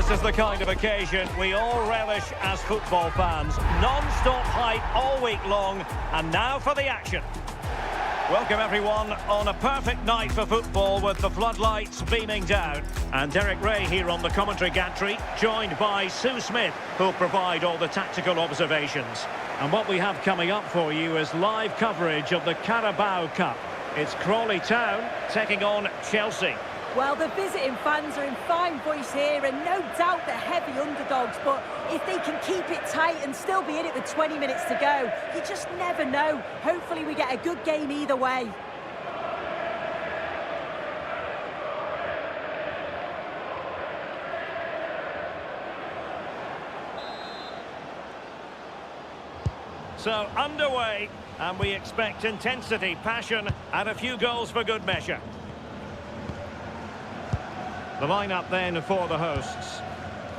This is the kind of occasion we all relish as football fans. Non-stop hype all week long, and now for the action. Welcome everyone on a perfect night for football with the floodlights beaming down. And Derek Ray here on the commentary gantry, joined by Sue Smith, who'll provide all the tactical observations. And what we have coming up for you is live coverage of the Carabao Cup. It's Crawley Town taking on Chelsea. Well, the visiting fans are in fine voice here, and no doubt they're heavy underdogs, but if they can keep it tight and still be in it with 20 minutes to go, you just never know. Hopefully we get a good game either way. So, underway, and we expect intensity, passion, and a few goals for good measure. The lineup then for the hosts.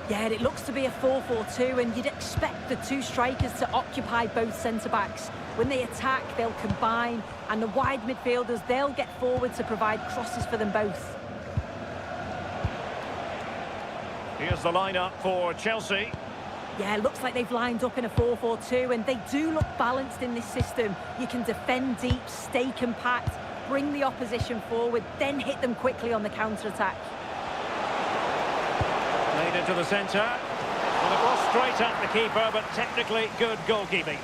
Yeah, it looks to be a 4-4-2, and you'd expect the two strikers to occupy both centre-backs. When they attack, they'll combine, and the wide midfielders, they'll get forward to provide crosses for them both. Here's the lineup for Chelsea. Yeah, it looks like they've lined up in a 4-4-2, and they do look balanced in this system. You can defend deep, stay compact, bring the opposition forward, then hit them quickly on the counter-attack. Made it to the centre. Well, it was straight at the keeper, but technically good goalkeeping.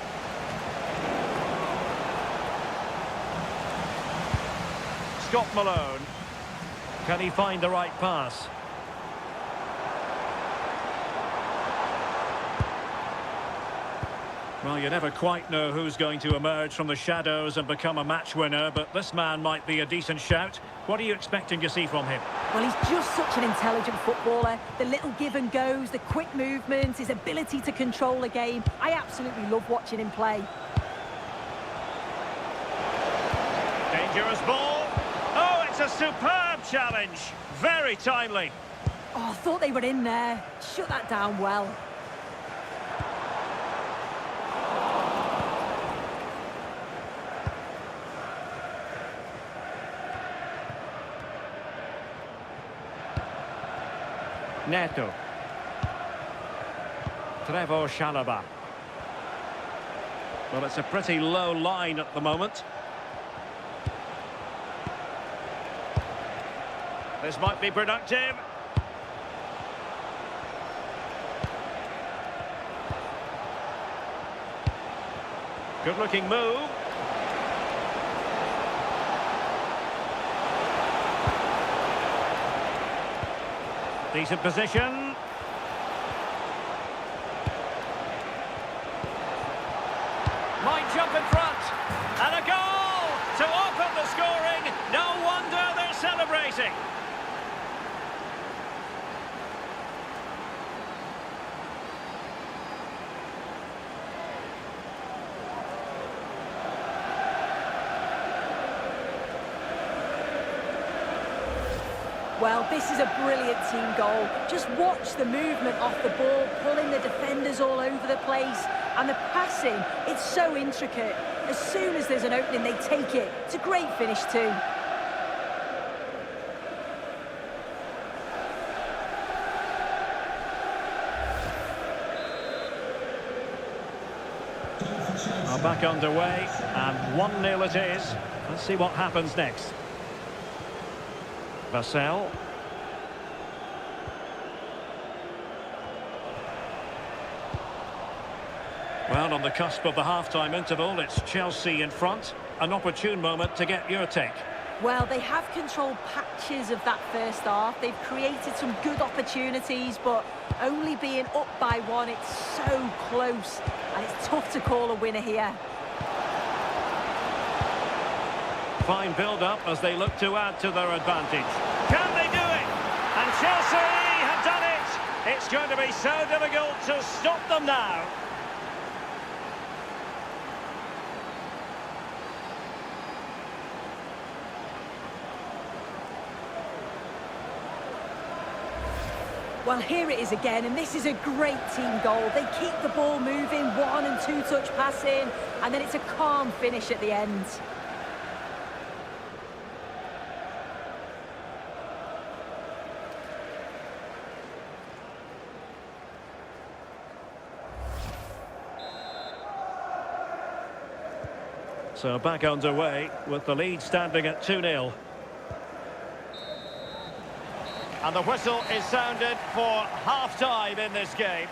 Scott Malone. Can he find the right pass? Well, you never quite know who's going to emerge from the shadows and become a match winner, but this man might be a decent shout. What are you expecting to see from him? Well, he's just such an intelligent footballer. The little give and goes, the quick movements, his ability to control a game. I absolutely love watching him play. Dangerous ball. Oh, it's a superb challenge. Very timely. Oh, I thought they were in there. Shut that down well. Neto. Trevoh Chalobah. Well, it's a pretty low line at the moment. This might be productive. Good-looking move. Decent position. Might jump in front. And a goal to open the scoring. No wonder they're celebrating. Well, this is a brilliant team goal. Just watch the movement off the ball, pulling the defenders all over the place. And the passing, it's so intricate. As soon as there's an opening, they take it. It's a great finish too. Are back underway, and 1-0 it is. Let's see what happens next. Vassell. Well, on the cusp of the half-time interval, it's Chelsea in front. An opportune moment to get your take. Well, they have controlled patches of that first half. They've created some good opportunities, but only being up by one, it's so close. And it's tough to call a winner here. Fine build-up as they look to add to their advantage. Can they do it? And Chelsea have done it! It's going to be so difficult to stop them now. Well, here it is again, and this is a great team goal. They keep the ball moving, 1- and 2-touch passing, and then it's a calm finish at the end. So back underway with the lead standing at 2-0. And the whistle is sounded for half-time in this game.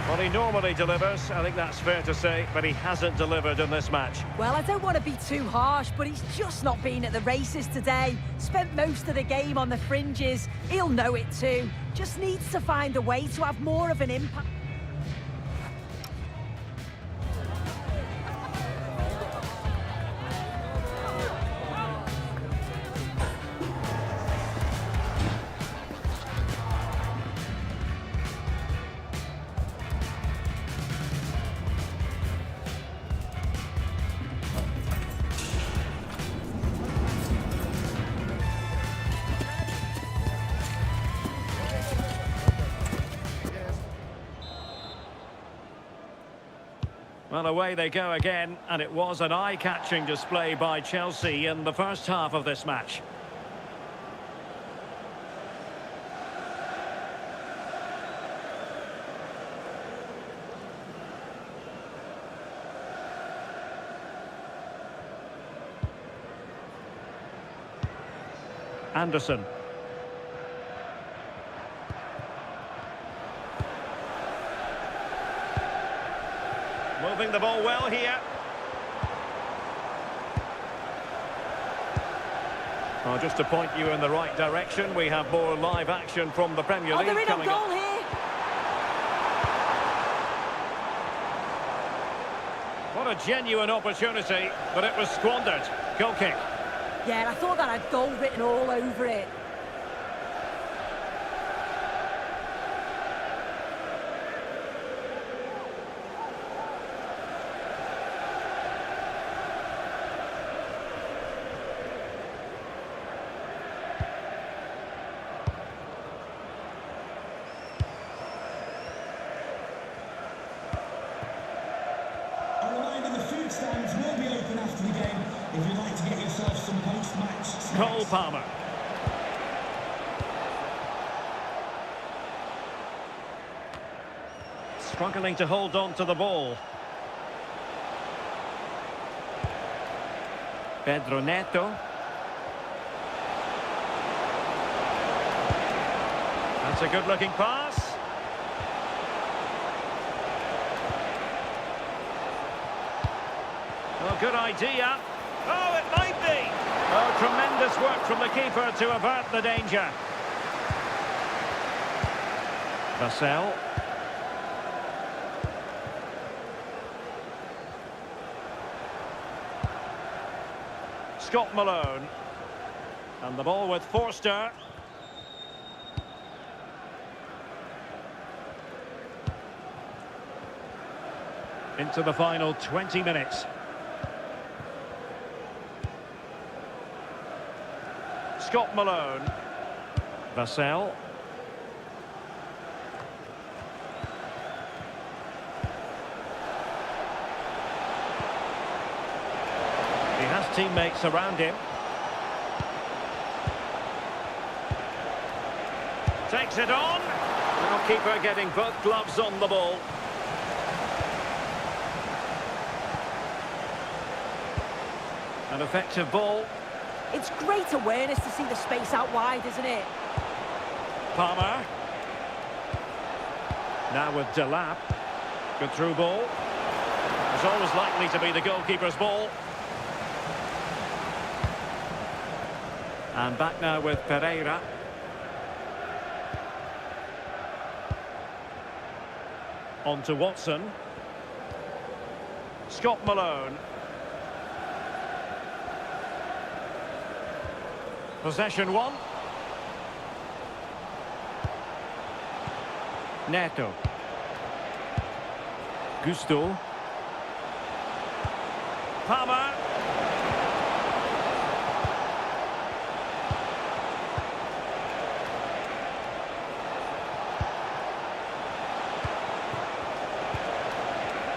Well, he normally delivers, I think that's fair to say, but he hasn't delivered in this match. Well, I don't want to be too harsh, but he's just not been at the races today. Spent most of the game on the fringes. He'll know it too. Just needs to find a way to have more of an impact. Well, away they go again, and it was an eye-catching display by Chelsea in the first half of this match. Anderson. Moving the ball well here. Well, just to point you in the right direction, we have more live action from the Premier League they're in coming on goal up. here. What a genuine opportunity, but it was squandered. Goal kick. Yeah, I thought that had goal written all over it. Food stands will be open after the game if you'd like to get yourself some post-match snacks. Cole Palmer. Struggling to hold on to the ball. Pedro Neto. That's a good-looking pass. Well, good idea. Oh, it might be. Oh, tremendous work from the keeper to avert the danger. Vassell. Scott Malone. And the ball with Forster. Into the final 20 minutes. Scott Malone. Vassell. He has teammates around him. Takes it on. Now keeper getting both gloves on the ball. An effective ball. It's great awareness to see the space out wide, isn't it? Palmer. Now with Delap. Good through ball. It's always likely to be the goalkeeper's ball. And back now with Pereira. On to Watson. Scott Malone. Possession one. Neto. Gusto. Palmer.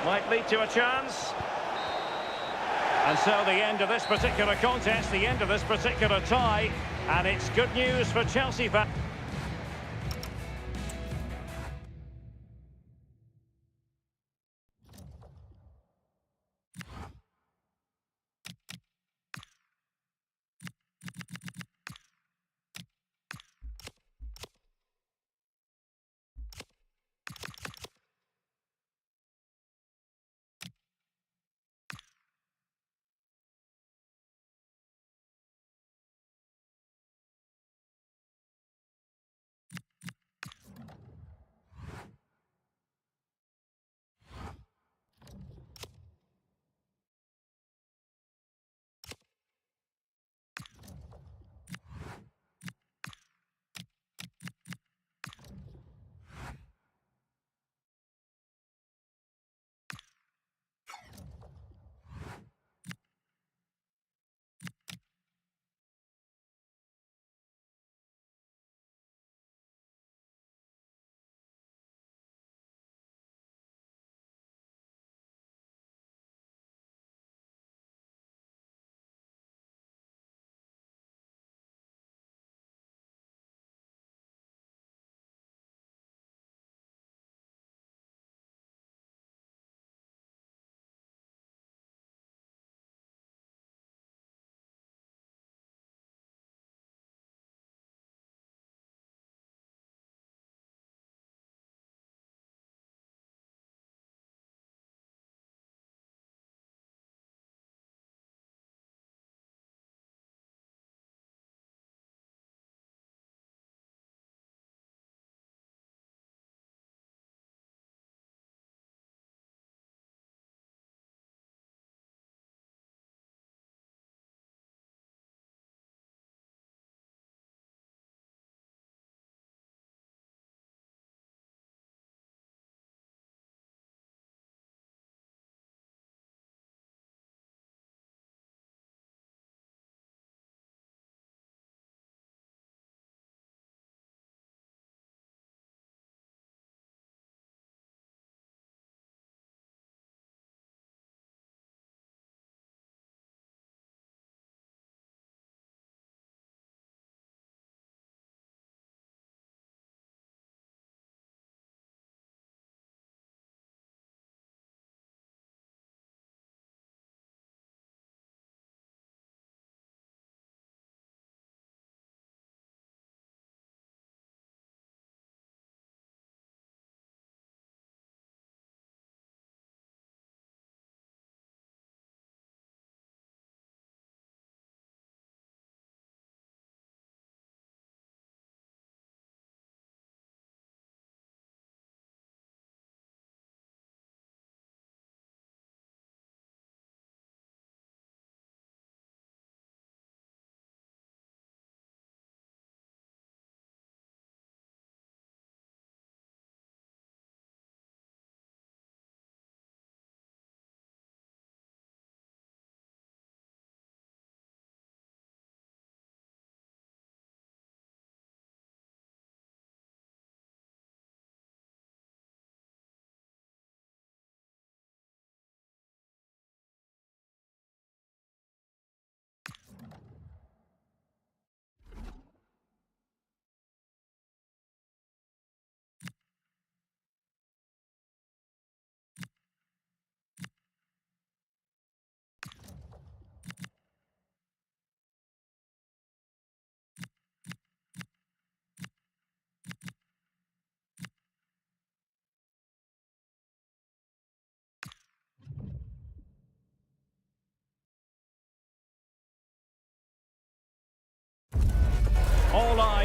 Might lead to a chance. And so the end of this particular contest, the end of this particular tie, and it's good news for Chelsea fans.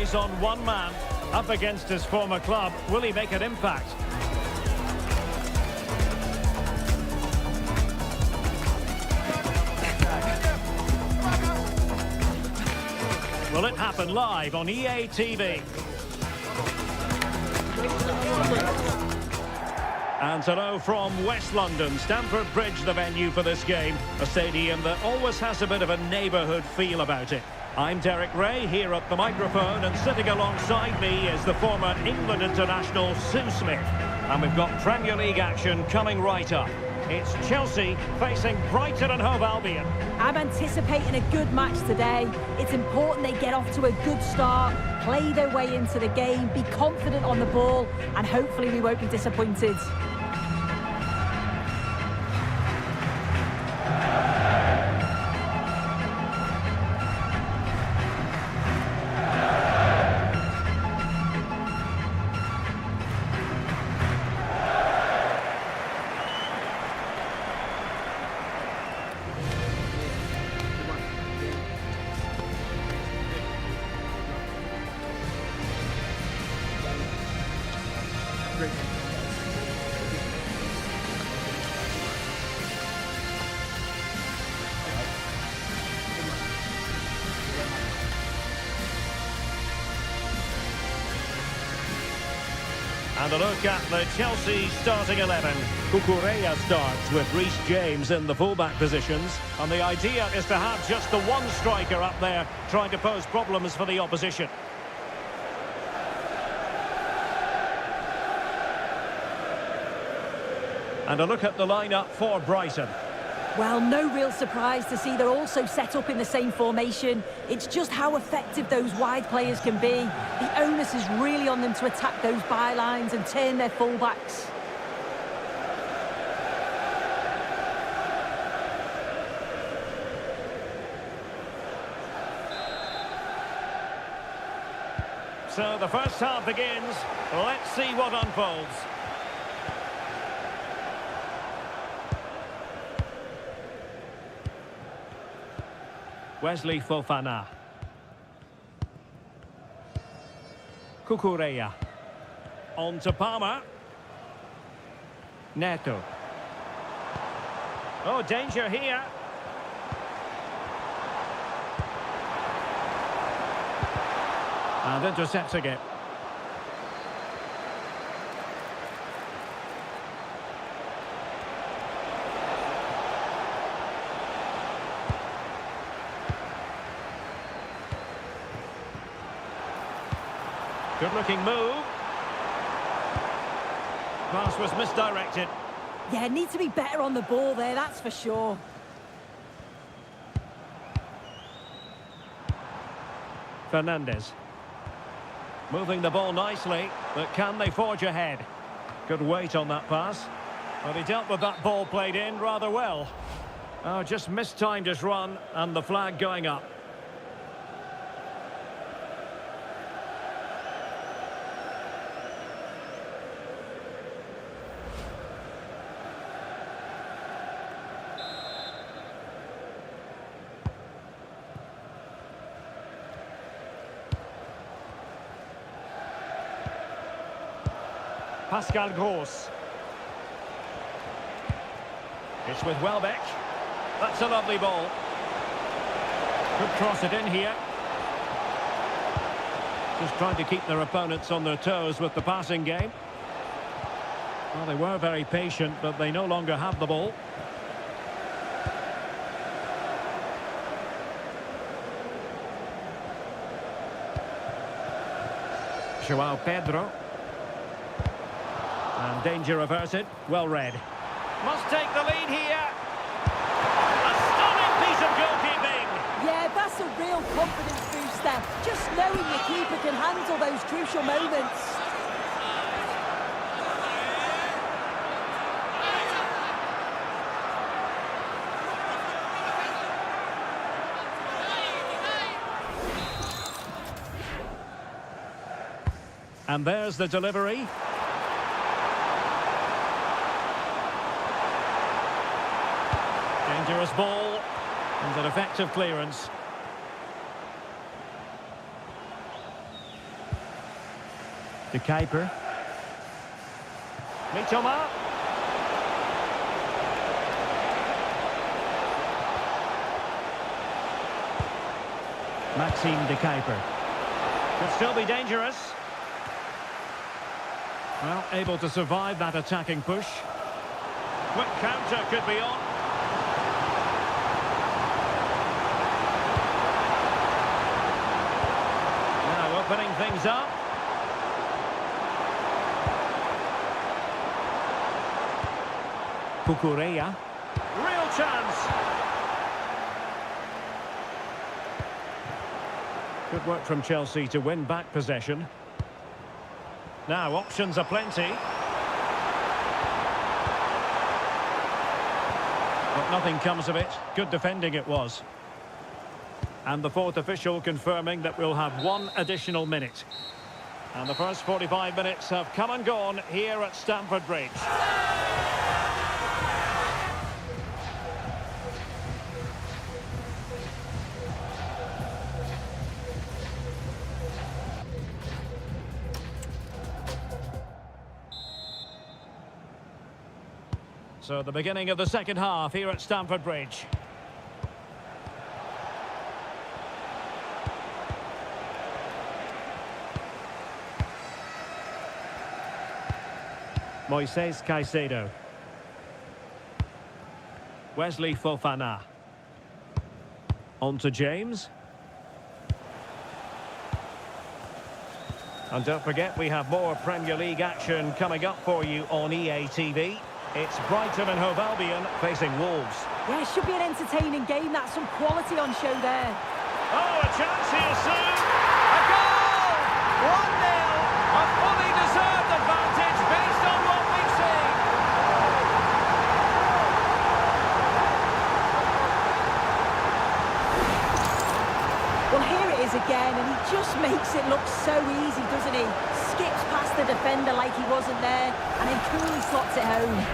eyes on one man up against his former club. Will he make an impact? Will it happen live on EA TV? And hello from West London. Stamford Bridge, the venue for this game. A stadium that always has a bit of a neighbourhood feel about it. I'm Derek Ray, here at the microphone, and sitting alongside me is the former England international Sue Smith. And we've got Premier League action coming right up. It's Chelsea facing Brighton and Hove Albion. I'm anticipating a good match today. It's important they get off to a good start, play their way into the game, be confident on the ball, and hopefully we won't be disappointed. And a look at the Chelsea starting 11. Cucurella starts with Reece James in the fullback positions. And the idea is to have just the one striker up there trying to pose problems for the opposition. And a look at the lineup for Brighton. Well, no real surprise to see they're also set up in the same formation. It's just how effective those wide players can be. The onus is really on them to attack those bylines and turn their fullbacks. So the first half begins. Let's see what unfolds. Wesley Fofana. Cucurella. On to Palmer. Neto. Oh, danger here. And intercepting it. Good-looking move. Pass was misdirected. Yeah, need to be better on the ball there, that's for sure. Fernandez. Moving the ball nicely, but can they forge ahead? Good weight on that pass. Well, he dealt with that ball played in rather well. Oh, just mistimed his run, and the flag going up. Pascal Gross. It's with Welbeck. That's a lovely ball. Could cross it in here. Just trying to keep their opponents on their toes with the passing game. Well, they were very patient, but they no longer have the ball. João Pedro. And danger averted. Well read. Must take the lead here. A stunning piece of goalkeeping. Yeah, that's a real confidence booster. Just knowing your keeper can handle those crucial moments. And there's the delivery. Dangerous ball, and an effective clearance. De Kuyper. Mitoma. Maxime De Kuyper. Could still be dangerous. Well, able to survive that attacking push. Quick counter could be on. Now opening things up. Cucurella. Real chance. Good work from Chelsea to win back possession. Now options are plenty. But nothing comes of it. Good defending it was. And the fourth official confirming that we'll have one additional minute. And the first 45 minutes have come and gone here at Stamford Bridge. So the beginning of the second half here at Stamford Bridge. Moises Caicedo. Wesley Fofana. On to James. And don't forget, we have more Premier League action coming up for you on EA TV. It's Brighton and Hove Albion facing Wolves. Yeah, it should be an entertaining game. That's some quality on show there. Oh, a chance here soon. A goal! 1-0. A fully deserved advantage based on what we've seen. Well, here it is again, and he just makes it look so easy, doesn't he? Skips past the defender like he wasn't there, and then coolly slots it home.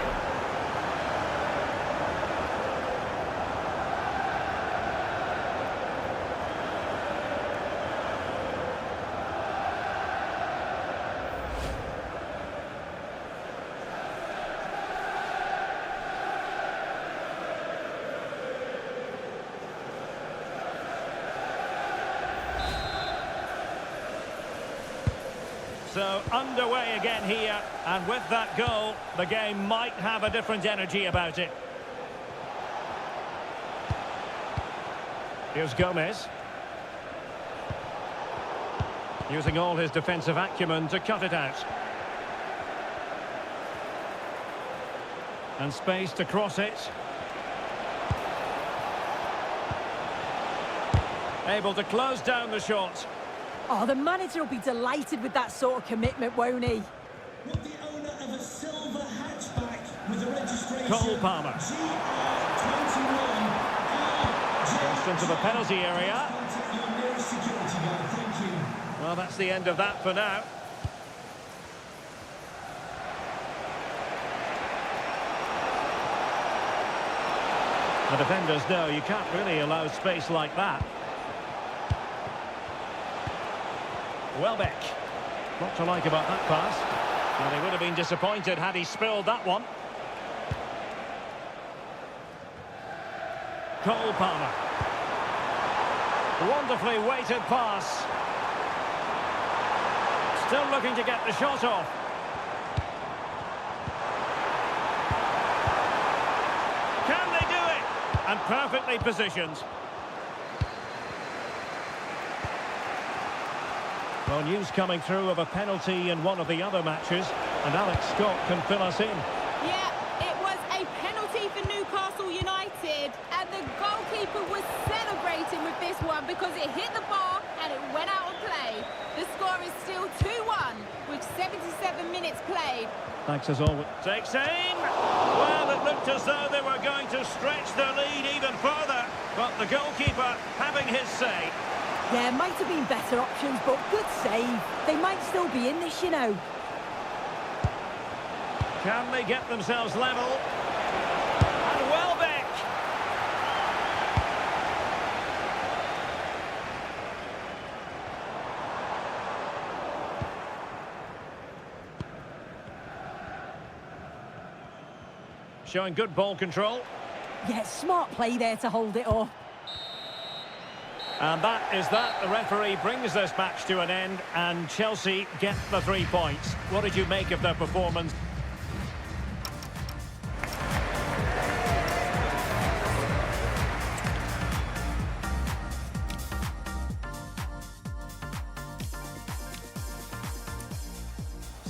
So underway again here, and with that goal, the game might have a different energy about it. Here's Gomez. Using all his defensive acumen to cut it out. And space to cross it. Able to close down the shot. Oh, the manager will be delighted with that sort of commitment, won't he? With the owner of a silver hatchback with a registration Cole Palmer. GR21 Just into the penalty area. Contact your nearest security guard. Thank you. Well, that's the end of that for now. The defenders know you can't really allow space like that. Welbeck. What to like about that pass? Well, he would have been disappointed had he spilled that one. Cole Palmer. Wonderfully weighted pass. Still looking to get the shot off. Can they do it? And perfectly positioned. Well, news coming through of a penalty in one of the other matches, and Alex Scott can fill us in. Yeah, it was a penalty for Newcastle United, and the goalkeeper was celebrating with this one because it hit the bar and it went out of play. The score is still 2-1 with 77 minutes played. Thanks as always. Takes aim. Well, it looked as though they were going to stretch their lead even further, but the goalkeeper having his say. Yeah, might have been better options, but good save. They might still be in this, you know. Can they get themselves level? And Welbeck. Showing good ball control. Yeah, smart play there to hold it off. And that is that. The referee brings this match to an end and Chelsea get the 3 points. What did you make of their performance?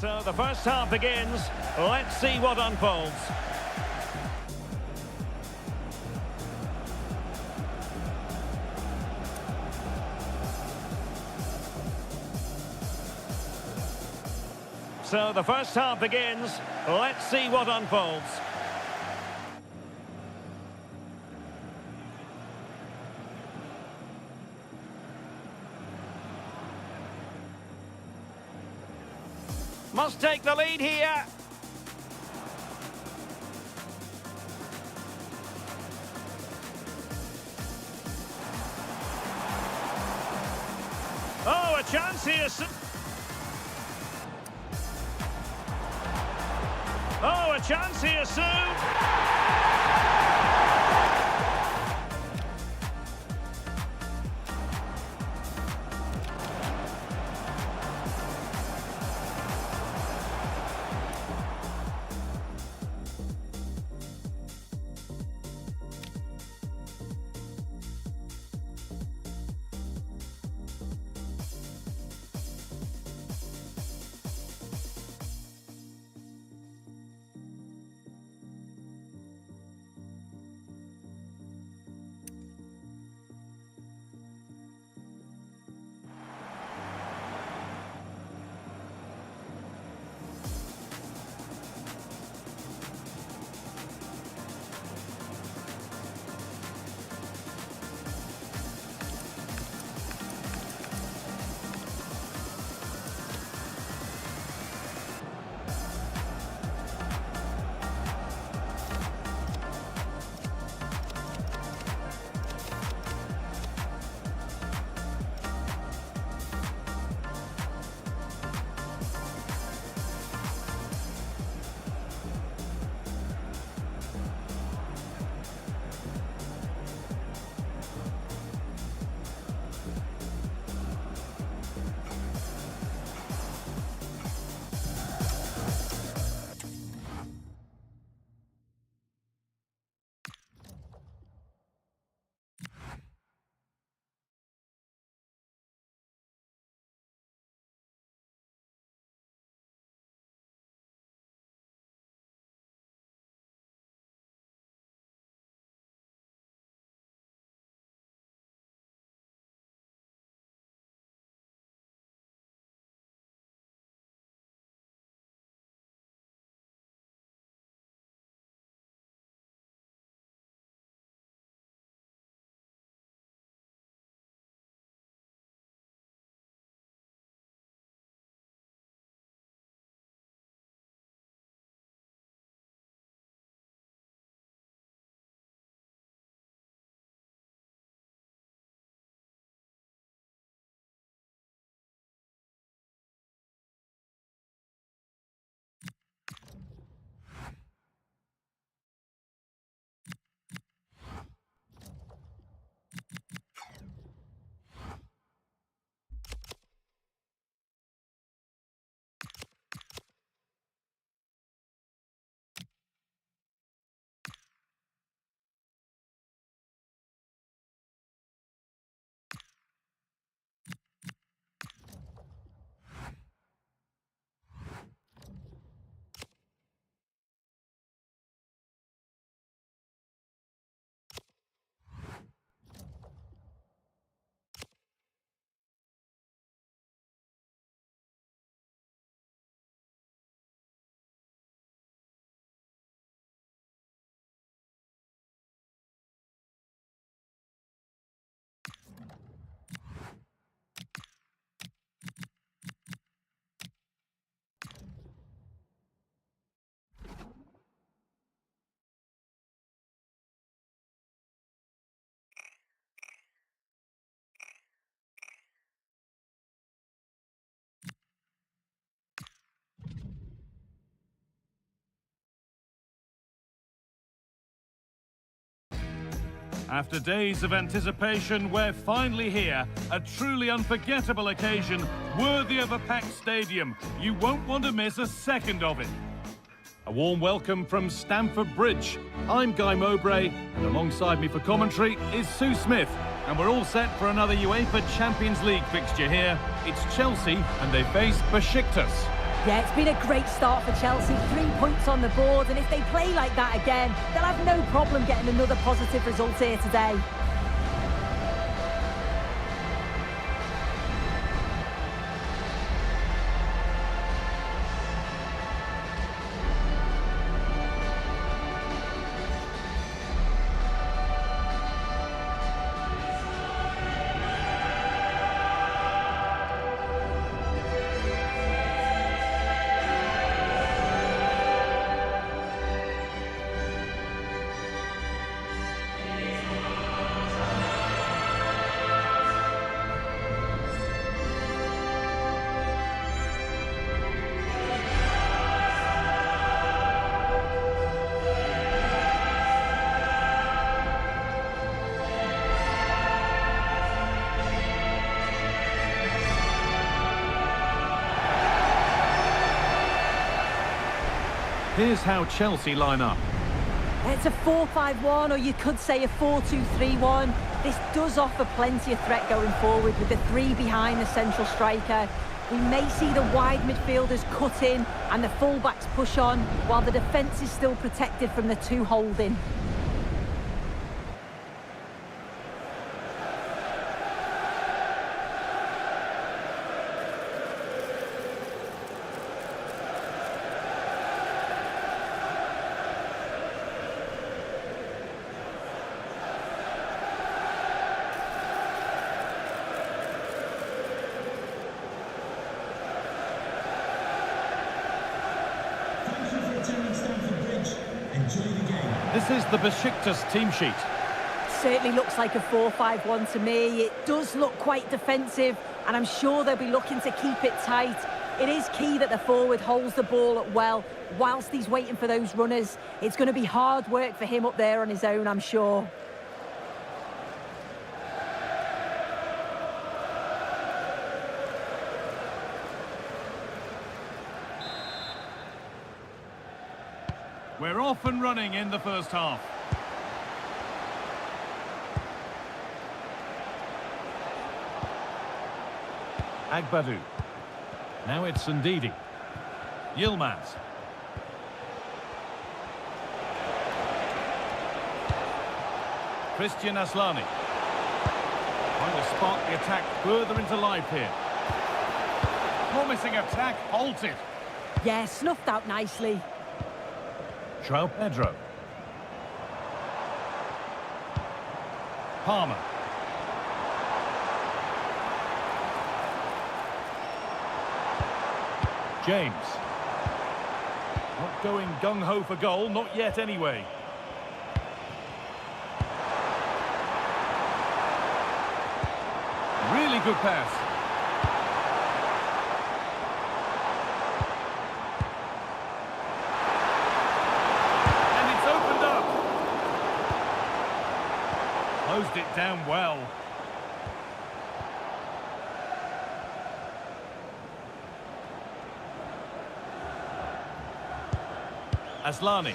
So the first half begins. Let's see what unfolds. So the first half begins. Let's see what unfolds. Must take the lead here. Oh, a chance here. Oh, a chance here soon. After days of anticipation, we're finally here. A truly unforgettable occasion, worthy of a packed stadium. You won't want to miss a second of it. A warm welcome from Stamford Bridge. I'm Guy Mowbray, and alongside me for commentary is Sue Smith. And we're all set for another UEFA Champions League fixture here. It's Chelsea, and they face Besiktas. Yeah, it's been a great start for Chelsea. 3 points on the board, and if they play like that again, they'll have no problem getting another positive result here today. Here's how Chelsea line up. It's a 4-5-1, or you could say a 4-2-3-1. This does offer plenty of threat going forward with the three behind the central striker. We may see the wide midfielders cut in and the fullbacks push on, while the defence is still protected from the two holding. This is the Besiktas team sheet. Certainly looks like a 4-5-1 to me. It does look quite defensive, and I'm sure they'll be looking to keep it tight. It is key that the forward holds the ball up well whilst he's waiting for those runners. It's going to be hard work for him up there on his own, I'm sure. We're off and running in the first half. Agbadou. Now it's Ndidi. Yilmaz. Christian Aslani. Trying to spark the attack further into life here. Promising attack halted. Yeah, snuffed out nicely. João Pedro. Palmer. James. Not going gung-ho for goal, not yet anyway. Really good pass. Closed it down well. Aslani.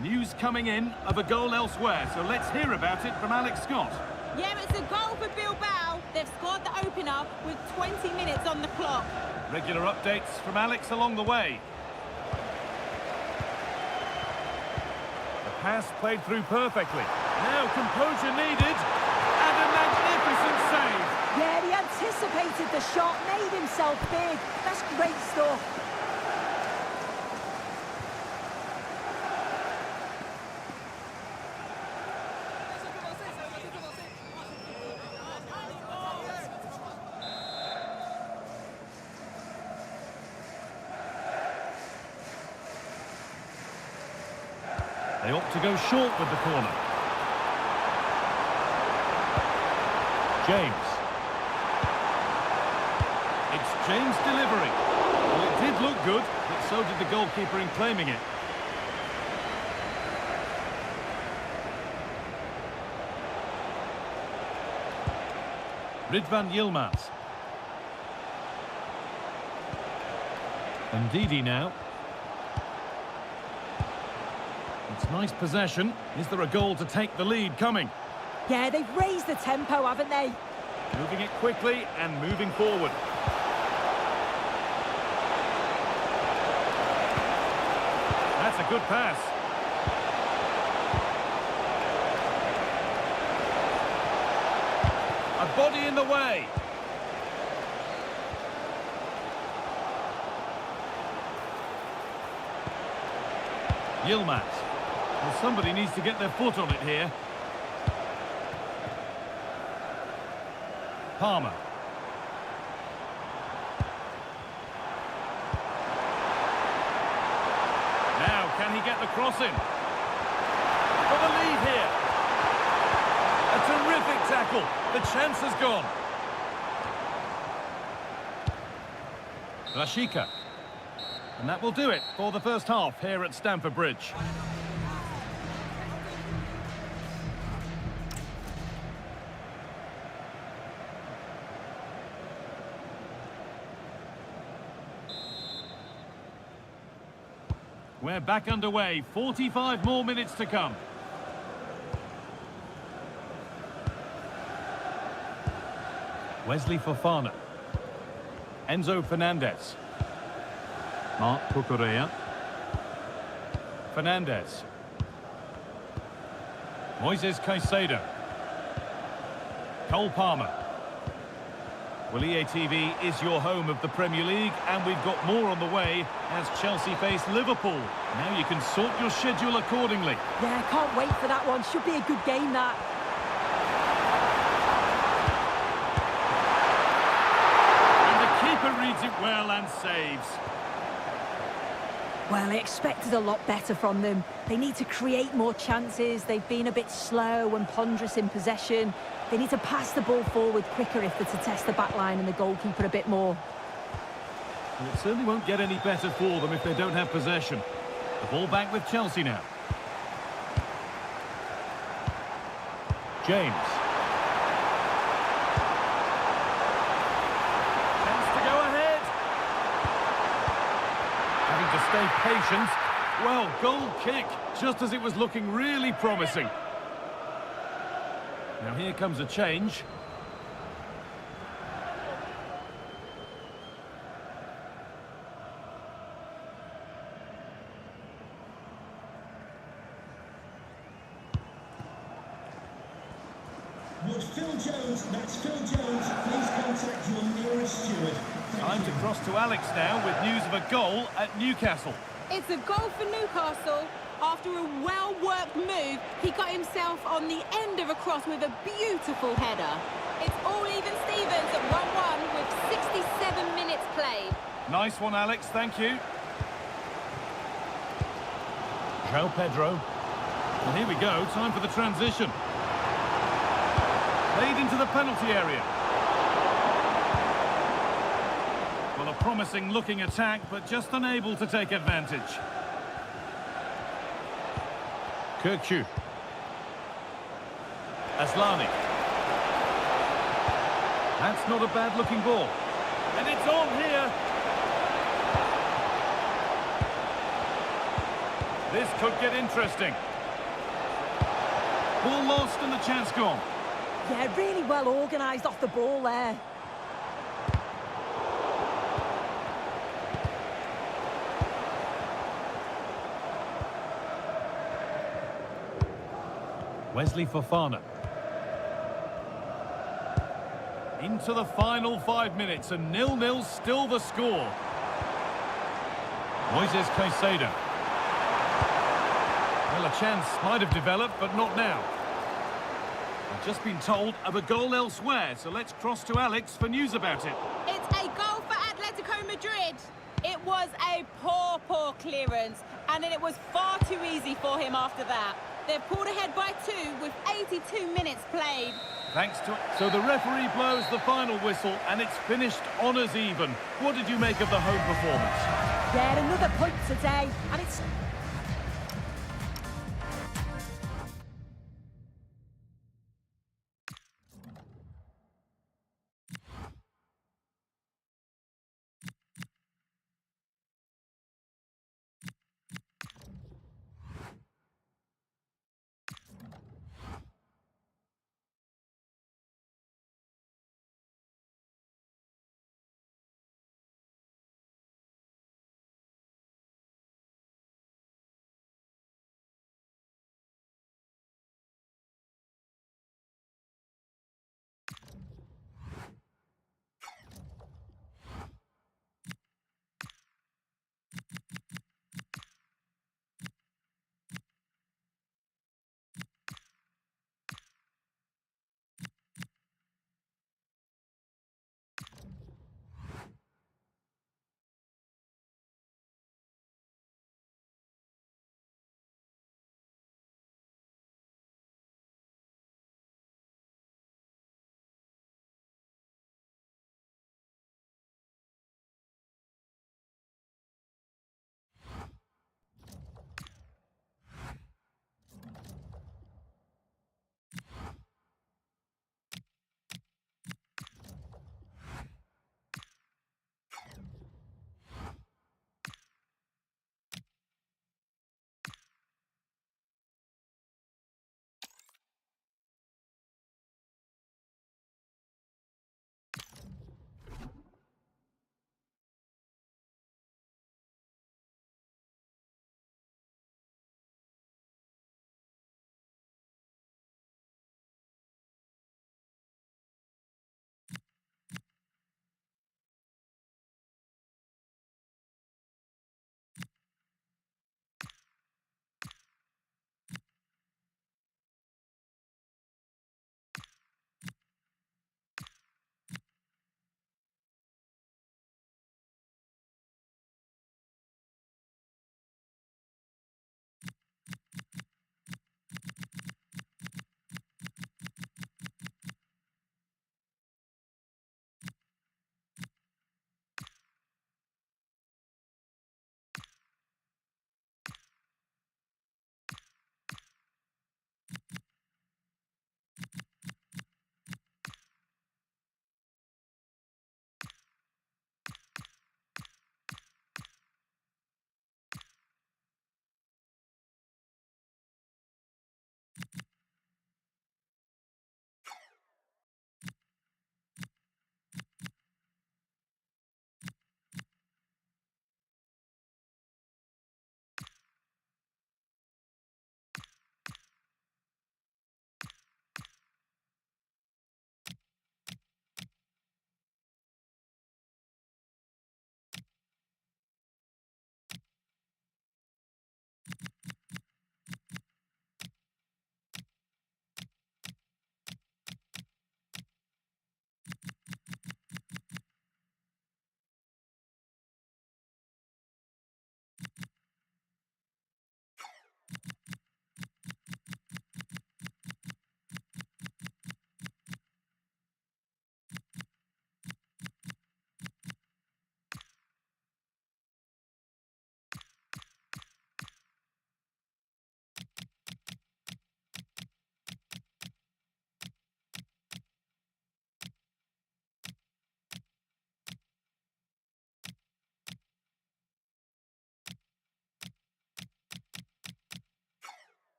News coming in of a goal elsewhere, so let's hear about it from Alex Scott. Yeah, it's a goal for Bilbao. They've scored the opener with 20 minutes on the clock. Regular updates from Alex along the way. The pass played through perfectly. Now composure needed, and a magnificent save. Yeah, he anticipated the shot, made himself big. That's great stuff. They opt to go short with the corner. James. It's James' delivery. Well, it did look good, but so did the goalkeeper in claiming it. Ridvan Yilmaz. And Ndidi now. It's nice possession. Is there a goal to take the lead coming? Yeah, they've raised the tempo, haven't they? Moving it quickly and moving forward. That's a good pass. A body in the way. Yilmaz. Well, somebody needs to get their foot on it here. Palmer. Now, can he get the cross in? For the lead here. A terrific tackle. The chance has gone. Rashica. And that will do it for the first half here at Stamford Bridge. We're back underway. 45 more minutes to come. Wesley Fofana. Enzo Fernandez. Marc Cucurella. Fernandez. Moises Caicedo. Cole Palmer. Well, EA TV is your home of the Premier League, and we've got more on the way as Chelsea face Liverpool. Now you can sort your schedule accordingly. Yeah, can't wait for that one. Should be a good game, that. And the keeper reads it well and saves. Well, I expected a lot better from them. They need to create more chances. They've been a bit slow and ponderous in possession. They need to pass the ball forward quicker if they're to test the back line and the goalkeeper a bit more. Well, it certainly won't get any better for them if they don't have possession. The ball back with Chelsea now. James. Chance to go ahead. Having to stay patient. Well, goal kick, just as it was looking really promising. Now here comes a change. Would Phil Jones, that's Phil Jones, please contact your nearest steward. Time to cross to Alex now with news of a goal at Newcastle. It's a goal for Newcastle. After a well-worked move, he got himself on the end of a cross with a beautiful header. It's all even Stevens at 1-1 with 67 minutes played. Nice one, Alex, thank you. João Pedro. Well, here we go, time for the transition. Played into the penalty area. Well, a promising looking attack, but just unable to take advantage. Kirkju. Aslani. That's not a bad looking ball. And it's on here. This could get interesting. Ball lost and the chance gone. Yeah, really well organised off the ball there. Wesley Fofana. Into the final 5 minutes, and 0-0 still the score. Moises Caicedo. Well, a chance might have developed, but not now. I've just been told of a goal elsewhere, so let's cross to Alex for news about it. It's a goal for Atletico Madrid. It was a poor clearance, and then it was far too easy for him after that. They've pulled ahead by 2 with 82 minutes played. Thanks to... So the referee blows the final whistle, and it's finished honours even. What did you make of the home performance? Yeah, another point today, and it's...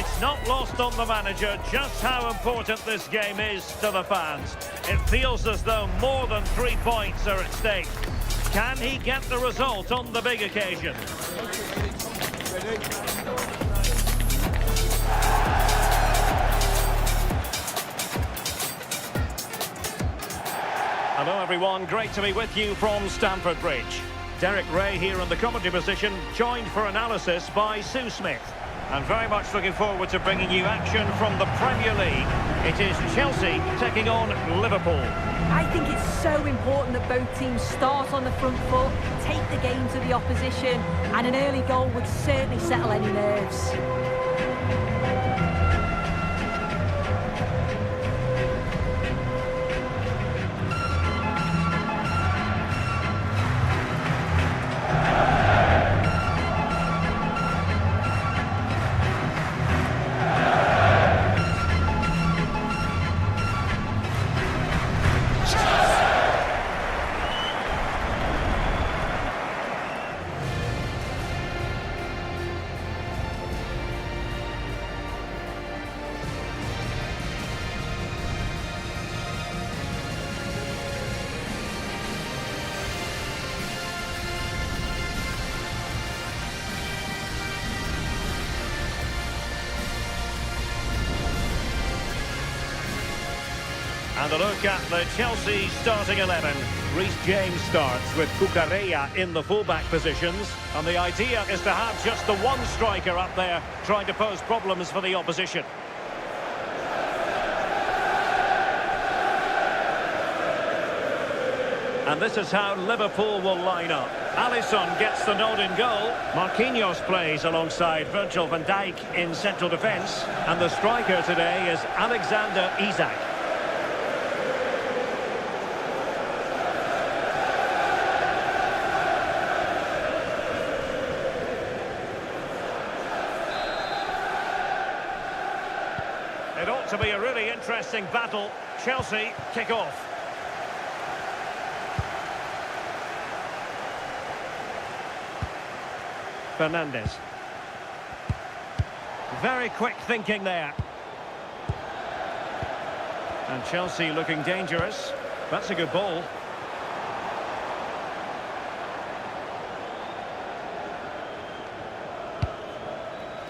It's not lost on the manager just how important this game is to the fans. It feels as though more than 3 points are at stake. Can he get the result on the big occasion? Hello everyone, great to be with you from Stamford Bridge. Derek Ray here in the commentary position, joined for analysis by Sue Smith. And very much looking forward to bringing you action from the Premier League. It is Chelsea taking on Liverpool. I think it's so important that both teams start on the front foot, take the game to the opposition, and an early goal would certainly settle any nerves. And a look at the Chelsea starting 11. Reece James starts with Cucurella in the fullback positions. And the idea is to have just the one striker up there trying to pose problems for the opposition. And this is how Liverpool will line up. Alisson gets the nod in goal. Marquinhos plays alongside Virgil van Dijk in central defence. And the striker today is Alexander Isak. It ought to be a really interesting battle. Chelsea kick off. Fernandes. Very quick thinking there. And Chelsea looking dangerous. That's a good ball.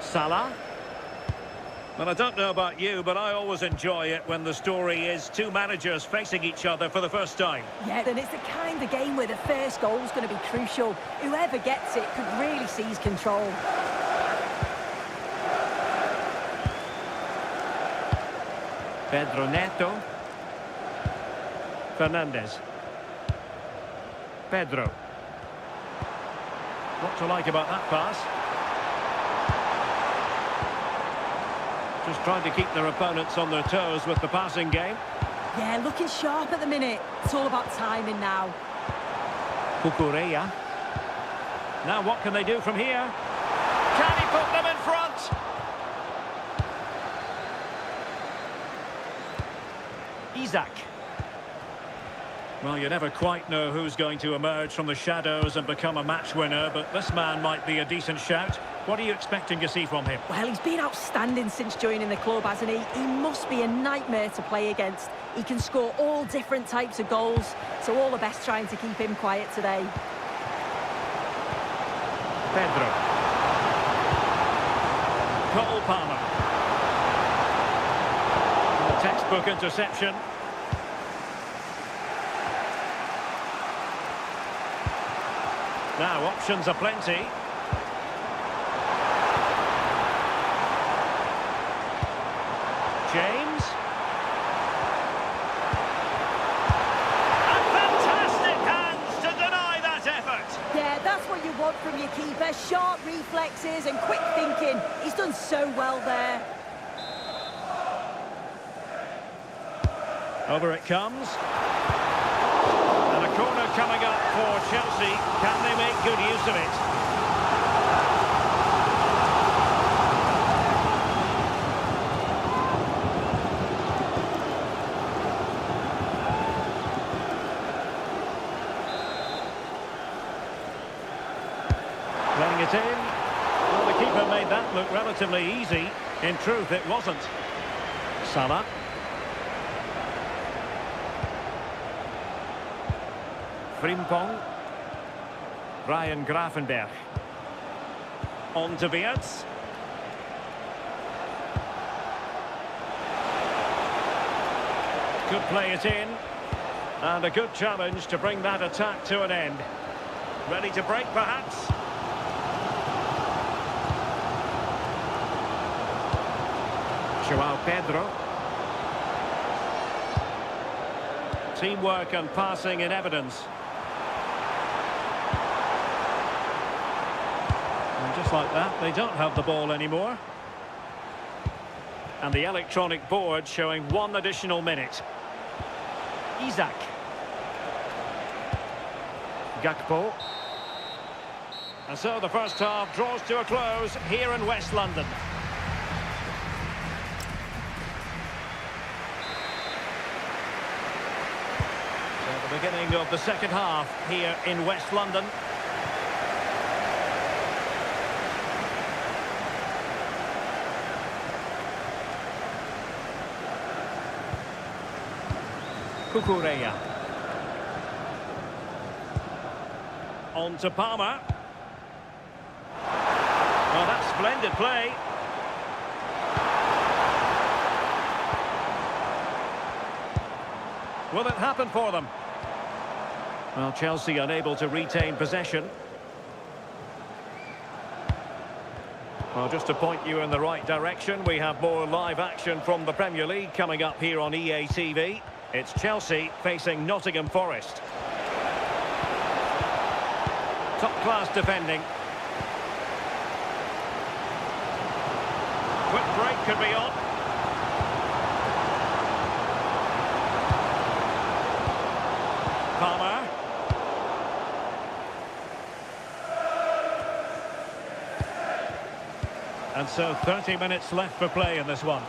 Salah. Well, I don't know about you, but I always enjoy it when the story is two managers facing each other for the first time. Yeah, then it's the kind of game where the first goal is going to be crucial. Whoever gets it could really seize control. Pedro Neto. Fernandes. Pedro. What to like about that pass? Just trying to keep their opponents on their toes with the passing game. Yeah, looking sharp at the minute. It's all about timing now. Cucurella. Now what can they do from here? Can he put them in front? Isak. Well, you never quite know who's going to emerge from the shadows and become a match winner, but this man might be a decent shout. What are you expecting to see from him? Well, he's been outstanding since joining the club, hasn't he? He must be a nightmare to play against. He can score all different types of goals, so all the best trying to keep him quiet today. Pedro. Cole Palmer. A textbook interception. Now, options are plenty. James. And fantastic hands to deny that effort. Yeah, that's what you want from your keeper. Sharp reflexes and quick thinking. He's done so well there. Over it comes. And a corner coming up for Chelsea. Can they make good use of it? Playing it in. Well, the keeper made that look relatively easy. In truth, it wasn't. Salah. Frimpong. Ryan Gravenberch. On to Beerts. Could play it in. And a good challenge to bring that attack to an end. Ready to break, perhaps? João Pedro. Teamwork and passing in evidence. And just like that, they don't have the ball anymore. And the electronic board showing 1 additional minute. Isak. Gakpo. And so the first half draws to a close here in West London. So the beginning of the second half here in West London. Cucurella. On to Palmer. Well, that's splendid play. Will it happen for them? Well, Chelsea unable to retain possession. Well, just to point you in the right direction, we have more live action from the Premier League coming up here on EA TV. It's Chelsea facing Nottingham Forest. Top-class defending. Quick break could be on. Palmer. And so 30 minutes left for play in this one.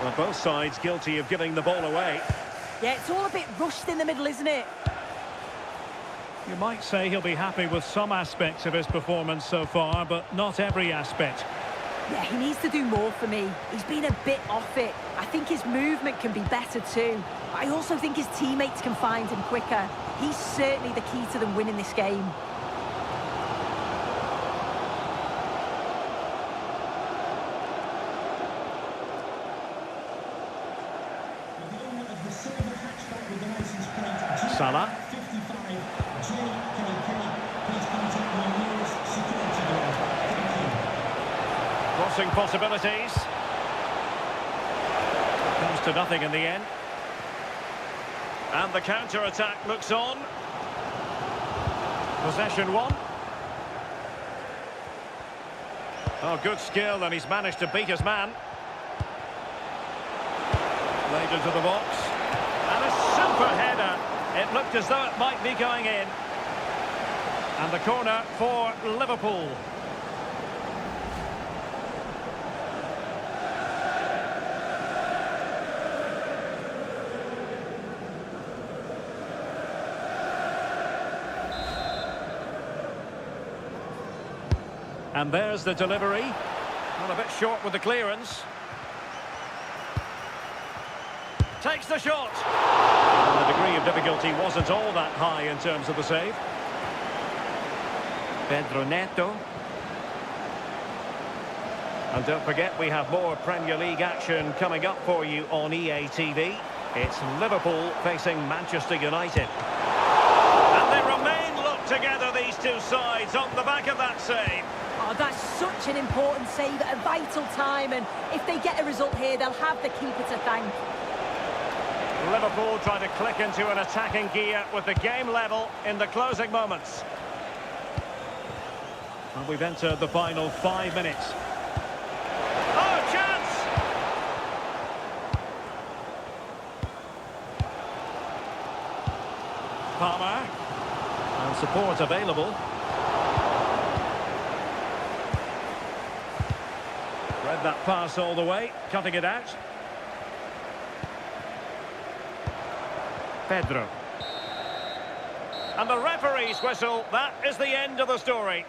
Well, both sides guilty of giving the ball away. Yeah, it's all a bit rushed in the middle, isn't it? You might say he'll be happy with some aspects of his performance so far, but not every aspect. Yeah, he needs to do more for me. He's been a bit off it. I think his movement can be better too. I also think his teammates can find him quicker. He's certainly the key to them winning this game. Salah. Crossing possibilities. Comes to nothing in the end. And the counter-attack looks on. Possession won. Oh, good skill, and he's managed to beat his man. Laid into the box. And a super header. It looked as though it might be going in. And the corner for Liverpool. And there's the delivery. Well, a bit short with the clearance. Takes the shot. And the degree of difficulty wasn't all that high in terms of the save. Pedro Neto. And don't forget, we have more Premier League action coming up for you on EA TV. It's Liverpool facing Manchester United. And they remain locked together, these two sides, on the back of that save. Oh, that's such an important save at a vital time, and if they get a result here, they'll have the keeper to thank. Liverpool trying to click into an attacking gear with the game level in the closing moments. And we've entered the final 5 minutes. Oh, chance! Palmer. And support available. Read that pass all the way, cutting it out. Pedro. And the referee's whistle, that is the end of the story.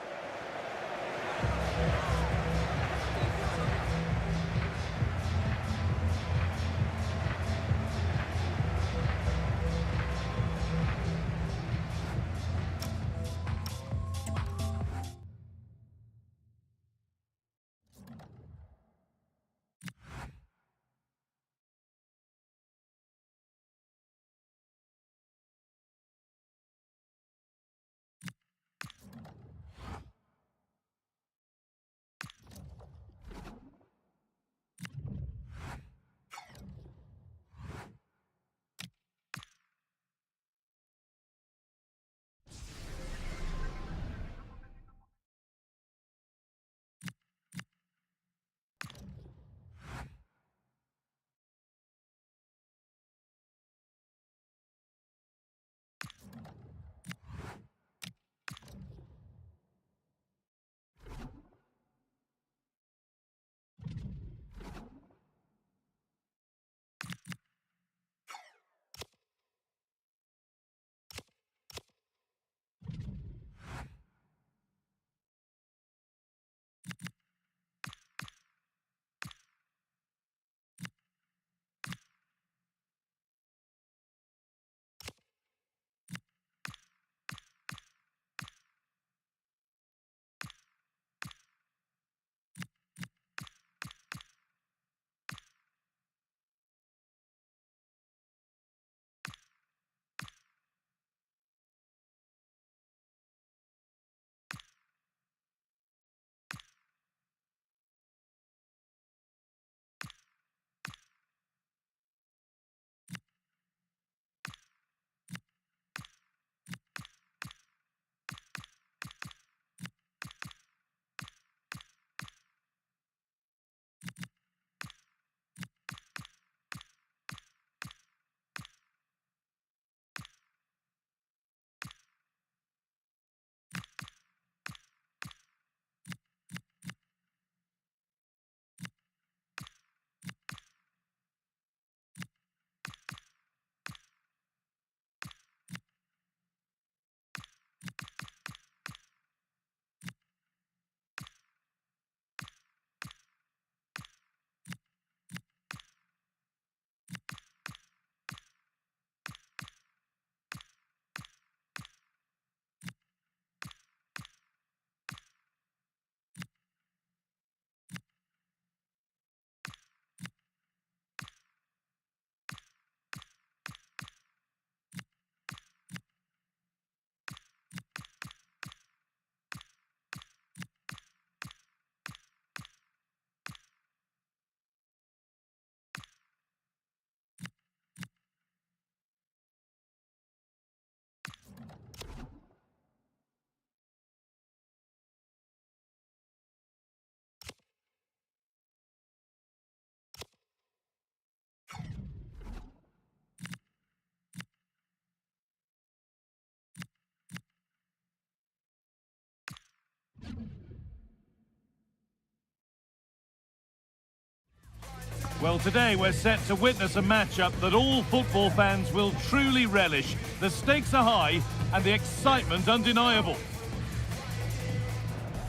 Well, today we're set to witness a matchup that all football fans will truly relish. The stakes are high and the excitement undeniable.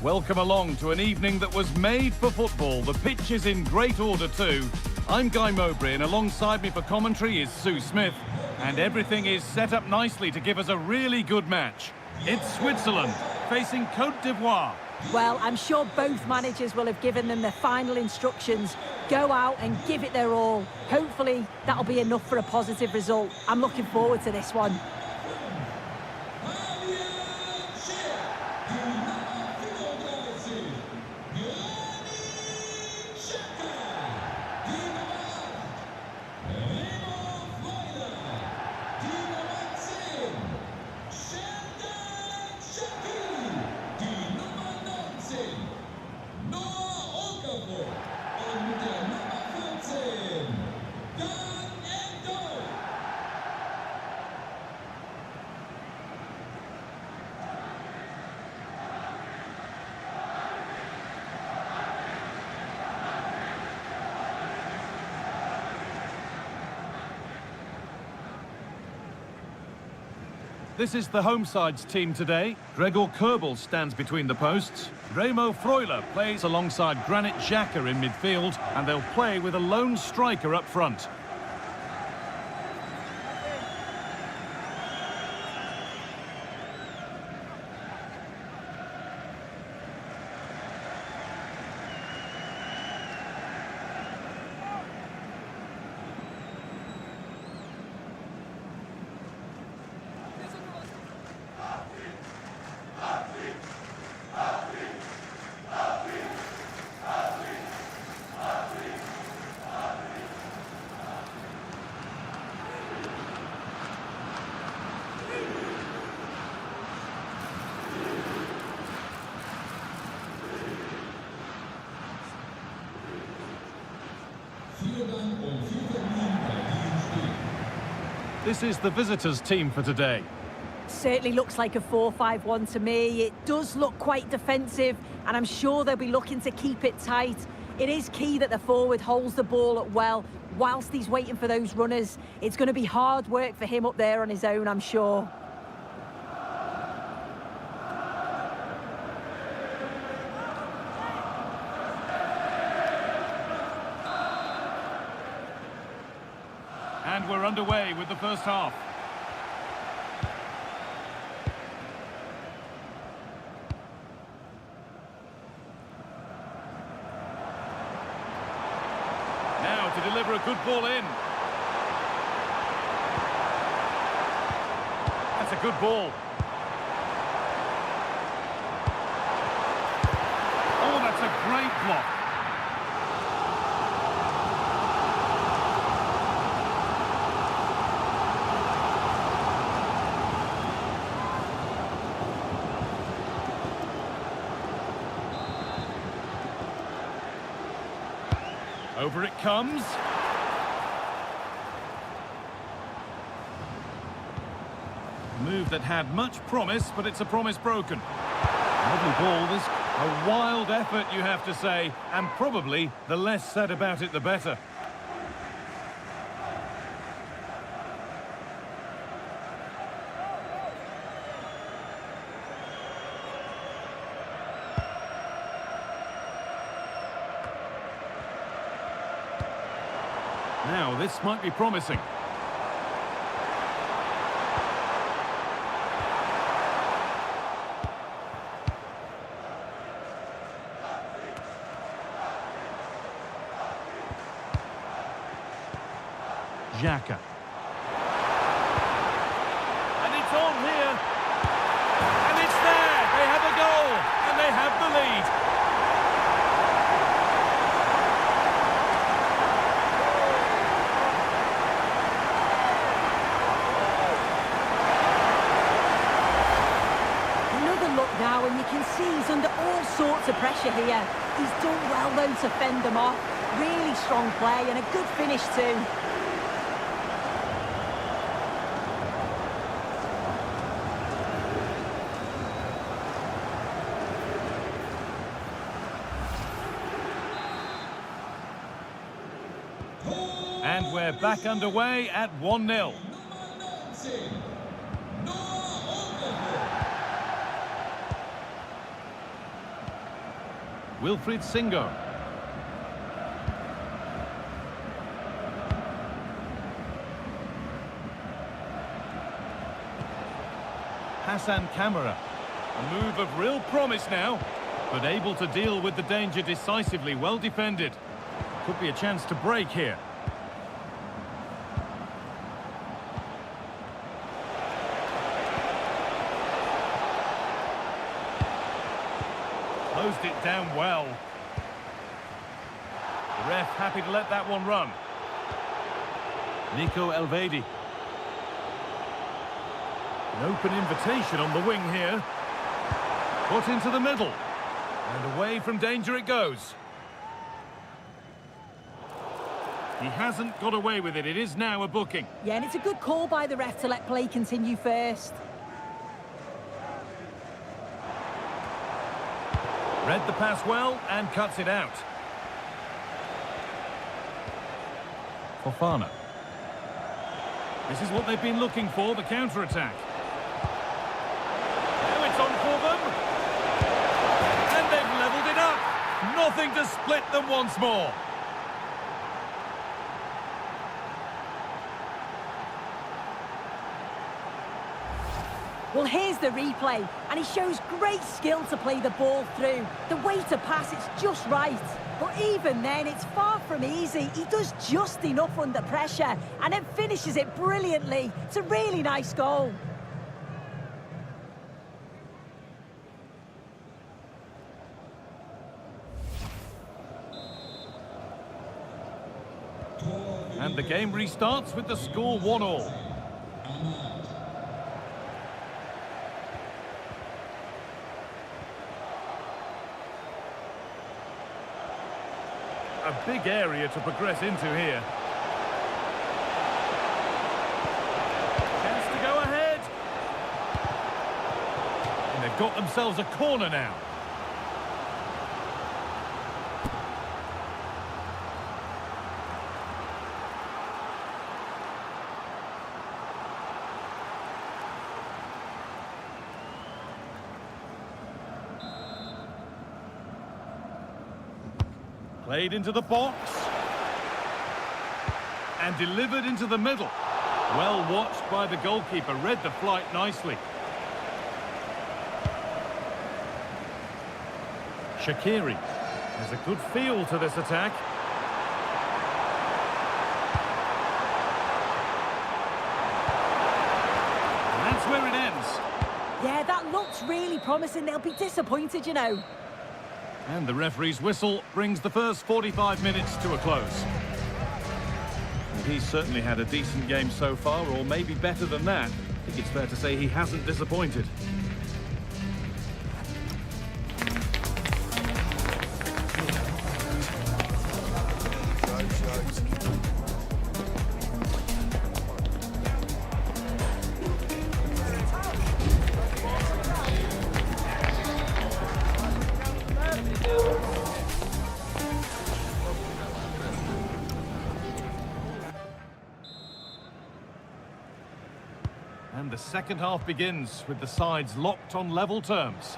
Welcome along to an evening that was made for football. The pitch is in great order too. I'm Guy Mowbray, and alongside me for commentary is Sue Smith. And everything is set up nicely to give us a really good match. It's Switzerland facing Côte d'Ivoire. Well, I'm sure both managers will have given them their final instructions. Go out and give it their all. Hopefully, that'll be enough for a positive result. I'm looking forward to this one. This is the home side's team today. Gregor Kerbel stands between the posts. Remo Freuler plays alongside Granit Xhaka in midfield, and they'll play with a lone striker up front. This is the visitors' team for today. Certainly looks like a 4-5-1 to me. It does look quite defensive, and I'm sure they'll be looking to keep it tight. It is key that the forward holds the ball up well whilst he's waiting for those runners. It's going to be hard work for him up there on his own, I'm sure. And we're underway with the first half. Now to deliver a good ball in. That's a good ball. Oh, that's a great block. Over it comes. Move that had much promise, but it's a promise broken. Lovely ball. This a wild effort, you have to say, and probably the less said about it, the better. Now, this might be promising. Xhaka. And it's on here. And it's there. They have a goal. And they have the lead. Now, and you can see he's under all sorts of pressure here. He's done well, though, to fend them off. Really strong play and a good finish, too. And we're back underway at 1-0. Wilfried Singo. Hassan Kamara. A move of real promise now, but able to deal with the danger decisively. Well defended. Could be a chance to break here. Closed it down well. The ref happy to let that one run. Nico Elvedi. An open invitation on the wing here. Put into the middle. And away from danger it goes. He hasn't got away with it. It is now a booking. Yeah, and it's a good call by the ref to let play continue first. Read the pass well and cuts it out. Fofana. This is what they've been looking for, the counter-attack. Now it's on for them. And they've levelled it up. Nothing to split them once more. Well, here's the replay, and he shows great skill to play the ball through. The way to pass, it's just right. But even then, it's far from easy. He does just enough under pressure, and then finishes it brilliantly. It's a really nice goal. And the game restarts with the score 1-1. A big area to progress into here. Chance to go ahead. And they've got themselves a corner now. Played into the box. And delivered into the middle. Well watched by the goalkeeper. Read the flight nicely. Shaqiri has a good feel to this attack. And that's where it ends. Yeah, that looks really promising. They'll be disappointed, you know. And the referee's whistle brings the first 45 minutes to a close. And he's certainly had a decent game so far, or maybe better than that. I think it's fair to say he hasn't disappointed. And the second half begins with the sides locked on level terms.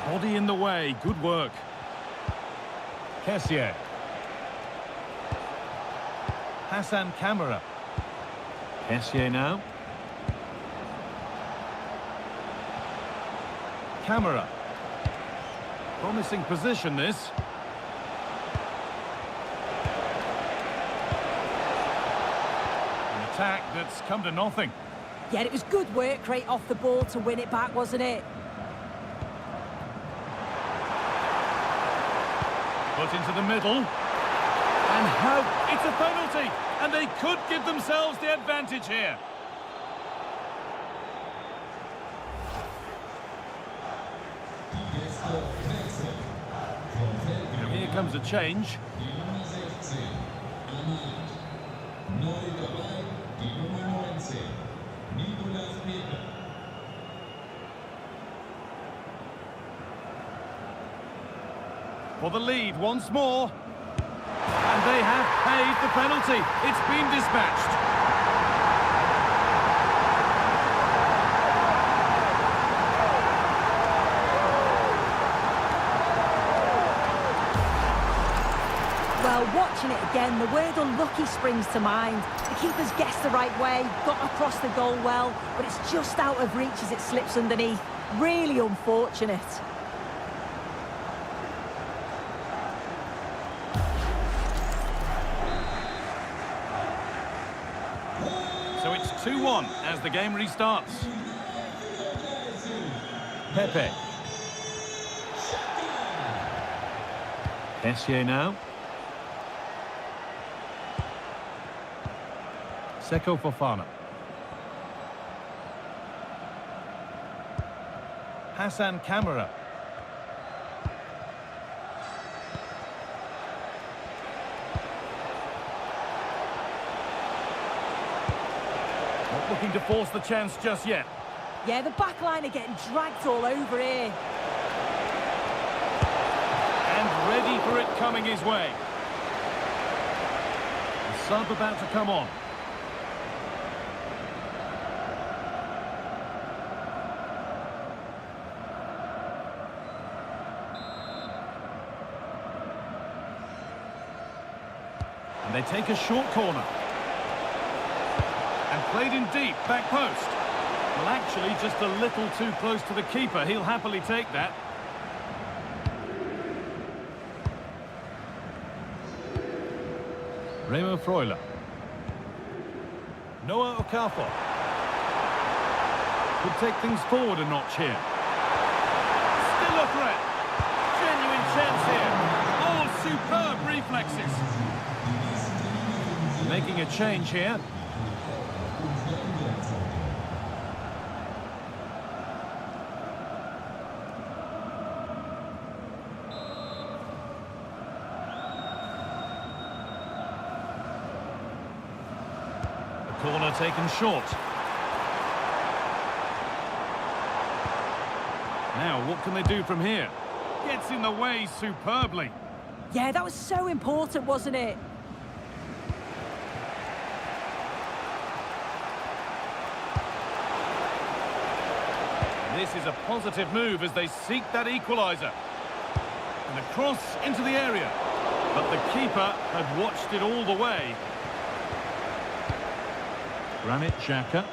Body in the way, good work. Kessié. Hassan Kamara. Kessié now. Kamara. Promising position this. Attack that's come to nothing. Yeah, it was good work right off the ball to win it back, wasn't it? Put into the middle. And how? It's a penalty! And they could give themselves the advantage here. Now here comes a change. For the lead once more. And they have paid the penalty. It's been dispatched. Well, watching it again, the word unlucky springs to mind. The keeper's guessed the right way, got across the goal well, but it's just out of reach as it slips underneath. Really unfortunate. So it's 2-1 as the game restarts. Pepe. Kessié now. Seko Fofana. Hassan Kamara. Not looking to force the chance just yet. Yeah, the back line are getting dragged all over here. And ready for it coming his way. The sub about to come on. And they take a short corner. And played in deep, back post. Well, actually, just a little too close to the keeper. He'll happily take that. Remo Freuler. Noah Okafor. Could take things forward a notch here. Still a threat. Genuine chance here. Oh, superb reflexes. Making a change here. Corner taken short. Now, what can they do from here? Gets in the way superbly. Yeah, that was so important, wasn't it? This is a positive move as they seek that equaliser. And a cross into the area. But the keeper had watched it all the way. Granit Xhaka.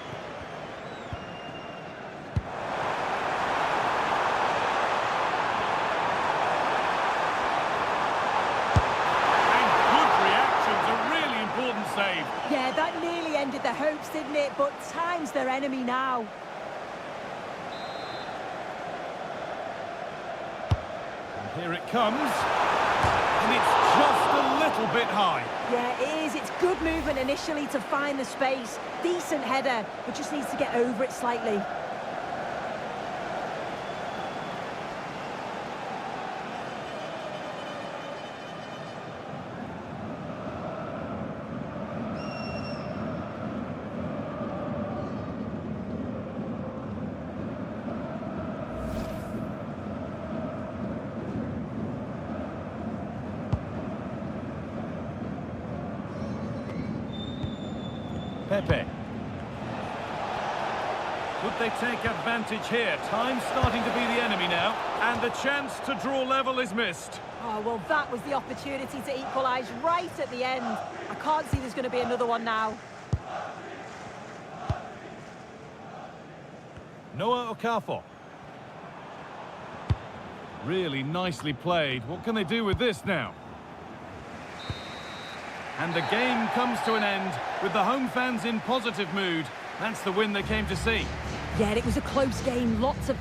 And good reactions, a really important save. Yeah, that nearly ended their hopes, didn't it? But time's their enemy now. And here it comes. And it's just a little bit high. Yeah, it is. It's good movement initially to find the space. Decent header, but just needs to get over it slightly. Pepe. Could they take advantage here? Time's starting to be the enemy now, and the chance to draw level is missed. Oh, well, that was the opportunity to equalise right at the end. I can't see there's going to be another one now. Noah Okafor. Really nicely played. What can they do with this now? And the game comes to an end with the home fans in positive mood. That's the win they came to see. Yeah, it was a close game. Lots of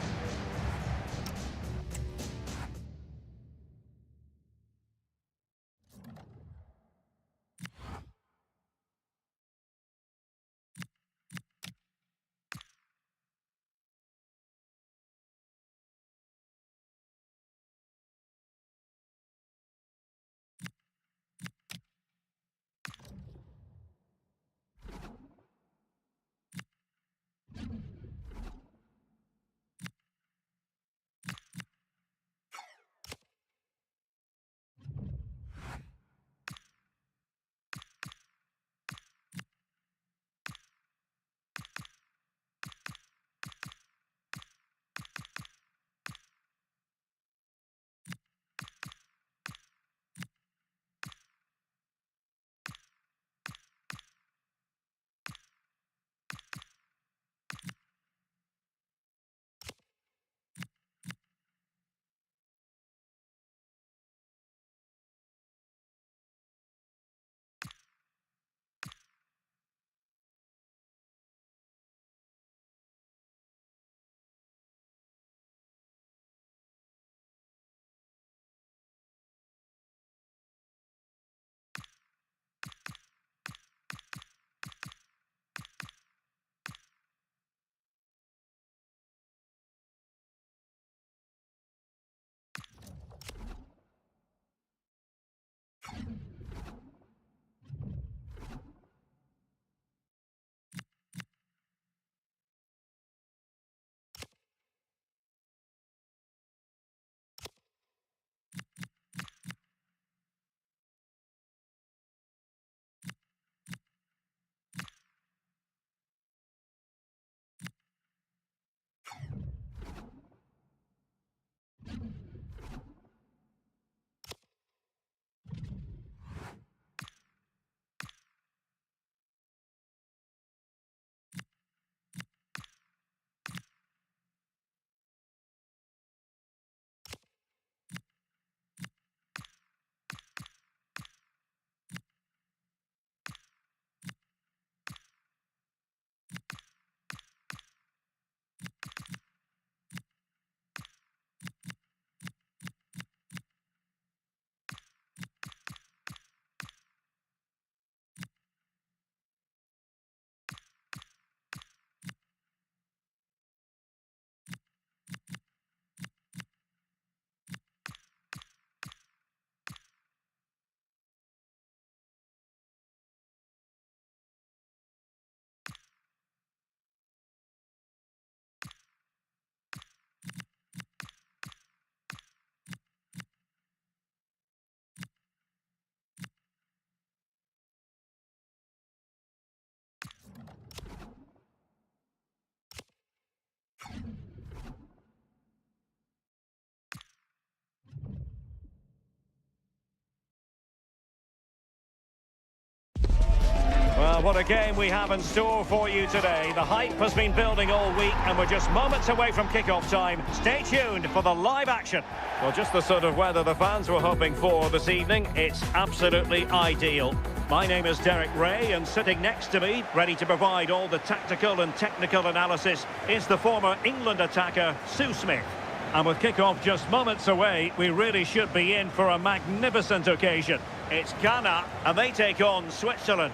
what a game we have in store for you today. The hype has been building all week and we're just moments away from kick-off time. Stay tuned for the live action. Well, just the sort of weather the fans were hoping for this evening. It's absolutely ideal. My name is Derek Ray, and sitting next to me, ready to provide all the tactical and technical analysis, is the former England attacker, Sue Smith. And with kick-off just moments away, we really should be in for a magnificent occasion. It's Ghana, and they take on Switzerland.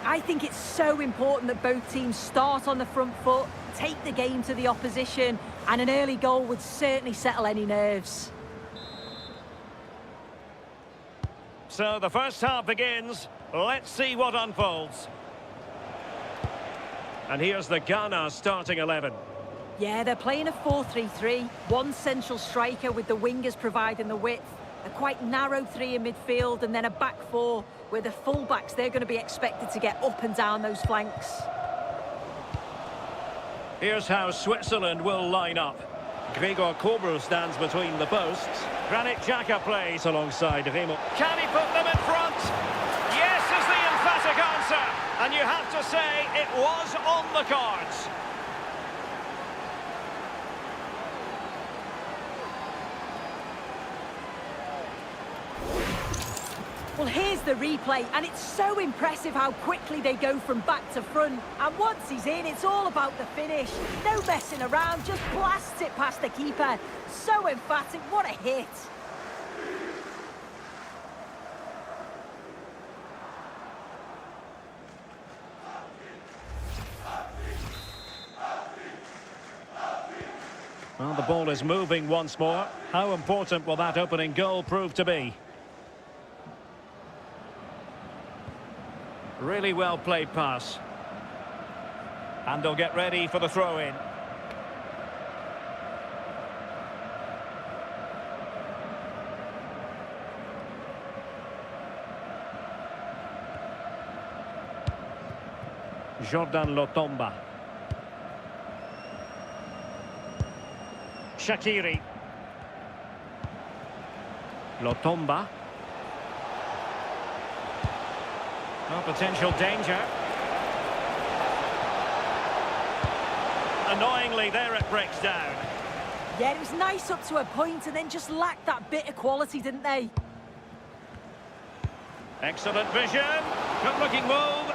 I think it's so important that both teams start on the front foot, take the game to the opposition, and an early goal would certainly settle any nerves. So the first half begins. Let's see what unfolds. And here's the Ghana starting 11. Yeah, they're playing a 4-3-3. One central striker with the wingers providing the width. A quite narrow three in midfield, and then a back four where the full-backs, they're going to be expected to get up and down those flanks. Here's how Switzerland will line up. Gregor Kobel stands between the posts. Granit Xhaka plays alongside Remo. Can he put them in front? Yes is the emphatic answer. And you have to say it was on the cards. Well, here's the replay, and it's so impressive how quickly they go from back to front. And once he's in, it's all about the finish. No messing around, just blasts it past the keeper. So emphatic, what a hit. Well, the ball is moving once more. How important will that opening goal prove to be? Really well played pass. And they'll get ready for the throw-in. Jordan Lotomba. Shaqiri. Lotomba. No potential danger. Annoyingly, there it breaks down. Yeah, it was nice up to a point and then just lacked that bit of quality, didn't they? Excellent vision. Good looking move.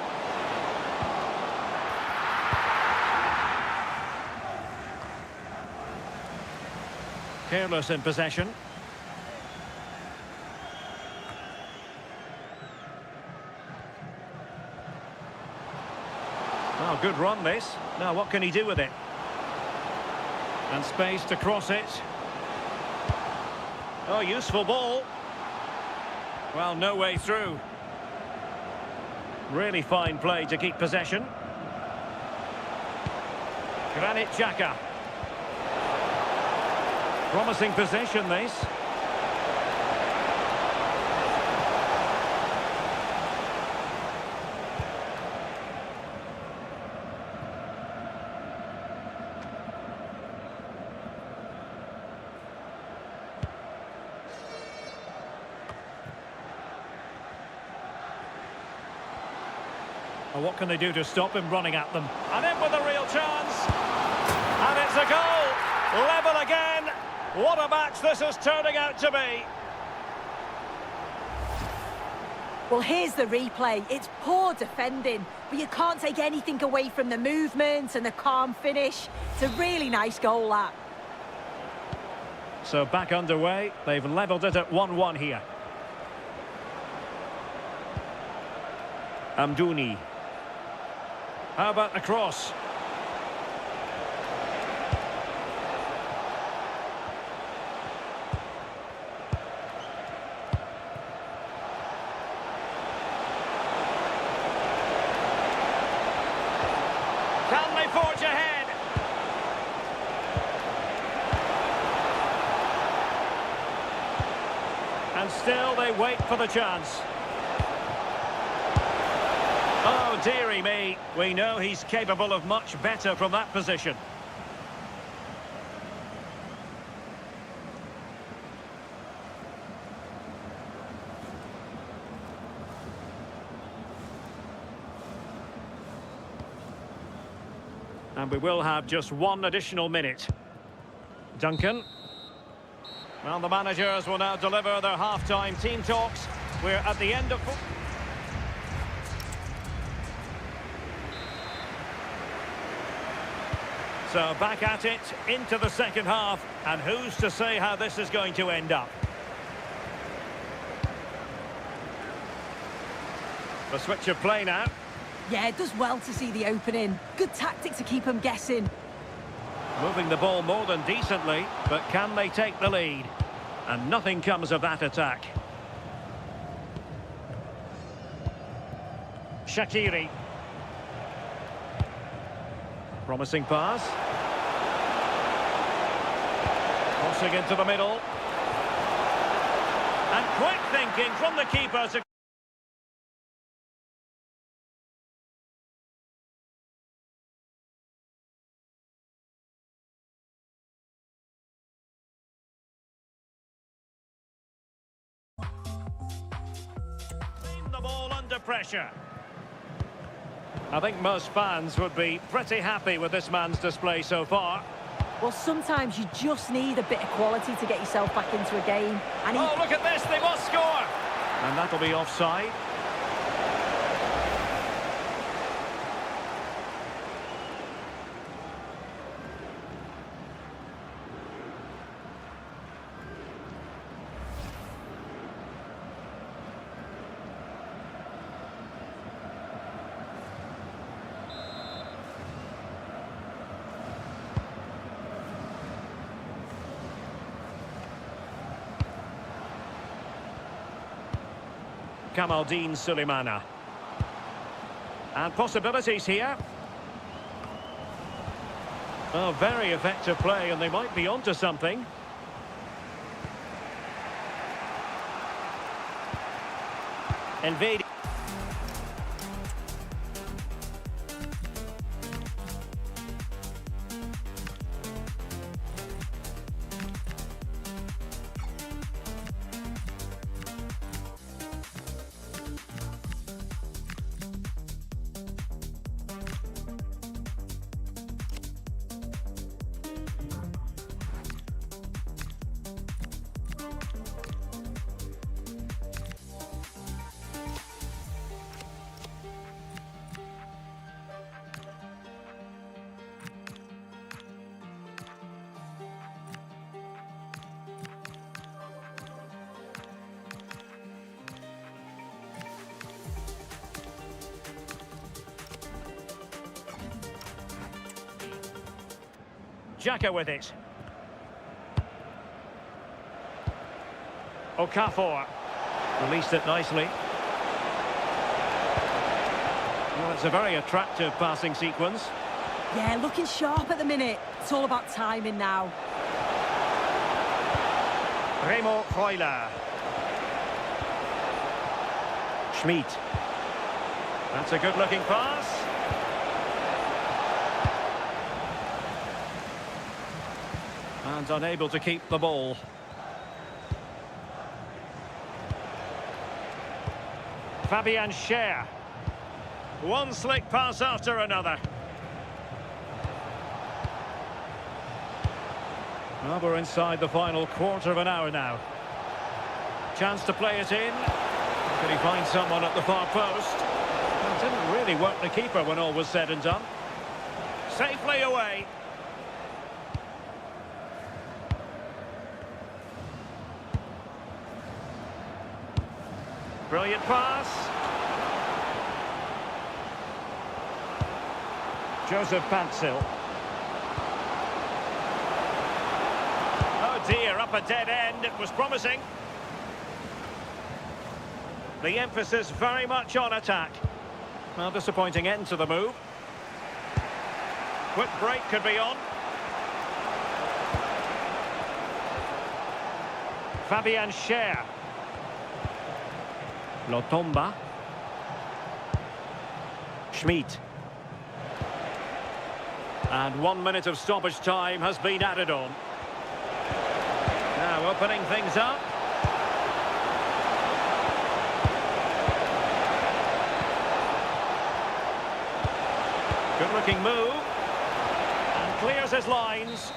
Careless in possession. Oh, good run this. Now what can he do with it? And space to cross it. Oh, useful ball. Well, no way through. Really fine play to keep possession. Granit Xhaka. Promising possession this. Well, what can they do to stop him running at them? And in with a real chance. And it's a goal. Level again. What a match this is turning out to be. Well, here's the replay. It's poor defending, but you can't take anything away from the movement and the calm finish. It's a really nice goal, that. So back underway. They've levelled it at 1-1 here. Amdouni. How about the cross? Can they forge ahead? And still they wait for the chance. Oh, dearie me. We know he's capable of much better from that position. And we will have just one additional minute. Duncan. Well, the managers will now deliver their half-time team talks. We're at the end of... So back at it, into the second half. And who's to say how this is going to end up? The switch of play now. Yeah, it does well to see the opening. Good tactic to keep them guessing. Moving the ball more than decently, but can they take the lead? And nothing comes of that attack. Shaqiri. Promising pass. Crossing into the middle. And quick thinking from the keeper to... the ball under pressure. I think most fans would be pretty happy with this man's display so far. Well, sometimes you just need a bit of quality to get yourself back into a game. And Oh, look at this, they must score! And that'll be offside. Kamaldeen Sulemana. And possibilities here. Oh, very effective play, and they might be onto something. Elvedi. Xhaka with it. Okafor. Released it nicely. Well, it's a very attractive passing sequence. yeah, looking sharp at the minute. It's all about timing now. Remo Freuler. Schmid. That's a good-looking pass. And unable to keep the ball. Fabian Schär. One slick pass after another. Well, we're inside the final quarter of an hour now. Chance to play it in. Could he find someone at the far post? Well, didn't really work the keeper when all was said and done. Safely away. Brilliant pass. Joseph Pantzil. Oh dear, up a dead end. It was promising. The emphasis very much on attack. Well, disappointing end to the move. Quick break could be on. Fabian Schär. Lotomba. Schmid. And 1 minute of stoppage time has been added on. Now opening things up. Good looking move. clears his lines.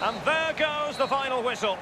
And there goes the final whistle.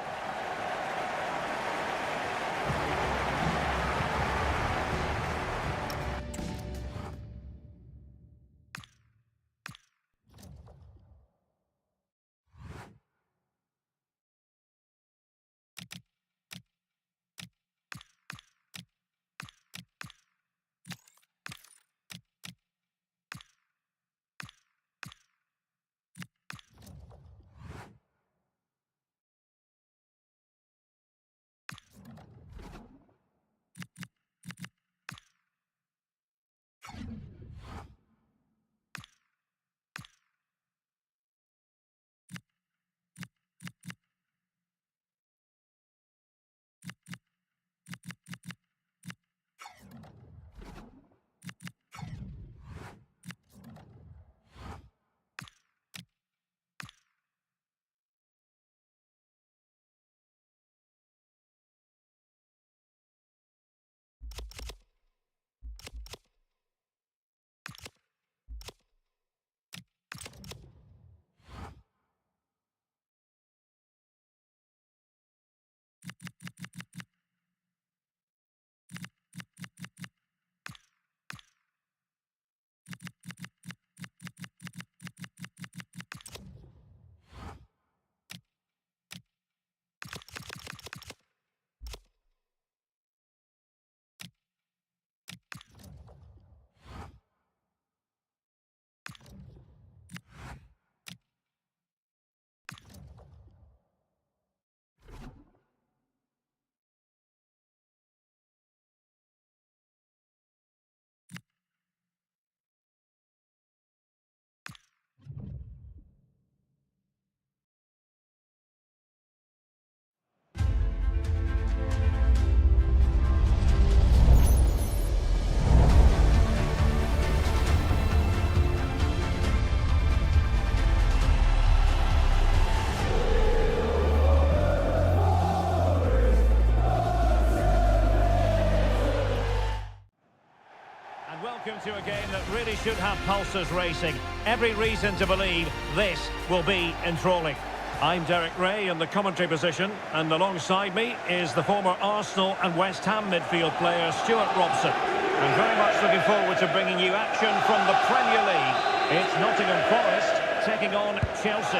Welcome to a game that really should have pulses racing. Every reason to believe this will be enthralling. I'm Derek Ray in the commentary position, and alongside me is the former Arsenal and West Ham midfield player Stuart Robson. I'm very much looking forward to bringing you action from the Premier League. It's Nottingham Forest taking on Chelsea.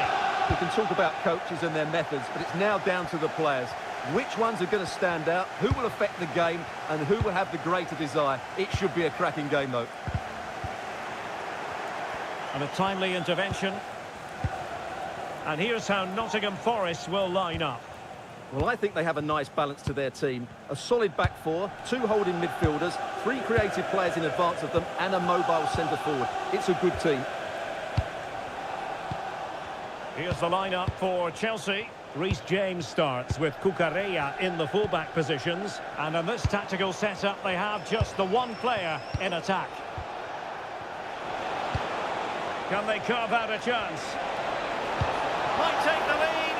We can talk about coaches and their methods, but it's now down to the players. Which ones are going to stand out, who will affect the game, and who will have the greater desire. It should be a cracking game, though. And a timely intervention. And here's how Nottingham Forest will line up. Well, I think they have a nice balance to their team. A solid back four, two holding midfielders, three creative players in advance of them, and a mobile centre-forward. It's a good team. Here's the lineup for Chelsea. Reece James starts with Cucurella in the fullback positions. And in this tactical setup, they have just the one player in attack. Can they carve out a chance? Might take the lead.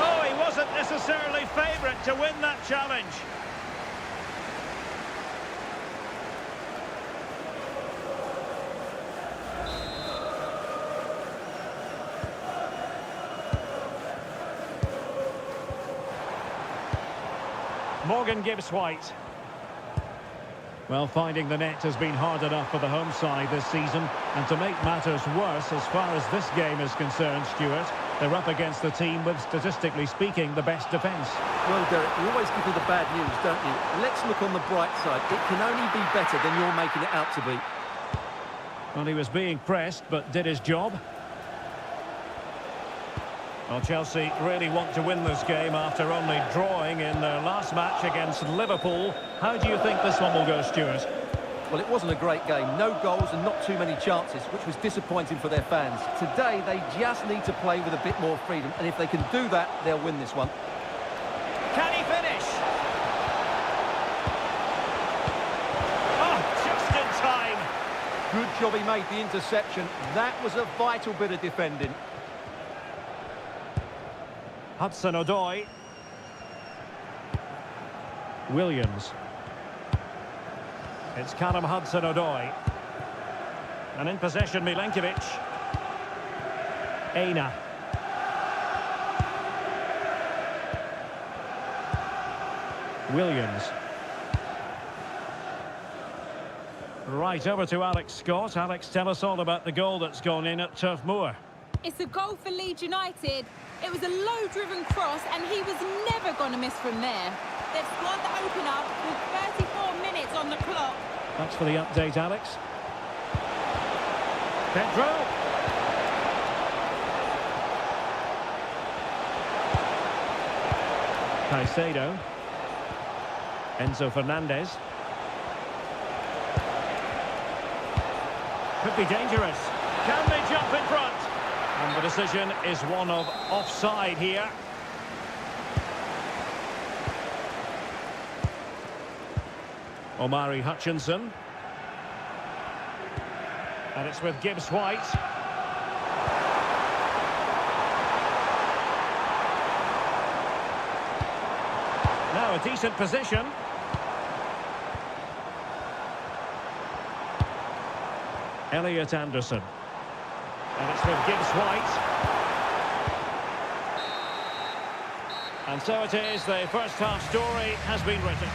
Oh, he wasn't necessarily favourite to win that challenge. Morgan Gibbs-White. Well, finding the net has been hard enough for the home side this season, and to make matters worse as far as this game is concerned, Stuart, they're up against the team with, statistically speaking, the best defence. Well, Derek, you always give me the bad news, don't you? Let's look on the bright side. It can only be better than you're making it out to be. Well, he was being pressed, but did his job. Well, Chelsea really want to win this game after only drawing in their last match against Liverpool. How do you think this one will go, Stuart? Well, it wasn't a great game. No goals and not too many chances, which was disappointing for their fans. Today, they just need to play with a bit more freedom, and if they can do that, they'll win this one. Can he finish? Oh, just in time. Good job he made the interception. That was a vital bit of defending. Hudson-Odoi. Williams. It's Callum Hudson-Odoi. And in possession, Milenkovic. Aina. Williams. Right, over to Alex Scott. Alex, tell us all about the goal that's gone in at Turf Moor. It's a goal for Leeds United. It was a low-driven cross, and he was never going to miss from there. They've scored the opener with 34 minutes on the clock. Thanks for the update, Alex. Pedro. Caicedo. Enzo Fernandez. Could be dangerous. Can they jump in front? And the decision is one of offside here. Omari Hutchinson. And it's with Gibbs White. Now a decent position. Elliot Anderson. And it's with Gibbs White. And so it is, the first half story has been written.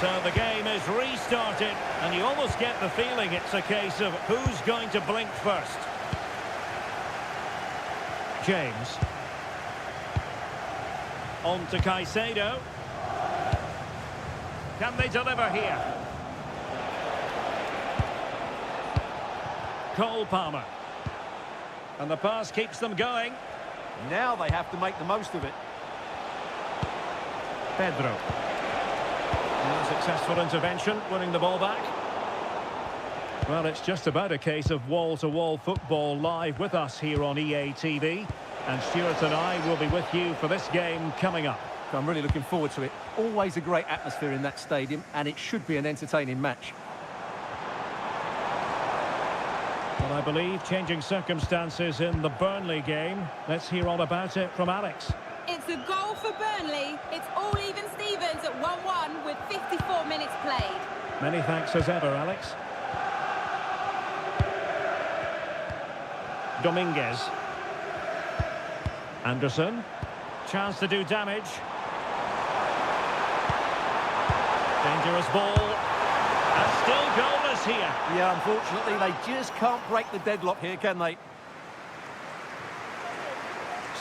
So the game is restarted, and you almost get the feeling it's a case of who's going to blink first. James. On to Caicedo. Can they deliver here? Cole Palmer. And the pass keeps them going. Now they have to make the most of it. Pedro. And a successful intervention, winning the ball back. Well, it's just about a case of wall-to-wall football live with us here on EA TV. And Stuart and I will be with you for this game coming up. I'm really looking forward to it. Always a great atmosphere in that stadium, and it should be an entertaining match. Well, I believe changing circumstances in the Burnley game. Let's hear all about it from Alex. It's a goal for Burnley. It's all even Stevens at 1-1 with 54 minutes played. Many thanks as ever, Alex. Dominguez. Anderson. Chance to do damage. Dangerous ball. And still goalless here. Yeah, unfortunately, they just can't break the deadlock here, can they?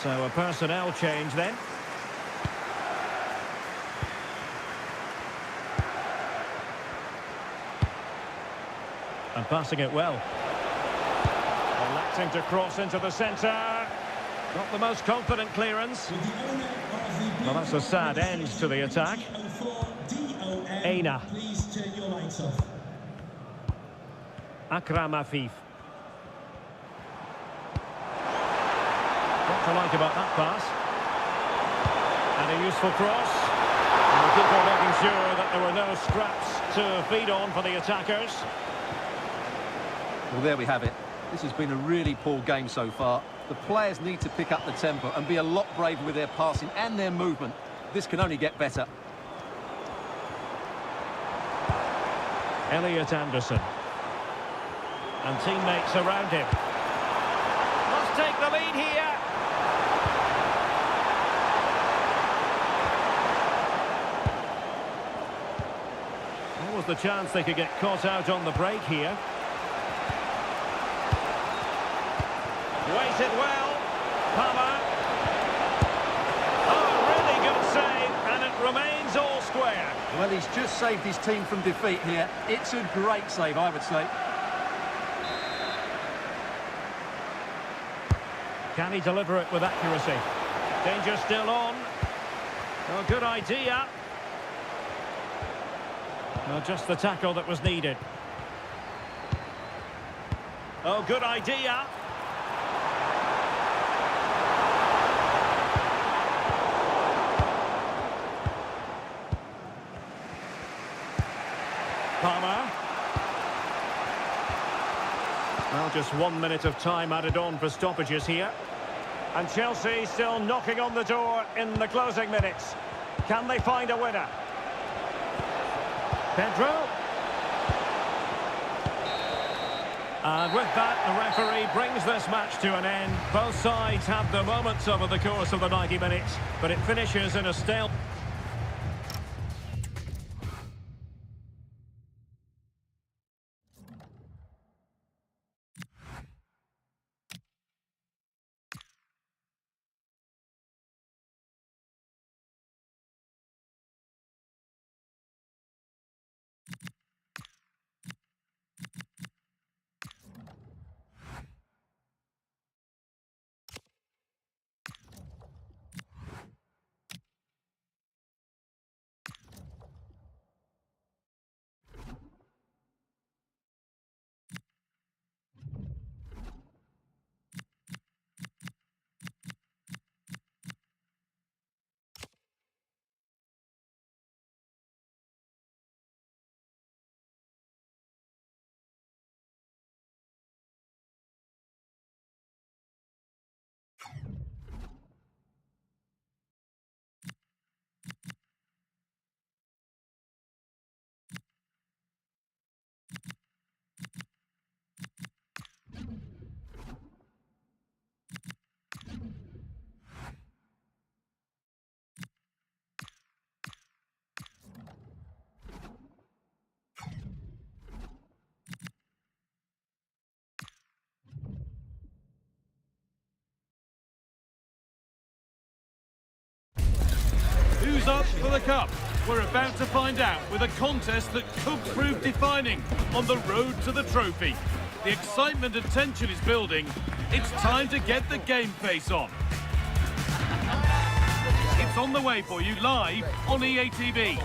So a personnel change then. And passing it well. Electing to cross into the centre. Not the most confident clearance. Well, that's a sad end to the attack. Aina. Please turn your lights off. Akram Afif. What to like about that pass. And a useful cross. And the keeper making sure that there were no scraps to feed on for the attackers. Well, there we have it. This has been a really poor game so far. The players need to pick up the tempo and be a lot braver with their passing and their movement. This can only get better. Elliot Anderson. And teammates around him. Must take the lead here. What was the chance they could get caught out on the break here? Waited well. Palmer. Oh, really good save, and it remains all square. Well, he's just saved his team from defeat here. It's a great save, I would say. Can he deliver it with accuracy? Danger still on. Oh, good idea. Well, just the tackle that was needed. Oh, good idea. Palmer. Well, just 1 minute of time added on for stoppages here. And Chelsea still knocking on the door in the closing minutes. Can they find a winner? Pedro. And with that, the referee brings this match to an end. Both sides have their moments over the course of the 90 minutes, but it finishes in a stalemate. Who's up for the cup? We're about to find out with a contest that could prove defining on the road to the trophy. The excitement and tension is building. It's time to get the game face on. It's on the way for you live on EA TV.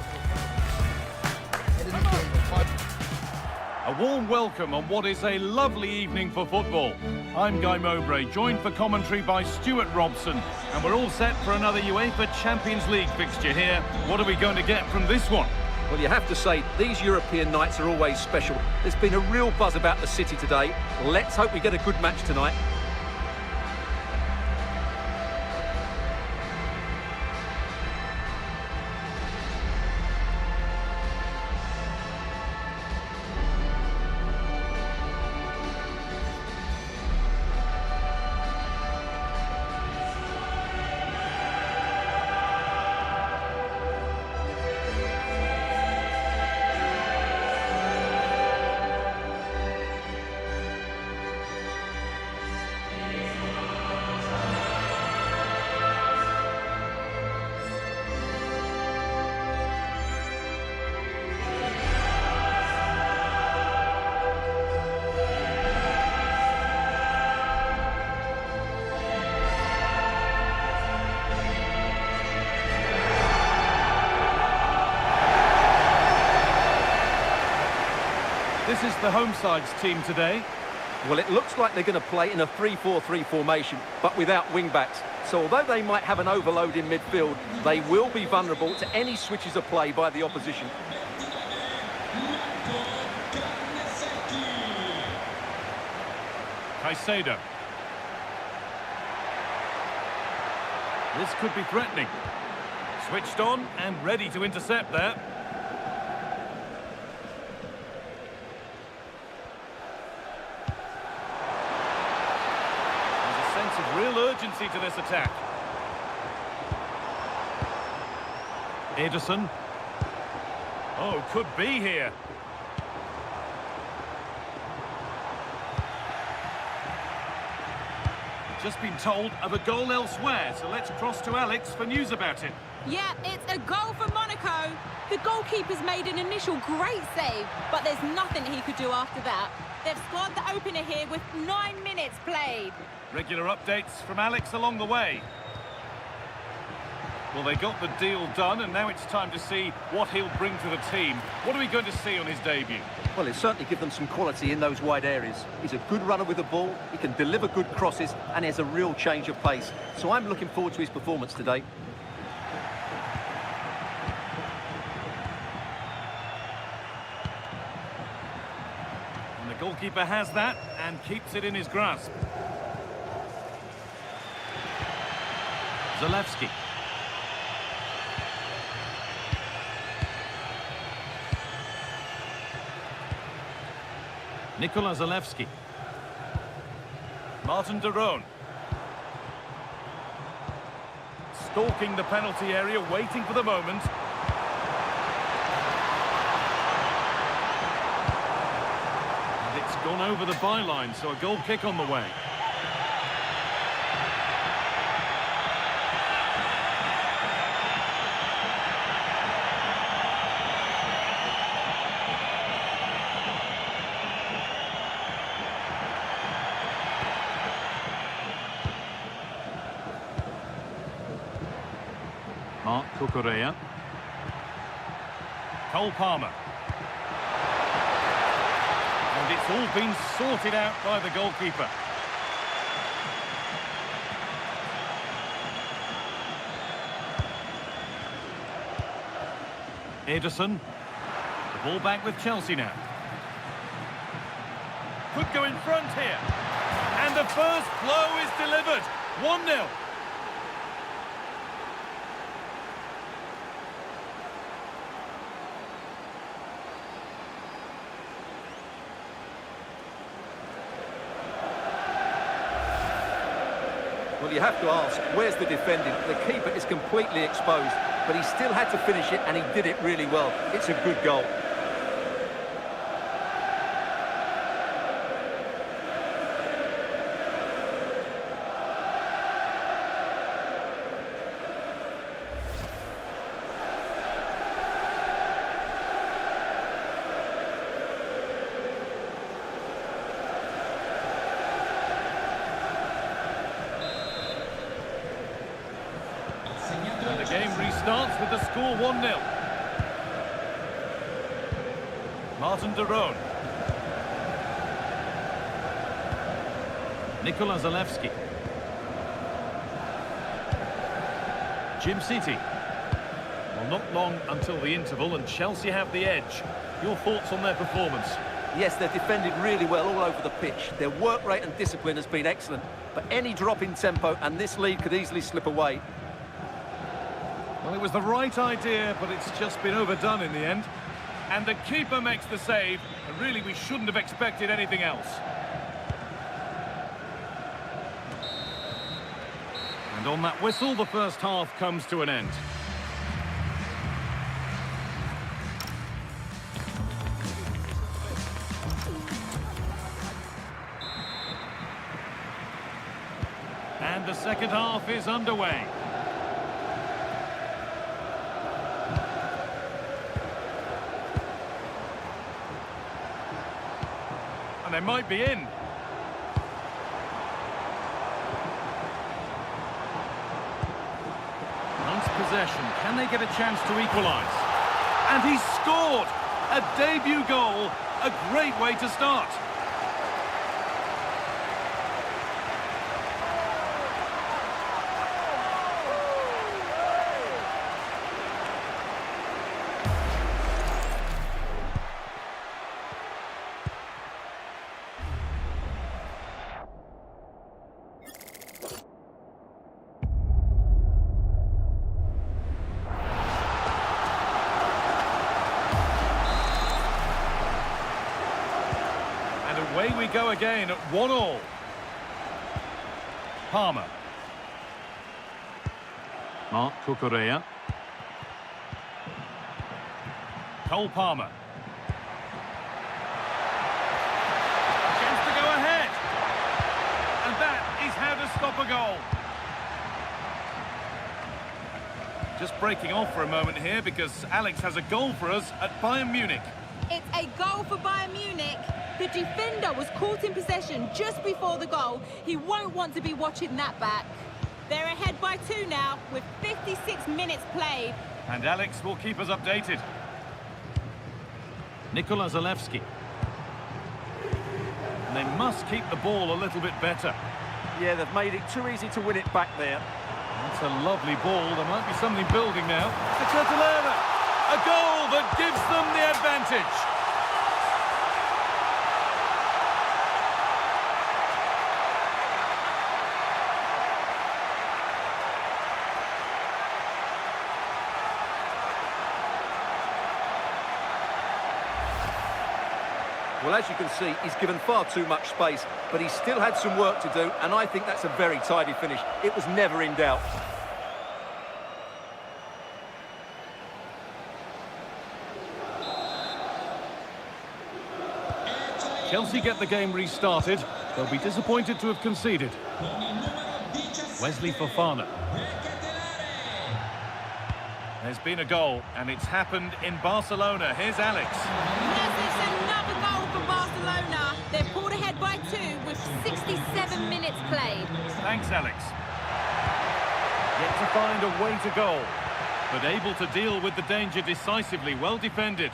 A warm welcome on what is a lovely evening for football. I'm Guy Mowbray, joined for commentary by Stuart Robson, and we're all set for another UEFA Champions League fixture here. What are we going to get from this one? Well, you have to say, these European nights are always special. There's been a real buzz about the city today. Let's hope we get a good match tonight. This is the home side's team today. Well, it looks like they're going to play in a 3-4-3 formation, but without wing-backs. So although they might have an overload in midfield, they will be vulnerable to any switches of play by the opposition. Caicedo. This could be threatening. Switched on and ready to intercept there. Of real urgency to this attack. Ederson. Oh, could be here. Just been told of a goal elsewhere, so let's cross to Alex for news about it. Yeah, it's a goal for Monaco. The goalkeeper's made an initial great save, but there's nothing he could do after that. They've scored the opener here with 9 minutes played. Regular updates from Alex along the way. Well, they got the deal done, and now it's time to see what he'll bring to the team. What are we going to see on his debut? Well, he'll certainly give them some quality in those wide areas. He's a good runner with the ball, he can deliver good crosses, and he has a real change of pace. So I'm looking forward to his performance today. And the goalkeeper has that and keeps it in his grasp. Zalewski. Nikola Zalewski. Martin de Roon. Stalking the penalty area, waiting for the moment. And it's gone over the byline, so a goal kick on the way. Marc Cucurella. Cole Palmer. And it's all been sorted out by the goalkeeper. Ederson. The ball back with Chelsea now. Could go in front here. And the first blow is delivered. 1-0. Well, you have to ask, where's the defending? The keeper is completely exposed, but he still had to finish it, and he did it really well. It's a good goal. And the game restarts with the score 1-0. Martin de Roon. Nikola Zalewski. Jim City. Well, not long until the interval, and Chelsea have the edge. Your thoughts on their performance? Yes, they've defended really well all over the pitch. Their work rate and discipline has been excellent, but any drop in tempo and this lead could easily slip away. Well, it was the right idea, but it's just been overdone in the end. And the keeper makes the save, and really we shouldn't have expected anything else. And on that whistle, the first half comes to an end. And the second half is underway. And they might be in. Once possession, can they get a chance to equalise? And he's scored! A debut goal, a great way to start. Away we go again at 1-1. Palmer. Marc Cucurella. Cole Palmer. Chance to go ahead. And that is how to stop a goal. Just breaking off for a moment here because Alex has a goal for us at Bayern Munich. It's a goal for Bayern Munich. The defender was caught in possession just before the goal. He won't want to be watching that back. They're ahead by 2 now with 56 minutes played. And Alex will keep us updated. Nikola Zalewski. And they must keep the ball a little bit better. Yeah, they've made it too easy to win it back there. That's a lovely ball. There might be something building now. To Curtalera. A goal that gives them the advantage. Well, as you can see, he's given far too much space, but he still had some work to do, and I think that's a very tidy finish. It was never in doubt. Chelsea get the game restarted. They'll be disappointed to have conceded. Wesley Fofana. There's been a goal, and it's happened in Barcelona. Here's Alex. Yes, it's another goal for Barcelona. They've pulled ahead by 2 with 67 minutes played. Thanks, Alex. Yet to find a way to goal, but able to deal with the danger decisively. Well defended.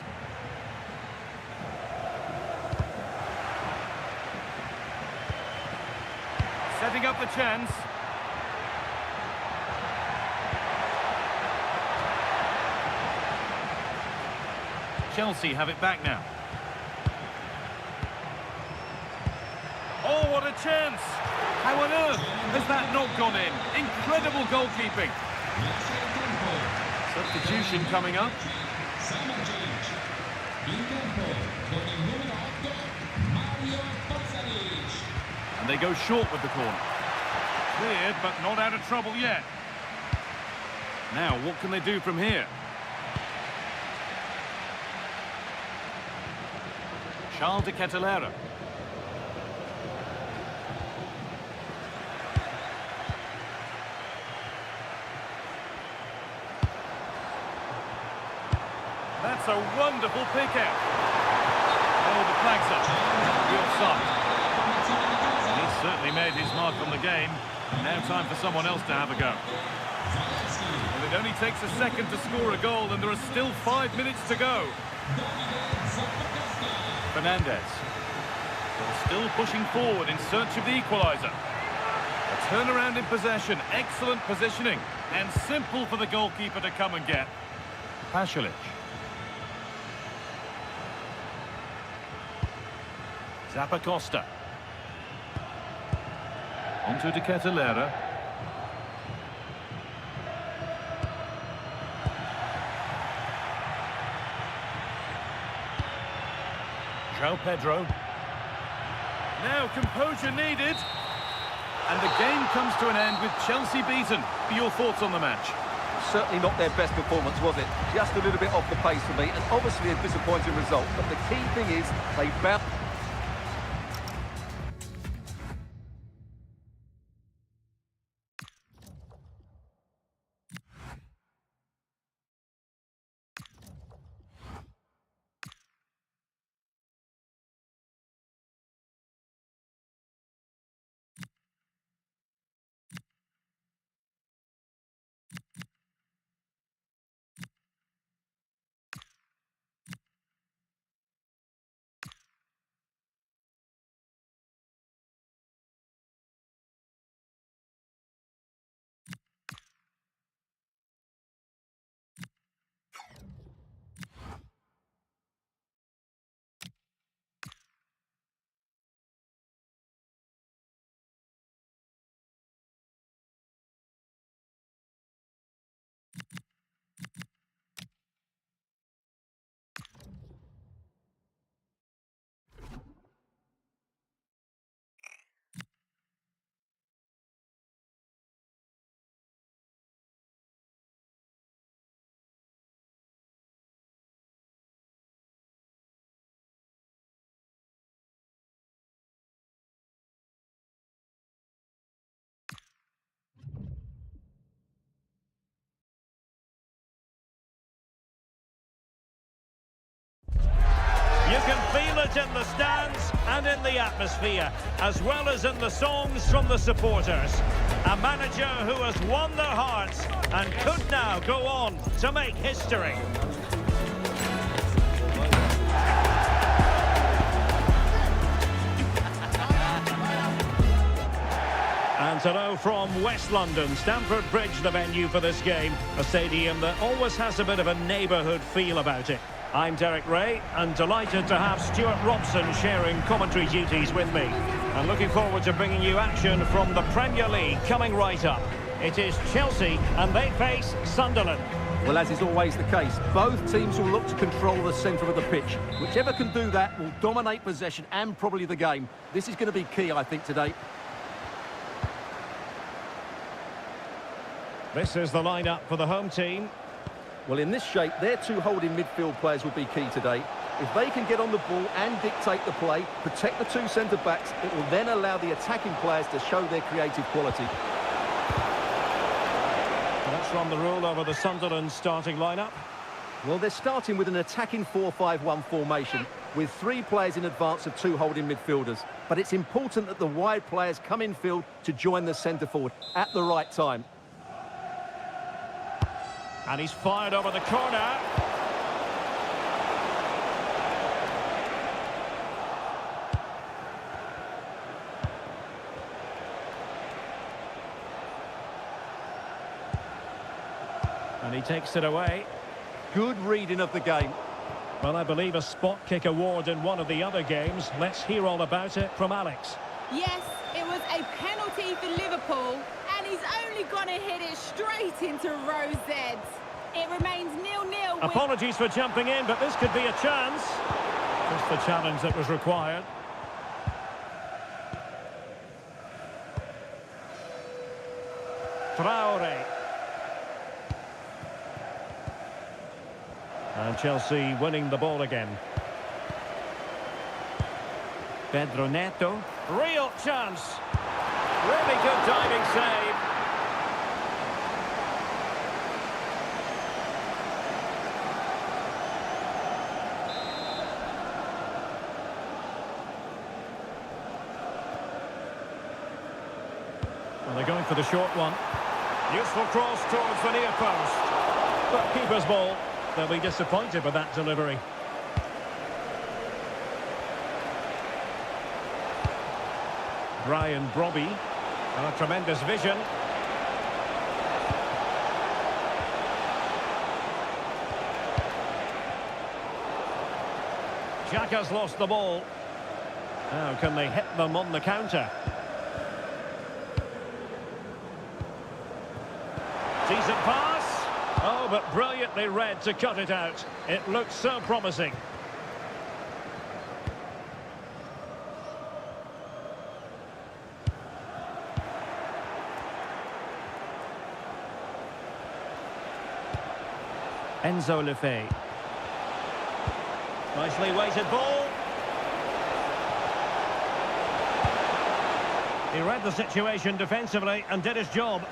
Setting up the chance. Chelsea have it back now. Oh, what a chance! How on earth has that not gone in? Incredible goalkeeping. Substitution coming up. And they go short with the corner. Cleared, but not out of trouble yet. Now, what can they do from here? Charles de Ketelaere. That's a wonderful pick out. Oh, the flag's up. The offside. He's certainly made his mark on the game. Now time for someone else to have a go. Well, it only takes a second to score a goal, and there are still 5 minutes to go. Fernandez. They're still pushing forward in search of the equaliser. A turnaround in possession, excellent positioning, and simple for the goalkeeper to come and get. Pasalic. Zappacosta. Onto de Ketelaere. João Pedro. Now composure needed. And the game comes to an end with Chelsea beaten. Your thoughts on the match? Certainly not their best performance, was it? Just a little bit off the pace for me, and obviously a disappointing result. But the key thing is they bounced. You can feel it in the stands and in the atmosphere, as well as in the songs from the supporters. A manager who has won their hearts and could now go on to make history. And to know from West London, Stamford Bridge the venue for this game, a stadium that always has a bit of a neighbourhood feel about it. I'm Derek Ray, and delighted to have Stuart Robson sharing commentary duties with me. And looking forward to bringing you action from the Premier League coming right up. It is Chelsea, and they face Sunderland. Well, as is always the case, both teams will look to control the centre of the pitch. Whichever can do that will dominate possession and probably the game. This is going to be key, I think, today. This is the lineup for the home team. Well, in this shape, their two holding midfield players will be key today. If they can get on the ball and dictate the play, protect the two centre-backs, it will then allow the attacking players to show their creative quality. Let's run the rule over the Sunderland starting lineup. Well, they're starting with an attacking 4-5-1 formation, with three players in advance of two holding midfielders. But it's important that the wide players come in field to join the centre-forward at the right time. And he's fired over the corner. And he takes it away. Good reading of the game. Well, I believe a spot kick award in one of the other games. Let's hear all about it from Alex. Yes, it was a penalty for Liverpool, and he's only going to hit it straight into Rose Z. It remains 0-0. Apologies for jumping in, but this could be a chance. Just the challenge that was required. Traore. And Chelsea winning the ball again. Pedro Neto. Real chance. Really good diving save. Well, they're going for the short one. Useful cross towards the near post. But keeper's ball. They'll be disappointed with that delivery. Brian Brobby. A tremendous vision. Xhaka's lost the ball. Now can they hit them on the counter? Decent pass. Oh, but brilliantly read to cut it out. It looks so promising. Enzo Lefebvre. Nicely weighted ball. He read the situation defensively and did his job.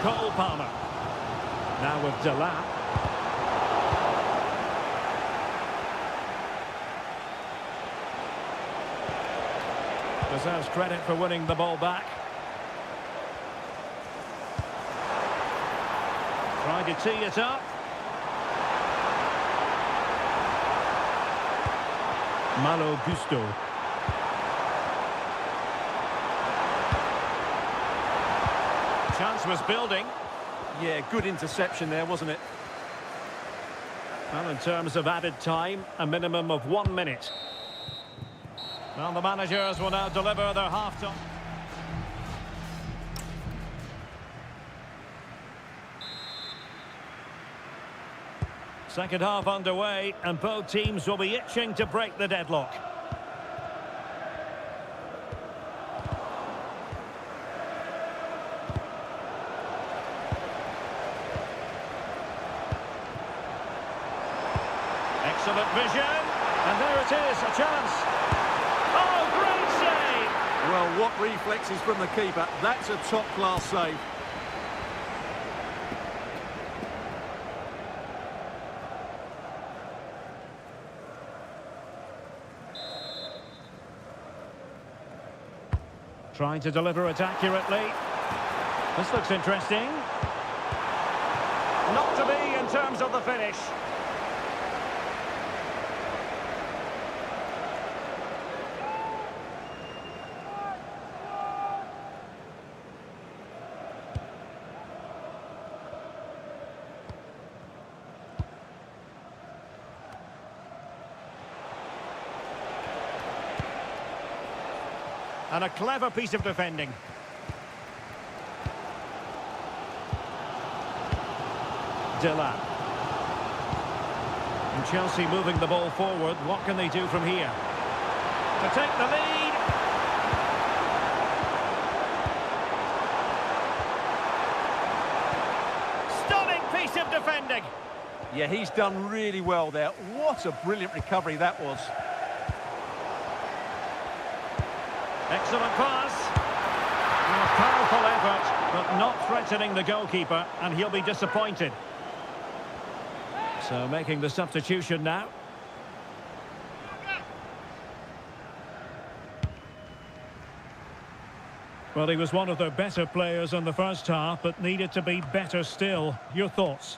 Cole Palmer. Now with Delap. Deserves credit for winning the ball back. Trying to tee it up. Malo Gusto. Chance was building. Yeah, good interception there, wasn't it? Well, in terms of added time, a minimum of 1 minute. Well, the managers will now deliver their half-time. Second half underway, and both teams will be itching to break the deadlock. Excellent vision, and there it is, a chance. Oh, great save! Well, what reflexes from the keeper. That's a top-class save. Trying to deliver it accurately. This looks interesting. Not to be in terms of the finish. And a clever piece of defending. Delap. And Chelsea moving the ball forward. What can they do from here? To take the lead. Stunning piece of defending. Yeah, he's done really well there. What a brilliant recovery that was. Excellent pass. A powerful effort, but not threatening the goalkeeper, and he'll be disappointed. So making the substitution now. Well, he was one of their better players in the first half, but needed to be better still. Your thoughts?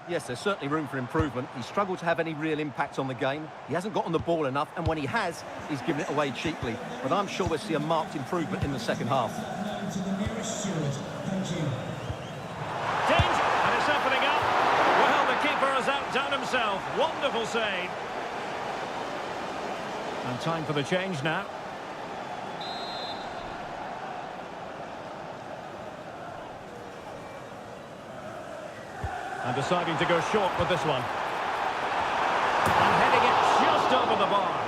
Yes, there's certainly room for improvement. He's struggled to have any real impact on the game. He hasn't got on the ball enough, and when he has, he's given it away cheaply. But I'm sure we'll see a marked improvement in the second half. To the nearest steward. Thank you. Danger! And it's opening up. Well, the keeper has outdone himself. Wonderful save. And time for the change now. And deciding to go short with this one. And heading it just over the bar.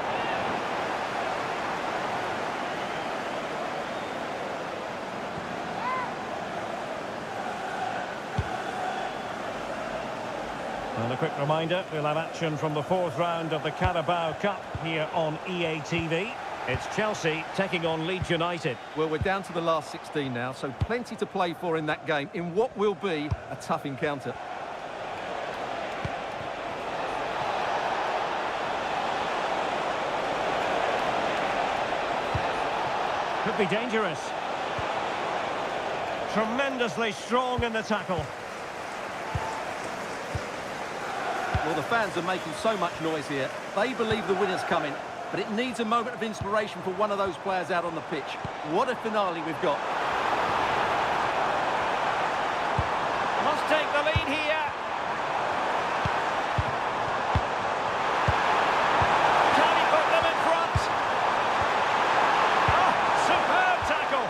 And a quick reminder, we'll have action from the fourth round of the Carabao Cup here on EA TV. It's Chelsea taking on Leeds United. Well, we're down to the last 16 now, so plenty to play for in that game, in what will be a tough encounter. Could be dangerous. Tremendously strong in the tackle. Well, the fans are making so much noise here. They believe the winner's coming, but it needs a moment of inspiration for one of those players out on the pitch. What a finale we've got. Must take the lead here. Can he put them in front? Oh, superb tackle.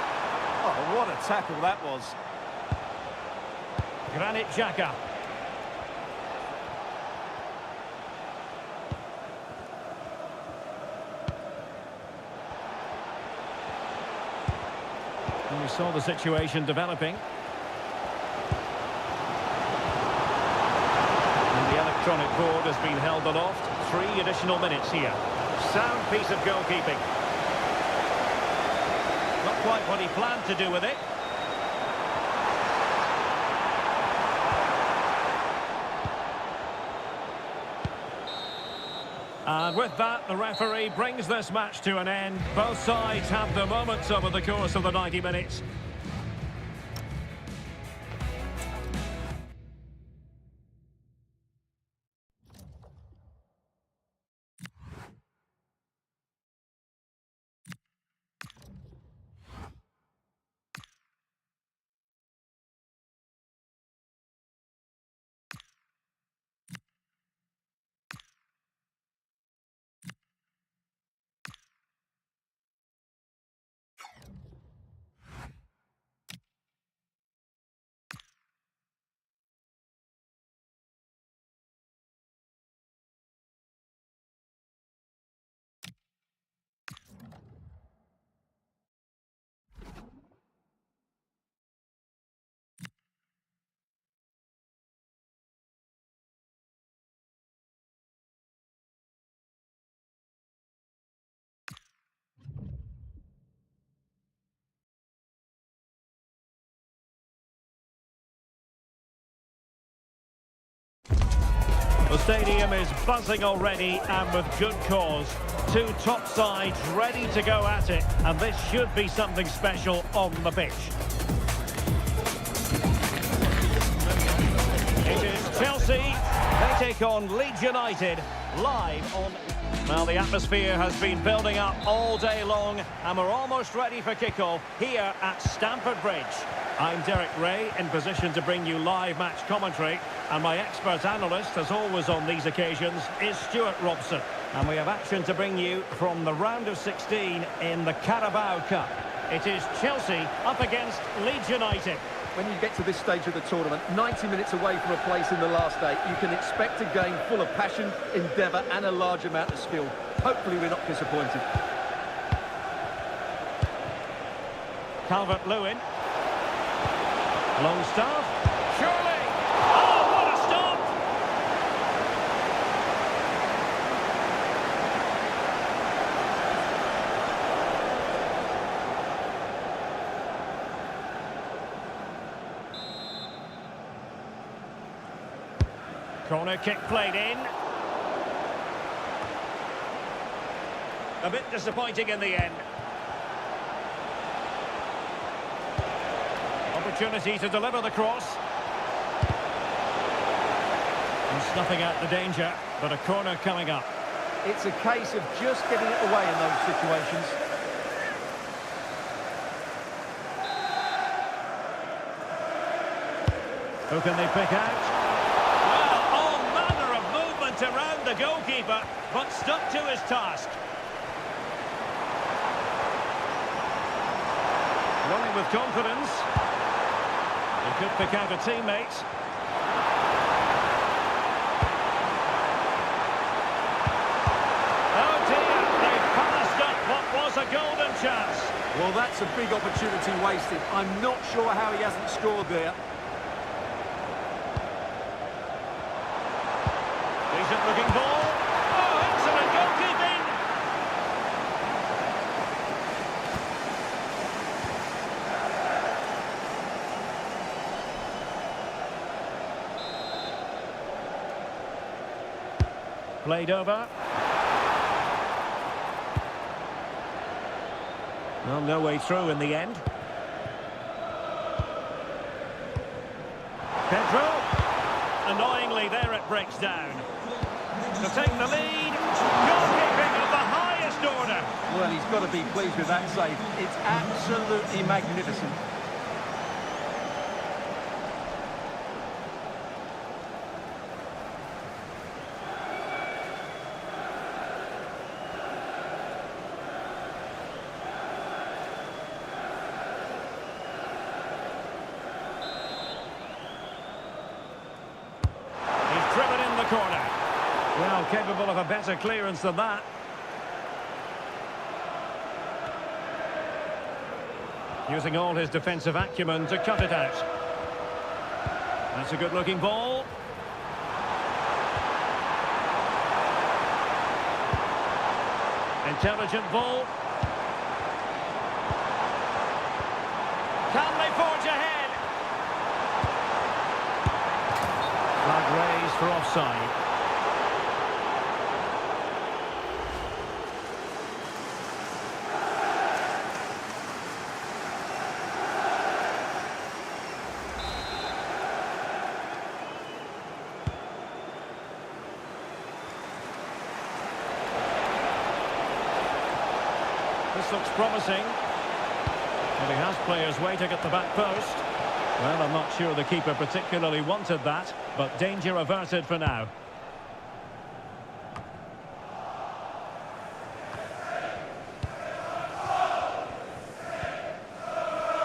Oh, what a tackle that was. Granit Xhaka. And we saw the situation developing. And the electronic board has been held aloft. 3 additional minutes here. Sound piece of goalkeeping. Not quite what he planned to do with it. And with that, the referee brings this match to an end. Both sides have their moments over the course of the 90 minutes. The stadium is buzzing already, and with good cause. 2 top sides ready to go at it, and this should be something special on the pitch. It is Chelsea. They take on Leeds United live on... Well, the atmosphere has been building up all day long, and we're almost ready for kickoff here at Stamford Bridge. I'm Derek Ray, in position to bring you live match commentary, and my expert analyst, as always on these occasions, is Stuart Robson. And we have action to bring you from the round of 16 in the Carabao Cup. It is Chelsea up against Leeds United. when you get to this stage of the tournament, 90 minutes away from a place in the last eight, you can expect a game full of passion, endeavour and a large amount of skill. Hopefully we're not disappointed. Calvert-Lewin. Longstaff. Surely! Oh, what a stop! Corner kick played in. A bit disappointing in the end. Opportunity to deliver the cross. And snuffing out the danger, but a corner coming up. It's a case of just getting it away in those situations. Who can they pick out? Well, all manner of movement around the goalkeeper, but stuck to his task. Running with confidence. He could pick out a teammate. Oh dear, they've passed up what was a golden chance. Well, that's a big opportunity wasted. I'm not sure how he hasn't scored there. Decent looking ball. Oh, excellent goalkeeping. Played over. Well, no way through in the end. Pedro. Annoyingly, there it breaks down. To take the lead, goalkeeping of the highest order. Well, he's got to be pleased with that save. It's absolutely magnificent. He's driven in the corner. Well, capable of a better clearance than that. Using all his defensive acumen to cut it out. That's a good-looking ball. Intelligent ball. Can they forge ahead? Flag raised for offside. This looks promising. And he has players waiting at the back post. Well, I'm not sure the keeper particularly wanted that, but danger averted for now.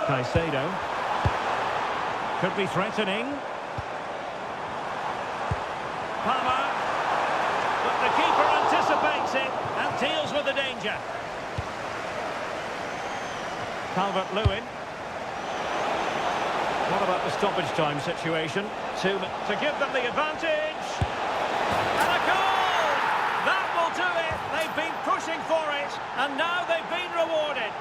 Caicedo. Could be threatening. Palmer. But the keeper anticipates it and deals with the danger. Calvert-Lewin. What about the stoppage time situation? To give them the advantage. And a goal! That will do it. They've been pushing for it, and now they've been rewarded.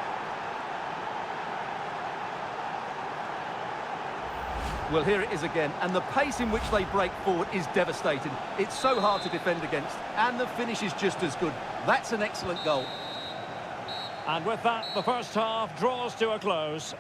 Well, here it is again, and the pace in which they break forward is devastating. It's so hard to defend against, and the finish is just as good. That's an excellent goal. And with that, the first half draws to a close.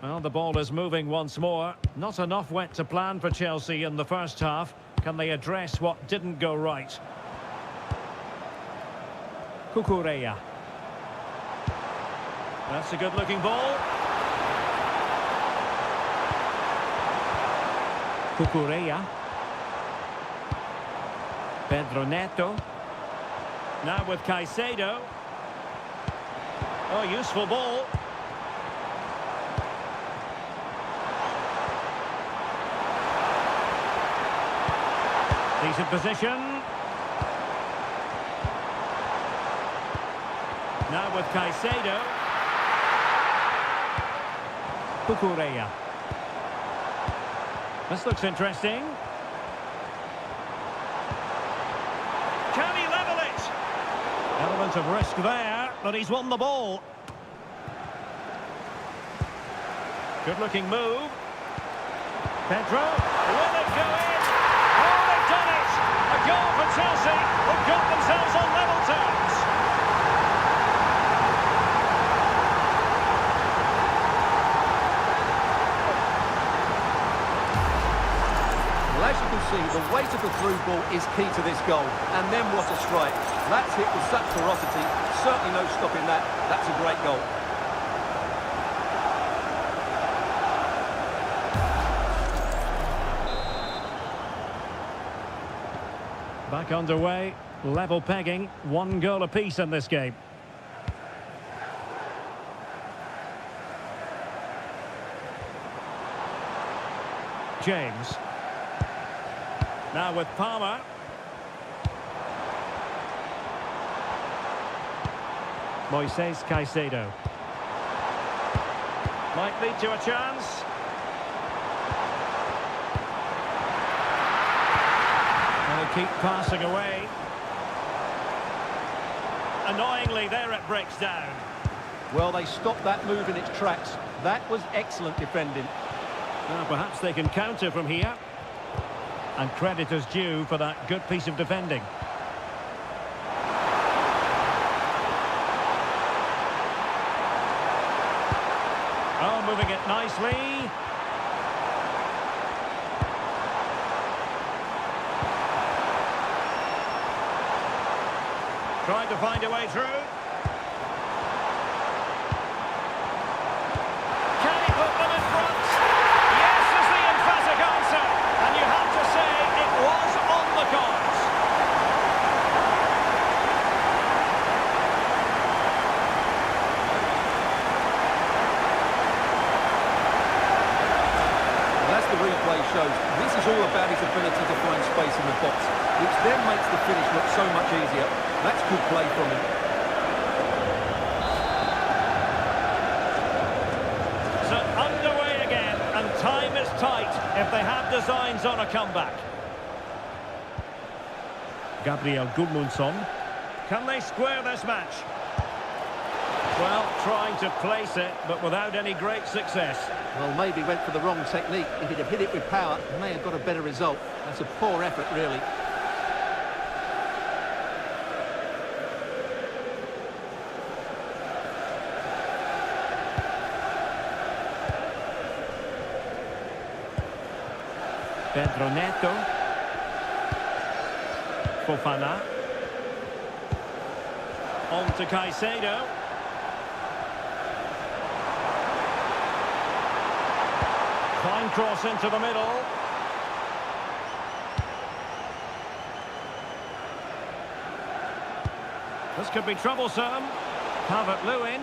Well, the ball is moving once more. Not enough went to plan for Chelsea in the first half. Can they address what didn't go right? Cucurella. That's a good-looking ball. Cucurella. Pedro Neto. Now with Caicedo. Oh, useful ball. Decent position. Now with Caicedo. Cucurella. This looks interesting. Can he level it? Element of risk there, but he's won the ball. Good-looking move. Pedro. Will it go in? Oh, they've done it! A goal for Chelsea. They've got themselves on level terms. Well, as you can see, the weight of the through ball is key to this goal. And then what a strike. That's hit with such ferocity. Certainly no stopping that. That's a great goal. Back underway, level pegging, 1 goal apiece in this game. James. Now with Palmer. Moises Caicedo. Might lead to a chance. Keep passing away. Annoyingly, there it breaks down. Well, they stopped that move in its tracks. That was excellent defending. Now, perhaps they can counter from here. And credit is due for that good piece of defending. Oh, moving it nicely. Trying to find a way through. Can he put them in front? Yes is the emphatic answer. And you have to say it was on the cards. Well, as the replay shows, this is all about his ability to find space in the box, which then makes the finish look so much easier. That's good play from him. So underway again, and time is tight if they have designs on a comeback. Gabriel Gudmundsson. Can they square this match? Well, trying to place it, but without any great success. Well, maybe went for the wrong technique. If he'd have hit it with power, he may have got a better result. That's a poor effort, really. Pedro Neto. Fofana. On to Caicedo. Fine cross into the middle. This could be troublesome. Calvert-Lewin.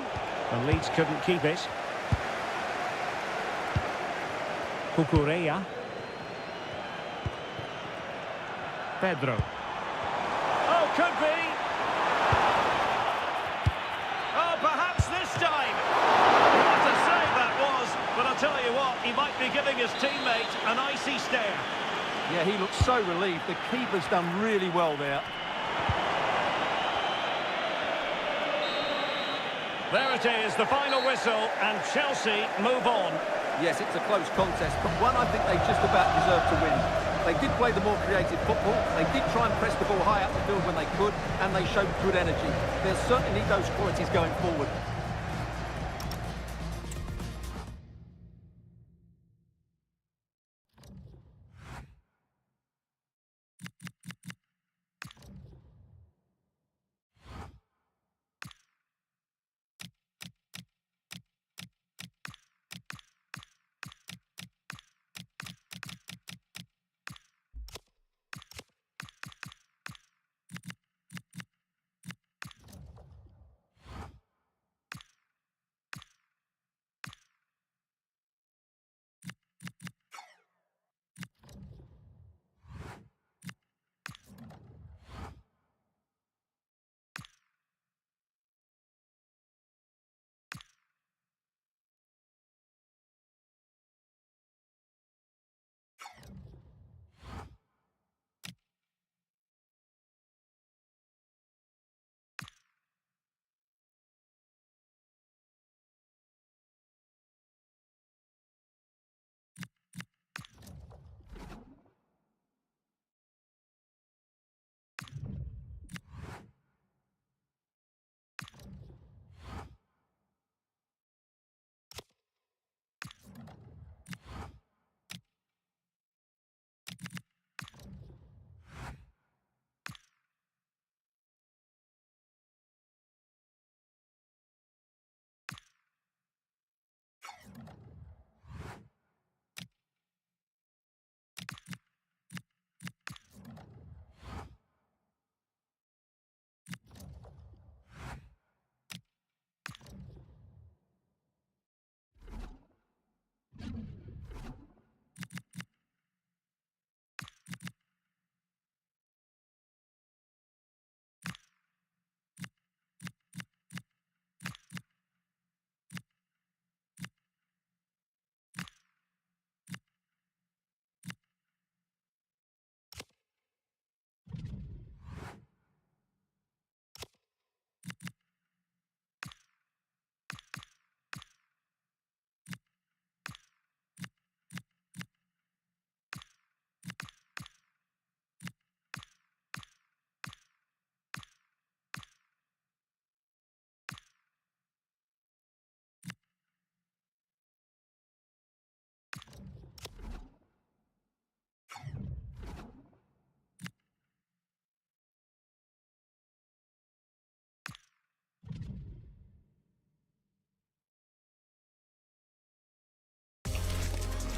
And Leeds couldn't keep it. Cucurella. Pedro. Oh, could be. Oh, perhaps this time. What a save that was. But I'll tell you what, he might be giving his teammate an icy stare. Yeah, he looks so relieved. The keeper's done really well there. There it is, the final whistle, and Chelsea move on. Yes, it's a close contest, but one I think they just about deserve to win. They did play the more creative football, they did try and press the ball high up the field when they could, and they showed good energy. They'll certainly need those qualities going forward.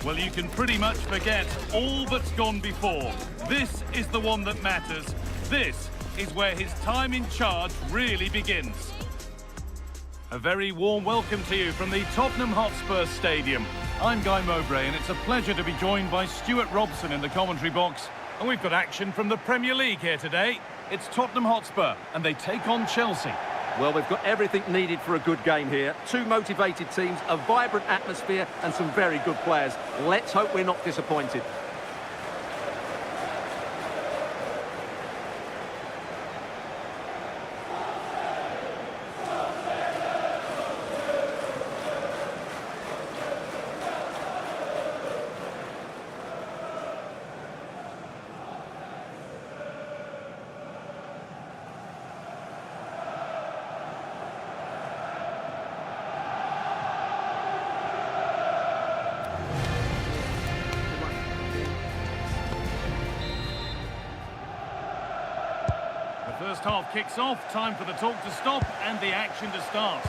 Well, you can pretty much forget all that's gone before. This is the one that matters. This is where his time in charge really begins. A very warm welcome to you from the Tottenham Hotspur Stadium. I'm Guy Mowbray, and it's a pleasure to be joined by Stuart Robson in the commentary box. And we've got action from the Premier League here today. It's Tottenham Hotspur, and they take on Chelsea. Well, we've got everything needed for a good game here. Two motivated teams, a vibrant atmosphere and some very good players. Let's hope we're not disappointed. First half kicks off, time for the talk to stop and the action to start.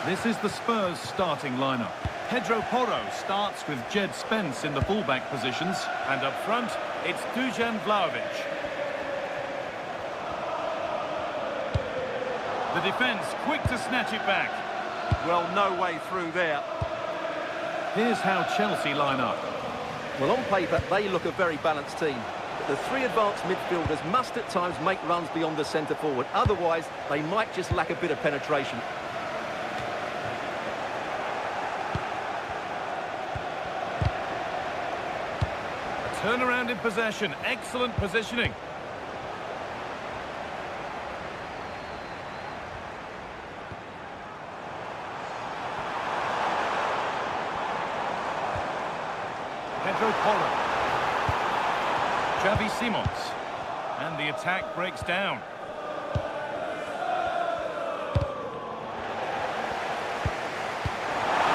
This is the Spurs starting lineup. Pedro Porro starts with Jed Spence in the fullback positions, and up front, it's Dusan Vlahovic. The defence quick to snatch it back. Well, no way through there. Here's how Chelsea line up. Well, on paper, they look a very balanced team. The three advanced midfielders must at times make runs beyond the centre forward. Otherwise, they might just lack a bit of penetration. A turnaround in possession. Excellent positioning. Pedro Porro. Xavi Simons, and the attack breaks down.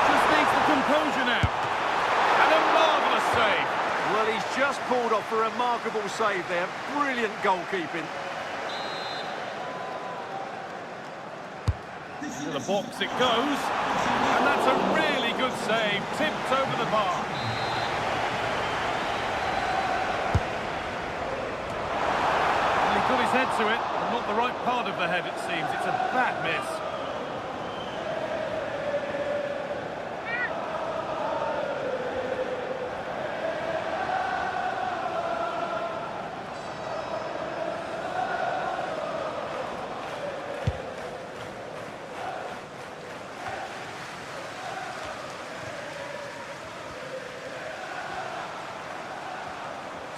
Just needs the composure now, and a marvellous save. Well, he's just pulled off a remarkable save there. Brilliant goalkeeping. To the box it goes, and that's a really good save, tipped over the bar. Got his head to it, but not the right part of the head, it seems. It's a bad miss.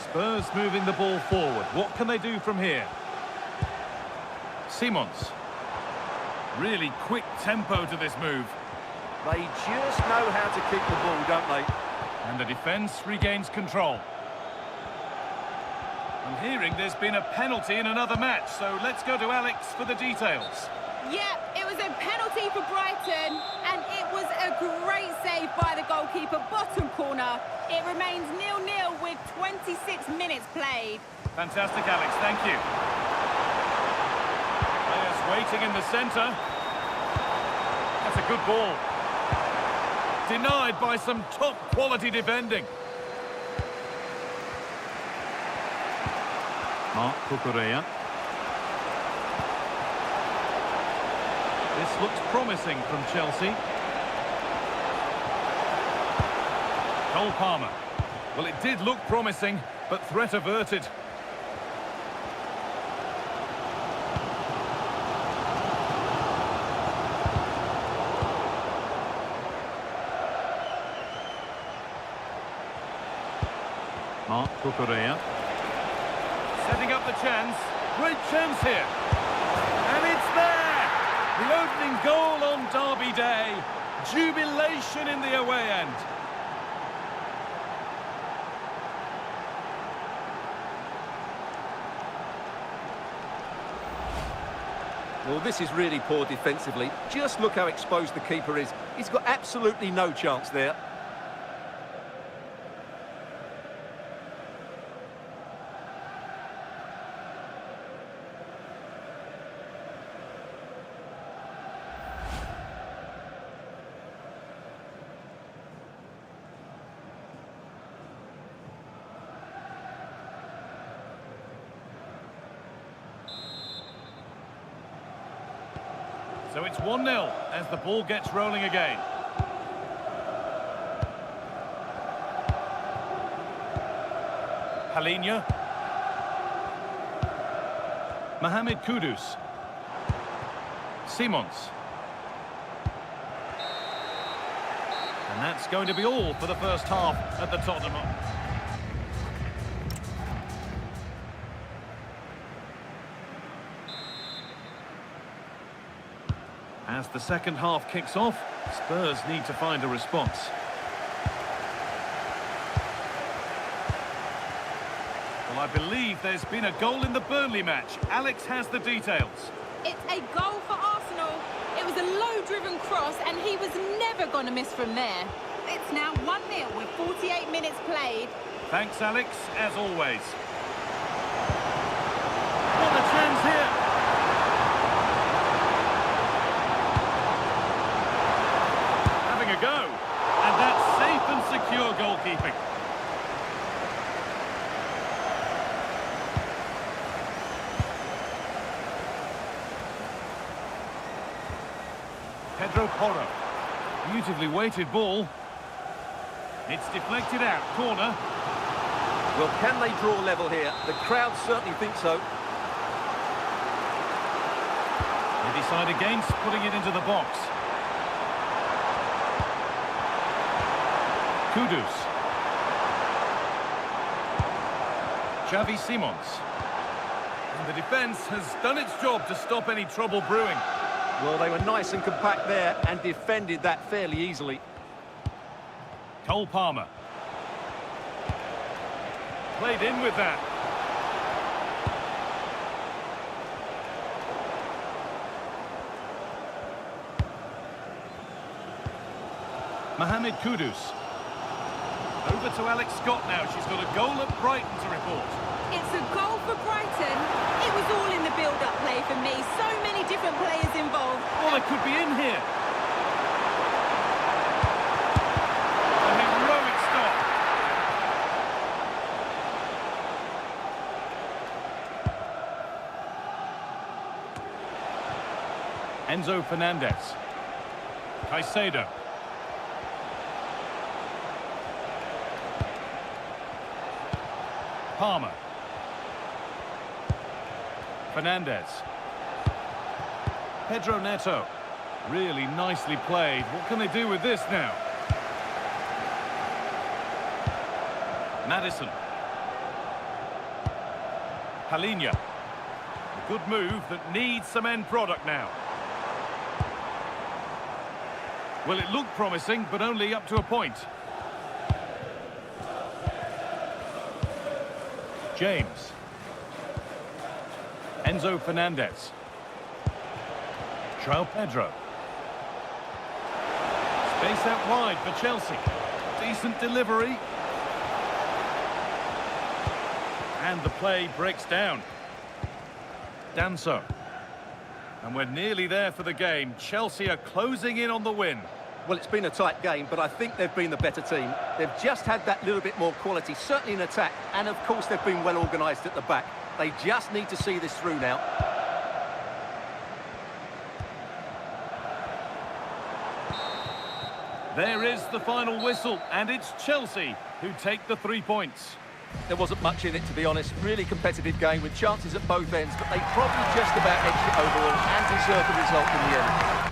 Spurs moving the ball forward. What can they do from here? Simons. Really quick tempo to this move. They just know how to keep the ball, don't they? And the defence regains control. I'm hearing there's been a penalty in another match, so let's go to Alex for the details. Yep, it was a penalty for Brighton, and it was a great save by the goalkeeper, bottom corner. It remains 0-0 with 26 minutes played. Fantastic, Alex, thank you. Players waiting in the centre. That's a good ball. Denied by some top-quality defending. Marc Cucurella. This looks promising from Chelsea. Cole Palmer. Well, it did look promising, but threat averted. Marc Cucurella. Setting up the chance. Great chance here. And it's there! The opening goal on Derby Day. Jubilation in the away end. Well, this is really poor defensively. Just look how exposed the keeper is. He's got absolutely no chance there. So it's 1-0 as the ball gets rolling again. Palhinha. Mohamed Kudus. Simons. And that's going to be all for the first half at the Tottenham. As the second half kicks off, Spurs need to find a response. Well, I believe there's been a goal in the Burnley match. Alex has the details. It's a goal for Arsenal. It was a low-driven cross, and he was never going to miss from there. It's now 1-0 with 48 minutes played. Thanks, Alex, as always. What a chance here! Having a go. And that's safe and secure goalkeeping. Pedro Porro. Beautifully weighted ball. It's deflected out. Corner. Well, can they draw level here? The crowd certainly think so. They decide against putting it into the box. Kudus. Xavi Simons. And the defence has done its job to stop any trouble brewing. Well, they were nice and compact there and defended that fairly easily. Cole Palmer. Played in with that. Mohamed Kudus. Over to Alex Scott now. She's got a goal at Brighton to report. It's a goal for Brighton. It was all in the build-up play for me. So many different players involved. Well, it could be in here. A heroic stop. Enzo Fernandez. Caicedo. Palmer. Fernandez. Pedro Neto. Really nicely played. What can they do with this now? Maddison. Palhinha. A good move that needs some end product now. Well, it looked promising, but only up to a point. James. Enzo Fernandez. João Pedro. Space out wide for Chelsea. Decent delivery. And the play breaks down. Danso. And we're nearly there for the game. Chelsea are closing in on the win. Well, it's been a tight game, but I think they've been the better team. They've just had that little bit more quality, certainly in attack, and of course they've been well organised at the back. They just need to see this through now. There is the final whistle, and it's Chelsea who take the 3 points. There wasn't much in it, to be honest. Really competitive game with chances at both ends, but they probably just about edged it overall and deserved the result in the end.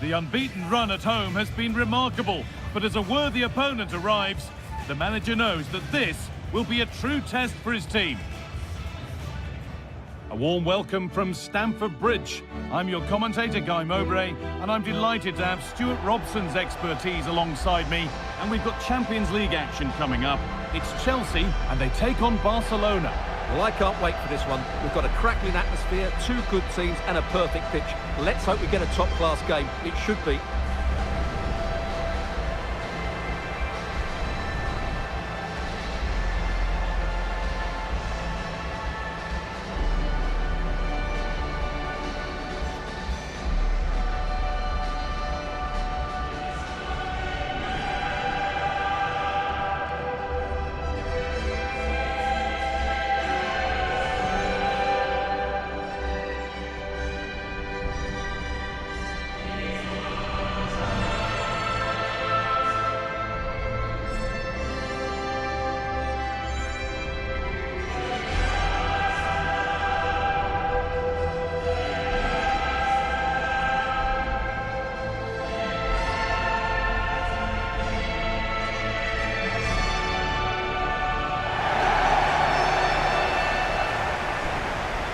The unbeaten run at home has been remarkable, but as a worthy opponent arrives, the manager knows that this will be a true test for his team. A warm welcome from Stamford Bridge. I'm your commentator, Guy Mowbray, and I'm delighted to have Stuart Robson's expertise alongside me. And we've got Champions League action coming up. It's Chelsea, and they take on Barcelona. Well, I can't wait for this one. We've got a crackling atmosphere, two good teams and a perfect pitch. Let's hope we get a top-class game. It should be.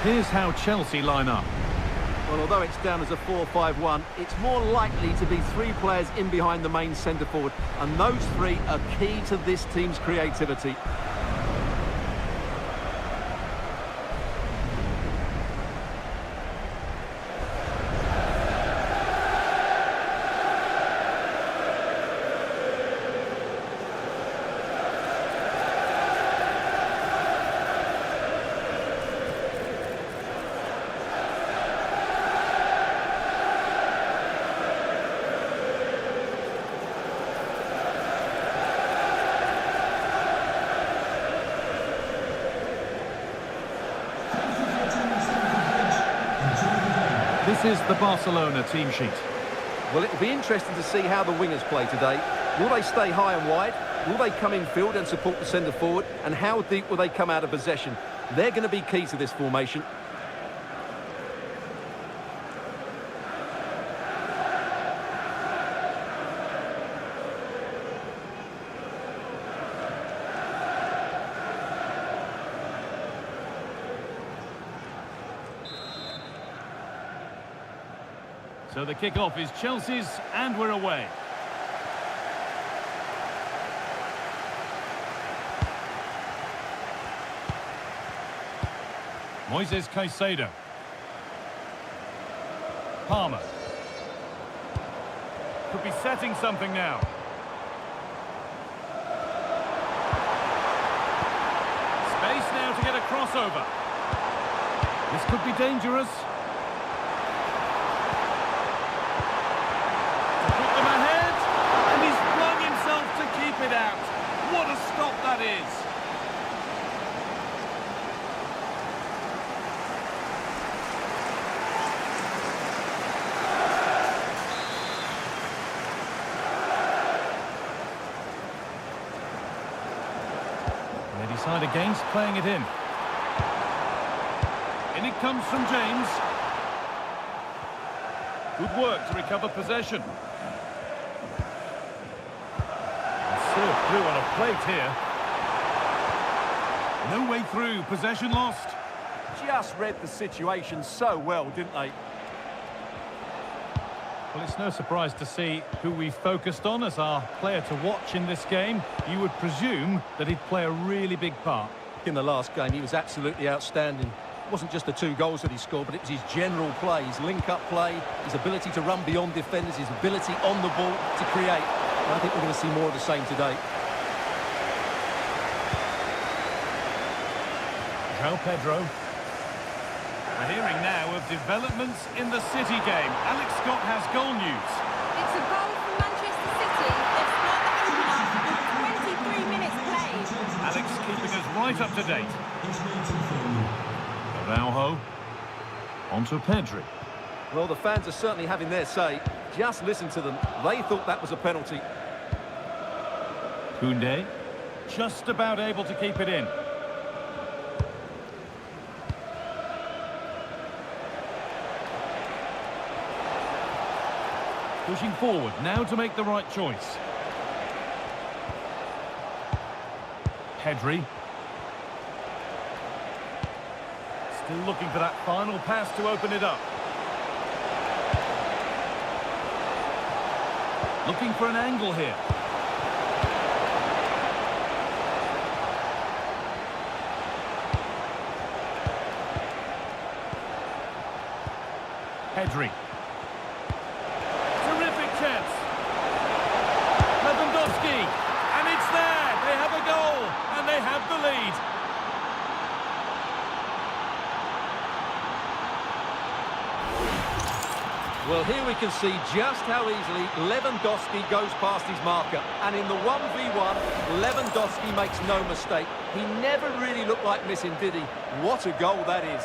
Here's how Chelsea line up. Well, although it's down as a 4-5-1, it's more likely to be three players in behind the main centre-forward, and those three are key to this team's creativity. This is the Barcelona team sheet. Well, it'll be interesting to see how the wingers play today. Will they stay high and wide? Will they come in field and support the centre-forward? And how deep will they come out of possession? They're going to be key to this formation. So the kick-off is Chelsea's, and we're away. Moises Caicedo. Palmer. Could be setting something now. Space now to get a crossover. This could be dangerous. It out. What a stop that is. They decide against playing it in. In it comes from James. Good work to recover possession. Served through on a plate here. No way through, possession lost. Just read the situation so well, didn't they? Well, it's no surprise to see who we focused on as our player to watch in this game. You would presume that he'd play a really big part. In the last game, he was absolutely outstanding. It wasn't just the 2 goals that he scored, but it was his general play, his link-up play, his ability to run beyond defenders, his ability on the ball to create. I think we're going to see more of the same today. João Pedro. We're hearing now of developments in the City game. Alex Scott has goal news. It's a goal for Manchester City. They've scored the opener with 23 minutes played. Alex keeping us right up to date. Araujo. On to Pedri. Well, the fans are certainly having their say. Just listen to them. They thought that was a penalty. Koundé. Just about able to keep it in. Pushing forward, now to make the right choice. Pedri. Still looking for that final pass to open it up. Looking for an angle here. Pedri. Terrific chance. Lewandowski. And it's there. They have a goal. And they have the lead. Well, here we can see just how easily Lewandowski goes past his marker. And in the 1v1, Lewandowski makes no mistake. He never really looked like missing, did he? What a goal that is.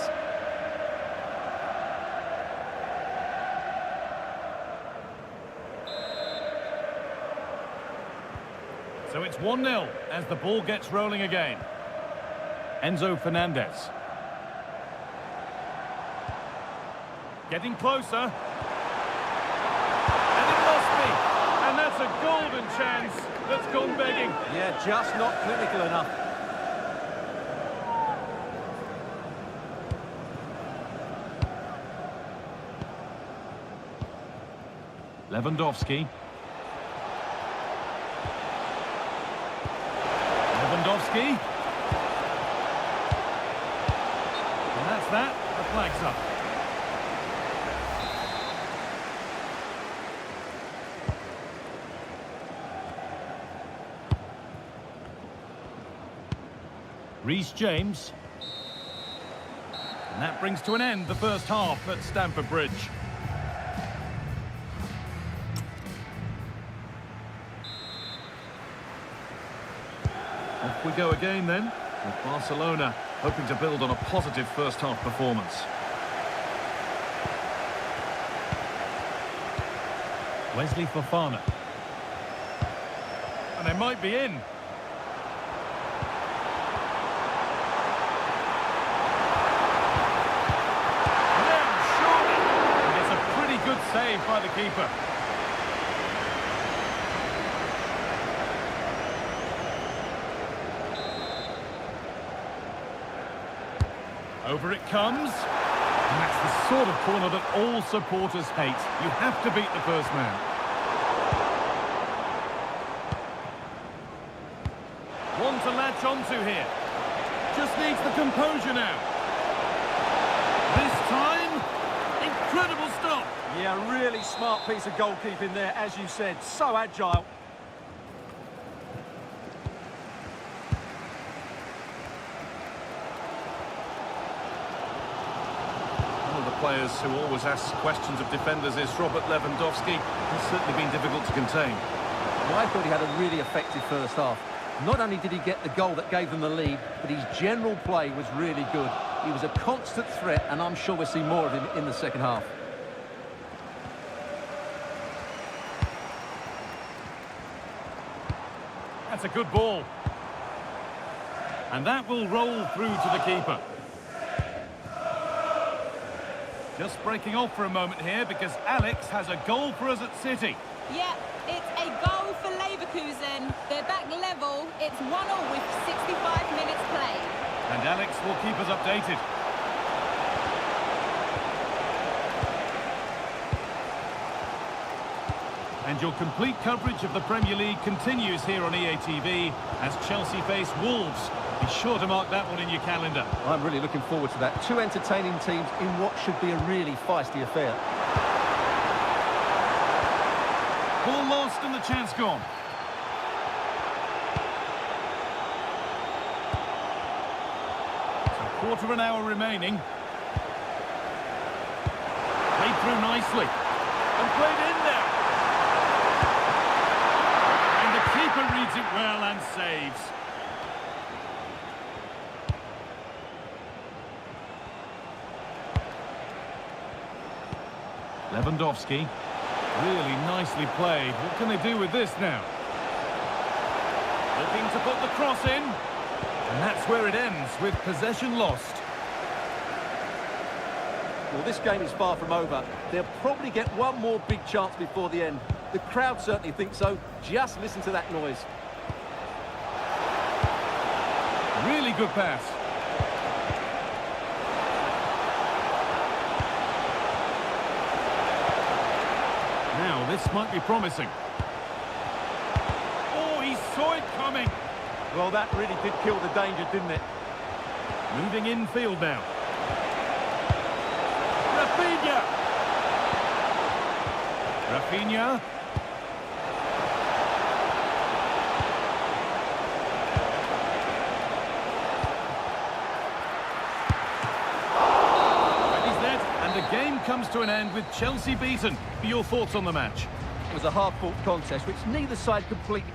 So it's 1-0 as the ball gets rolling again. Enzo Fernandez. Getting closer. And it must be. And that's a golden chance that's gone begging. Yeah, just not clinical enough. Lewandowski. Lewandowski. And that's that. The flag's up. Reece James. And that brings to an end the first half at Stamford Bridge. Off we go again then, with Barcelona hoping to build on a positive first half performance. Wesley Fofana. And they might be in. Good save by the keeper. Over it comes. And that's the sort of corner that all supporters hate. You have to beat the first man. One to latch onto here. Just needs the composure now. This time, incredible stop. Yeah, really smart piece of goalkeeping there, as you said. So agile. One of the players who always asks questions of defenders is Robert Lewandowski. He's certainly been difficult to contain. Well, I thought he had a really effective first half. Not only did he get the goal that gave them the lead, but his general play was really good. He was a constant threat, and I'm sure we'll see more of him in the second half. That's a good ball. And that will roll through to the keeper. Just breaking off for a moment here because Alex has a goal for us at City. Yeah, it's a goal for Leverkusen. They're back level. It's 1-1 with 65 minutes played. And Alex will keep us updated. And your complete coverage of the Premier League continues here on EA TV as Chelsea face Wolves. Be sure to mark that one in your calendar. I'm really looking forward to that. Two entertaining teams in what should be a really feisty affair. Ball lost and the chance gone. So quarter of an hour remaining. Played through nicely. And played in there. And the keeper reads it well and saves. Lewandowski. Really nicely played. What can they do with this now? Looking to put the cross in. And that's where it ends, with possession lost. Well, this game is far from over. They'll probably get one more big chance before the end. The crowd certainly think so. Just listen to that noise. Really good pass. Now, this might be promising. Oh, he saw it coming. Well, that really did kill the danger, didn't it? Moving infield now. Rafinha! Rafinha. He's there, and the game comes to an end with Chelsea beaten. Your thoughts on the match? It was a hard-fought contest, which neither side completely...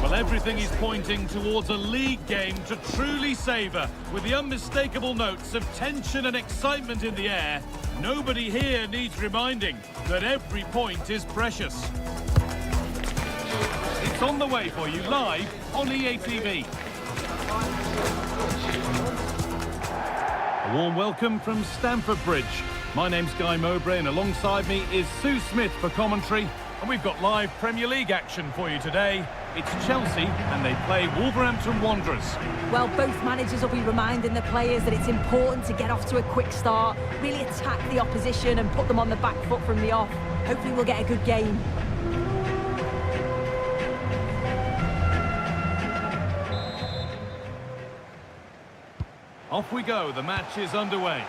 Well, everything is pointing towards a league game to truly savour, with the unmistakable notes of tension and excitement in the air. Nobody here needs reminding that every point is precious. It's on the way for you live on EA TV. A warm welcome from Stamford Bridge. My name's Guy Mowbray, and alongside me is Sue Smith for commentary. And we've got live Premier League action for you today. It's Chelsea and they play Wolverhampton Wanderers. Well, both managers will be reminding the players that it's important to get off to a quick start, really attack the opposition and put them on the back foot from the off. Hopefully we'll get a good game. Off we go, the match is underway.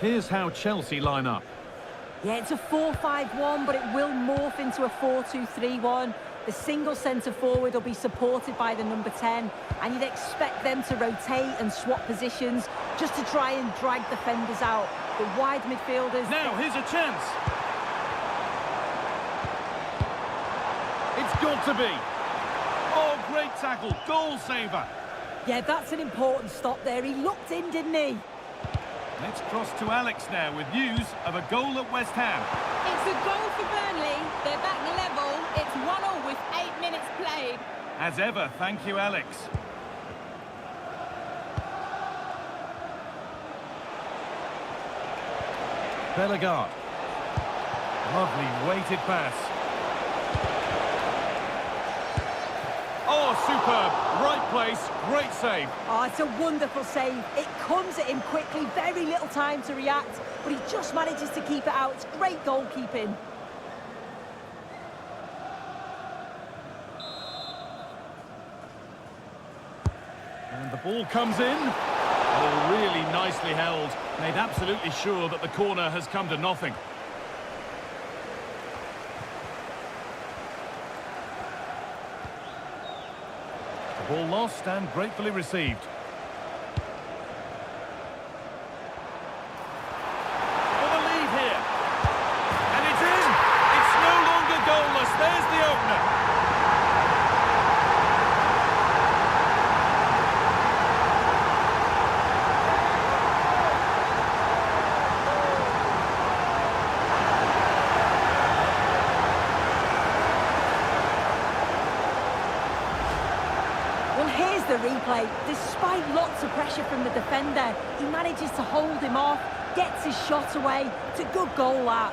Here's how Chelsea line up. Yeah, it's a 4-5-1, but it will morph into a 4-2-3-1. The single centre-forward will be supported by the number 10, and you'd expect them to rotate and swap positions just to try and drag defenders out. The wide midfielders... Now, here's a chance. It's got to be. Oh, great tackle. Goal saver. Yeah, that's an important stop there. He looked in, didn't he? Let's cross to Alex now with news of a goal at West Ham. It's a goal for Burnley. They're back level. It's 1-1 with 8 minutes played. As ever, thank you, Alex. Bellegarde. Lovely weighted pass. Oh, superb. Right place, great save. Oh, it's a wonderful save. It comes at him quickly, very little time to react, but he just manages to keep it out. It's great goalkeeping. And the ball comes in. Oh, really nicely held. Made absolutely sure that the corner has come to nothing. The ball lost and gratefully received. the replay. Despite lots of pressure from the defender, he manages to hold him off, gets his shot away. It's a good goal, that.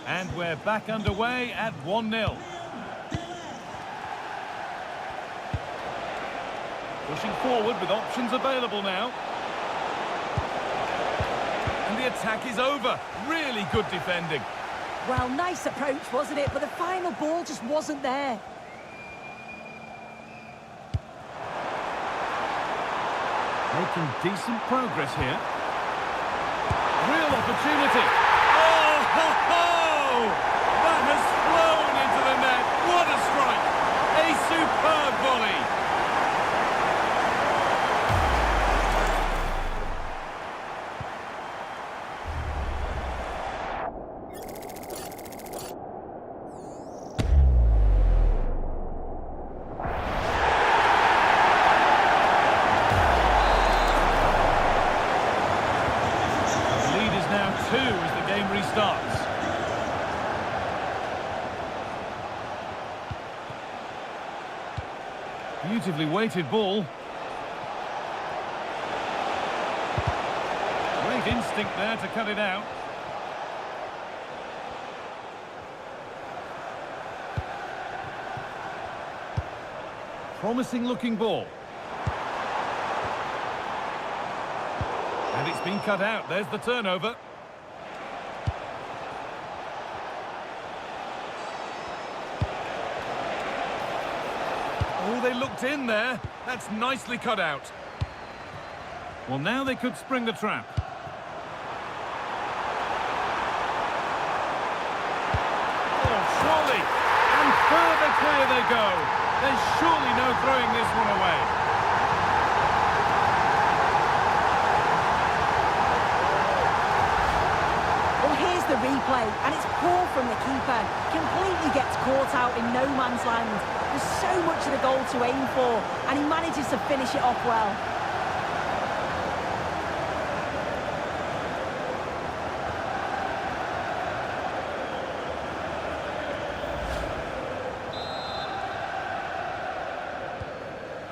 And we're back underway at 1-0. Pushing forward with options available now. And the attack is over. Really good defending. Well, nice approach, wasn't it? But the final ball just wasn't there. Making decent progress here. Real opportunity. Oh, ho, ho! That has flown into the net. What a strike! A superb volley. The lead is now 2 as the game restarts. Beautifully weighted ball. Great instinct there to cut it out. Promising looking ball. And it's been cut out. There's the turnover. Oh, they looked in there. That's nicely cut out. Well, now they could spring the trap. Oh, surely. And further clear they go. There's surely no throwing this one away. Well, here's the replay, and it's poor from the keeper. Completely gets caught out in no man's land. There's so much of the goal to aim for, and he manages to finish it off well.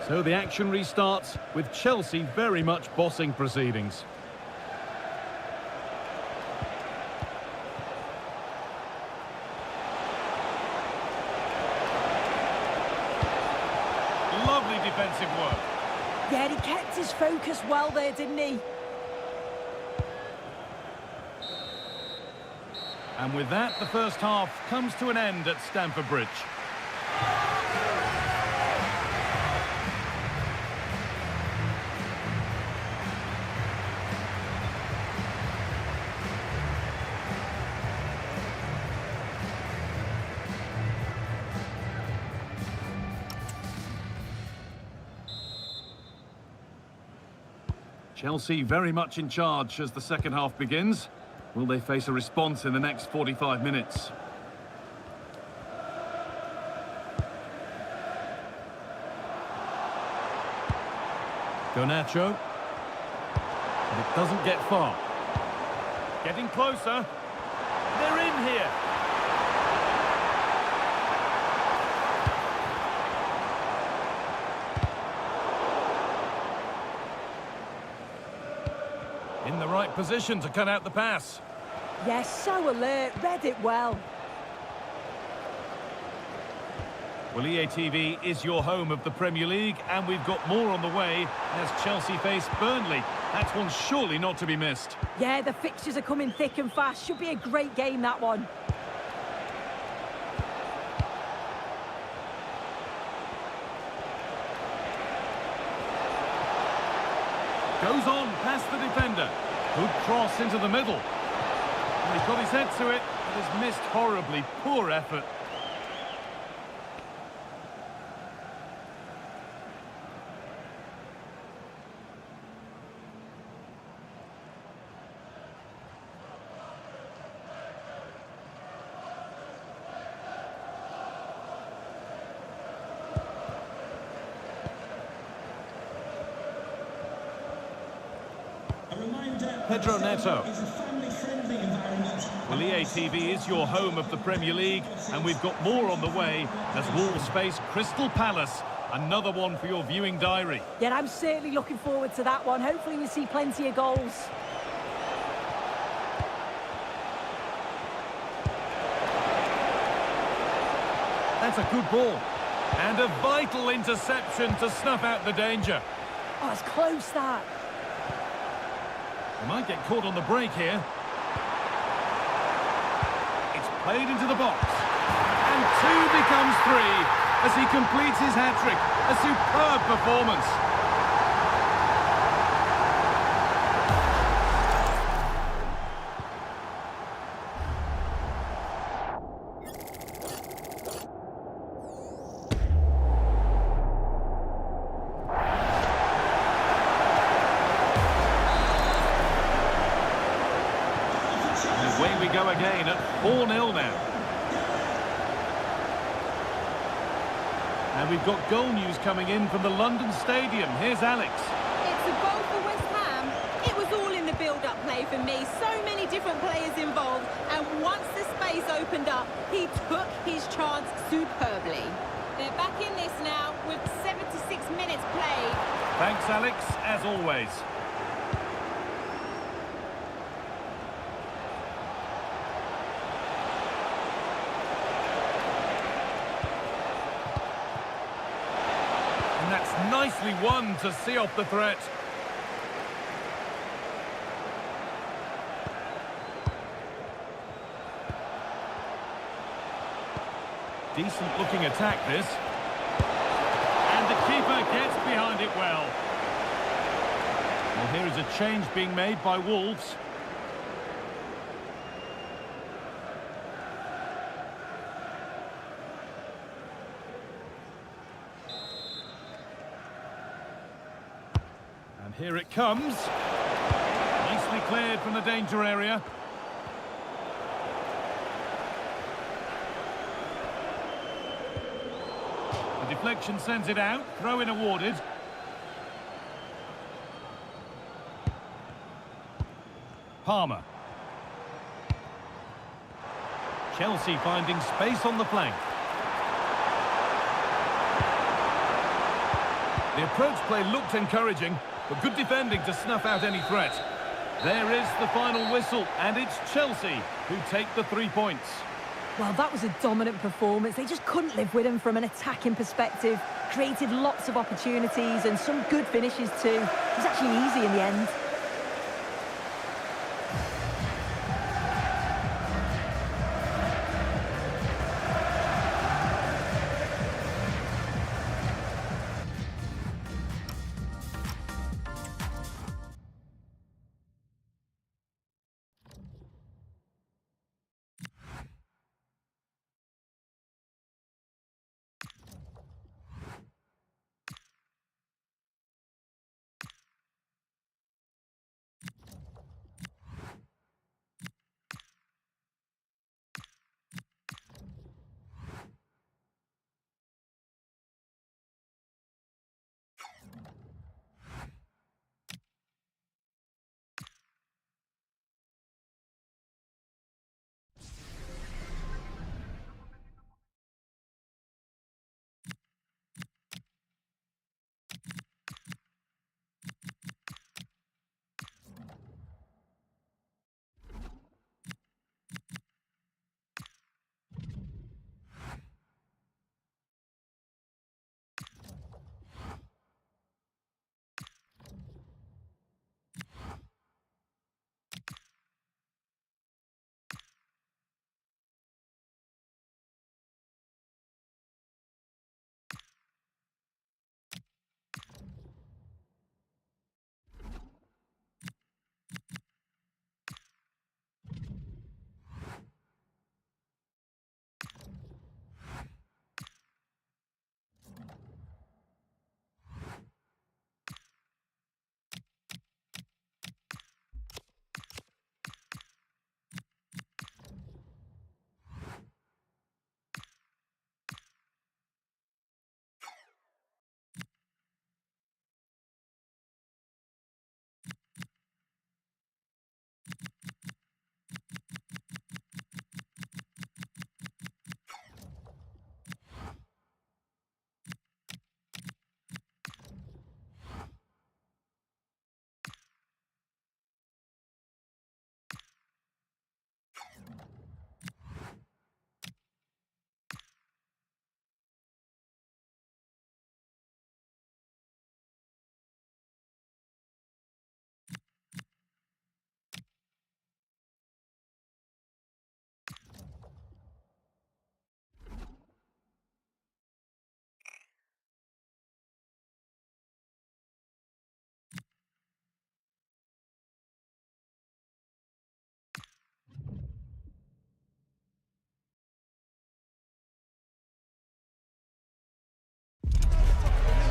So the action restarts with Chelsea very much bossing proceedings. Lovely defensive work. Yeah, he kept his focus well there, didn't he? And with that, the first half comes to an end at Stamford Bridge. Chelsea very much in charge as the second half begins. Will they face a response in the next 45 minutes? Garnacho. But it doesn't get far. Getting closer. They're in here. In the right position to cut out the pass. Yes, so alert, read it well. Well, EA TV is your home of the Premier League, and we've got more on the way as Chelsea face Burnley. That's one surely not to be missed. Yeah, the fixtures are coming thick and fast. Should be a great game, that one. Goes on past the defender. Good cross into the middle. And he got his head to it, but has missed horribly. Poor effort. Pedro Neto. It's a family-friendly environment. Well, EA TV is your home of the Premier League, and we've got more on the way as Wolves face Crystal Palace. Another one for your viewing diary. Yeah, I'm certainly looking forward to that one. Hopefully we see plenty of goals. That's a good ball. And a vital interception to snuff out the danger. Oh, it's close, that. He might get caught on the break here. It's played into the box. And 2 becomes 3 as he completes his hat-trick. A superb performance. And away we go again at 4-0 now. And we've got goal news coming in from the London Stadium. Here's Alex. It's a goal for West Ham. It was all in the build-up play for me. So many different players involved. And once the space opened up, he took his chance superbly. They're back in this now with 76 minutes played. Thanks, Alex, as always. And that's nicely won to see off the threat. Decent looking attack, this. And the keeper gets behind it well. Well, here is a change being made by Wolves. And here it comes. Nicely cleared from the danger area. The deflection sends it out. Throw-in awarded. Palmer. Chelsea finding space on the flank. The approach play looked encouraging, but good defending to snuff out any threat. There is the final whistle, and it's Chelsea who take the 3 points. Well, that was a dominant performance. They just couldn't live with him from an attacking perspective. Created lots of opportunities and some good finishes too. It was actually easy in the end.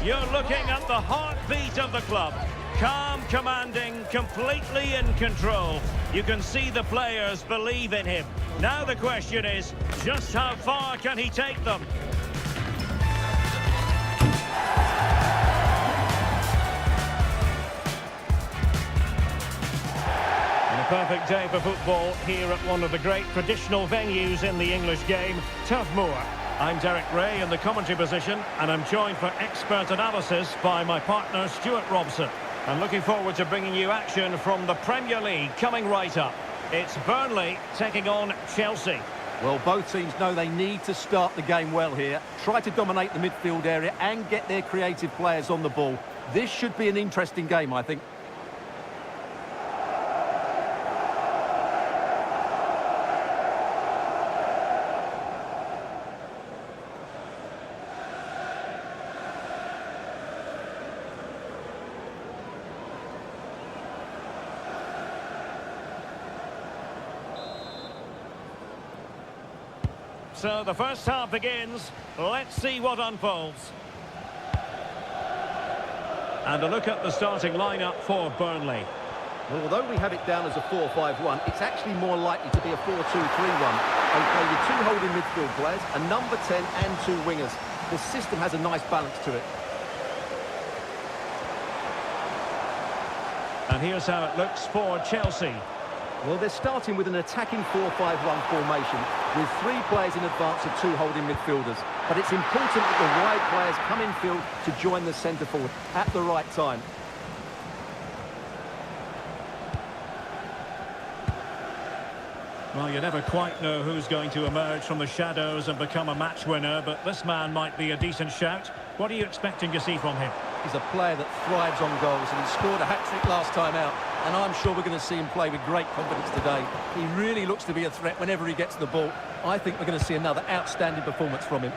You're looking at the heartbeat of the club. Calm, commanding, completely in control. You can see the players believe in him. Now the question is, just how far can he take them? And a perfect day for football here at one of the great traditional venues in the English game, Turf Moor. I'm Derek Ray in the commentary position, and I'm joined for expert analysis by my partner Stuart Robson. I'm looking forward to bringing you action from the Premier League coming right up. It's Burnley taking on Chelsea. Well, both teams know they need to start the game well here. Try to dominate the midfield area and get their creative players on the ball. This should be an interesting game, I think. So the first half begins. Let's see what unfolds. And a look at the starting lineup for Burnley. Well, although we have it down as a 4-5-1, it's actually more likely to be a 4-2-3-1. They play with two holding midfield players, a number 10 and two wingers. The system has a nice balance to it. And here's how it looks for Chelsea. Well, they're starting with an attacking 4-5-1 formation with three players in advance of two holding midfielders. But it's important that the wide players come in field to join the centre forward at the right time. Well, you never quite know who's going to emerge from the shadows and become a match winner, but this man might be a decent shout. What are you expecting to see from him? He's a player that thrives on goals, and he scored a hat-trick last time out. And I'm sure we're going to see him play with great confidence today. He really looks to be a threat whenever he gets the ball. I think we're going to see another outstanding performance from him.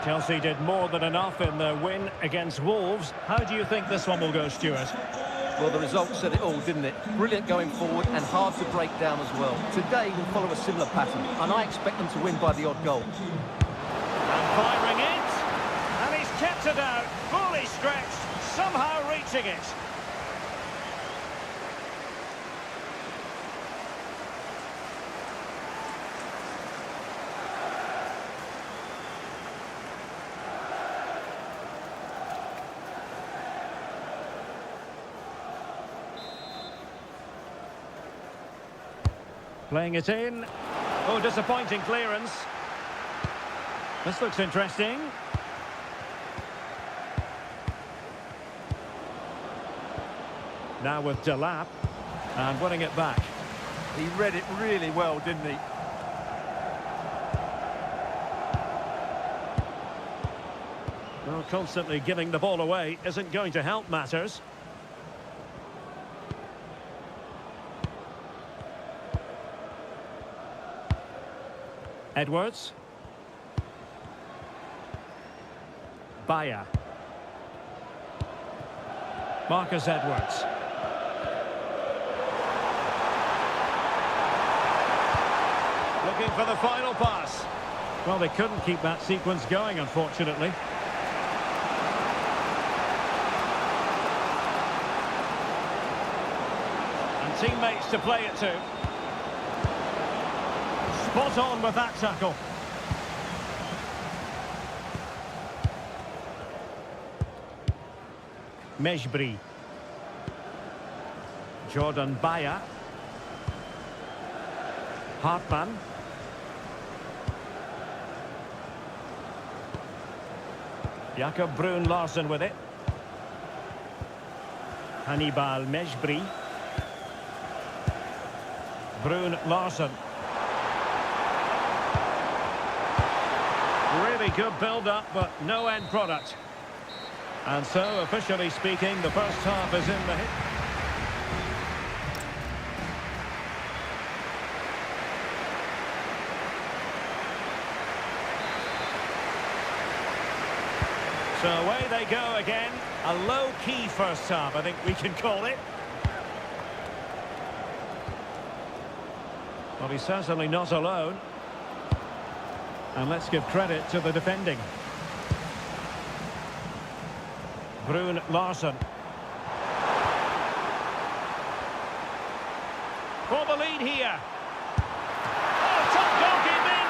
Chelsea did more than enough in their win against Wolves. How do you think this one will go, Stuart? Well, the result said it all, didn't it? Brilliant going forward and hard to break down as well. Today will follow a similar pattern, and I expect them to win by the odd goal. And firing it, and he's kept it out, fully stretched, somehow reaching it. Playing it in. Oh, disappointing clearance. This looks interesting. Now with Delap. And winning it back. He read it really well, didn't he? Well, constantly giving the ball away isn't going to help matters. Edwards. Bayer. Marcus Edwards. Looking for the final pass. Well, they couldn't keep that sequence going, unfortunately. And teammates to play it to. Spot on with that tackle. Mejbri. Jordan Bayer. Hartman. Jakob Brun Larsen with it. Hannibal Mejbri. Brun Larsen. Really good build-up, but no end product. And so, officially speaking, the first half is in the hit. So away they go again. A low-key first half, I think we can call it. Well, he's certainly not alone. And let's give credit to the defending. Brun Larsen. For the lead here. Oh, top goalkeeping!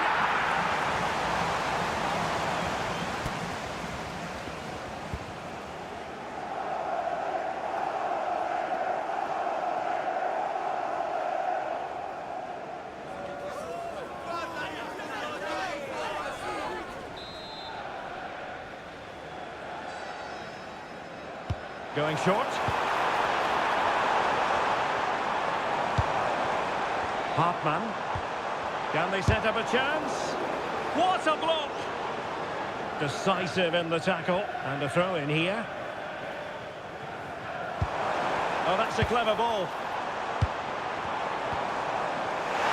Going short. Hartmann. Can they set up a chance? What a block! Decisive in the tackle. And a throw in here. Oh, that's a clever ball.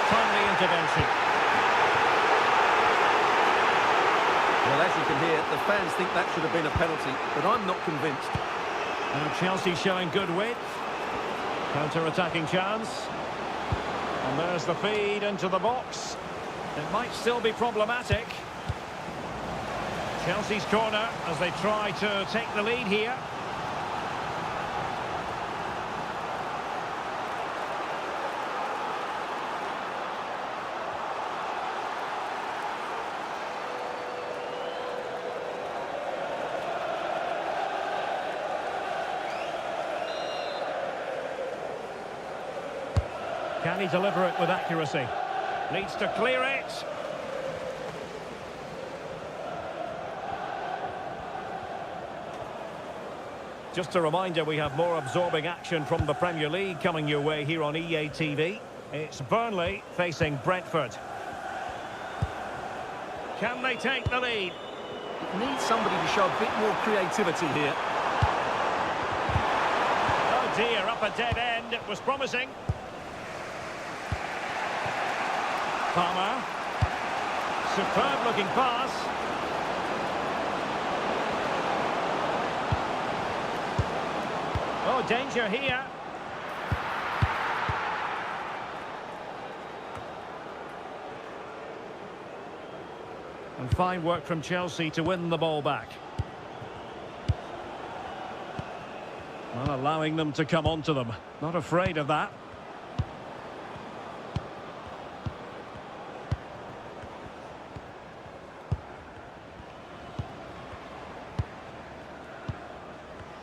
Timely intervention. Well, as you can hear, the fans think that should have been a penalty, but I'm not convinced. Now Chelsea showing good width. Counter-attacking chance. And there's the feed into the box. It might still be problematic. Chelsea's corner as they try to take the lead here. Can he deliver it with accuracy? Needs to clear it. Just a reminder, we have more absorbing action from the Premier League coming your way here on EA TV. It's Burnley facing Brentford. Can they take the lead? It needs somebody to show a bit more creativity here. Oh dear, up a dead end. It was promising. Palmer. Superb looking pass. Oh, danger here. And fine work from Chelsea to win the ball back. Not allowing them to come onto them. Not afraid of that.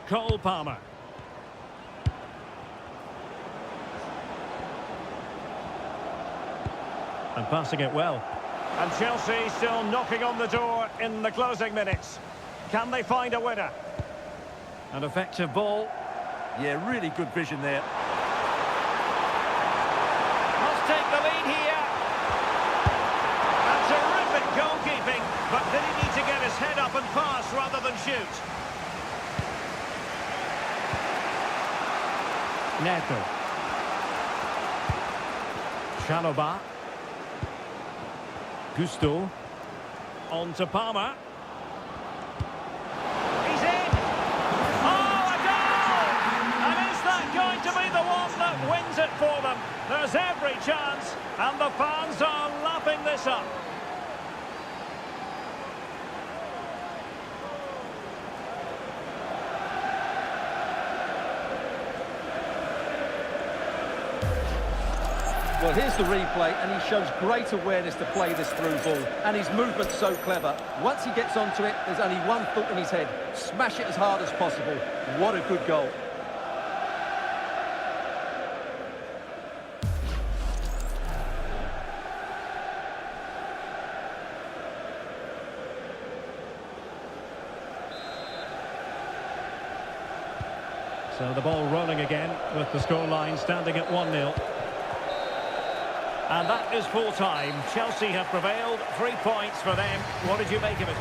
Cole Palmer. And passing it well. And Chelsea still knocking on the door in the closing minutes. Can they find a winner? An effective ball. Yeah, really good vision there. Must take the lead here. And terrific goalkeeping. But did he need to get his head up and pass rather than shoot? Neto. Chalobah. Gusto. On to Palmer. He's in! Oh, a goal! And is that going to be the one that wins it for them? There's every chance, and the fans are lapping this up. Well, here's the replay, and he shows great awareness to play this through ball. And his movement's so clever. Once he gets onto it, there's only one thought in his head. Smash it as hard as possible. What a good goal. So the ball rolling again with the scoreline standing at 1-0. And that is full time. Chelsea have prevailed. 3 points for them. What did you make of it?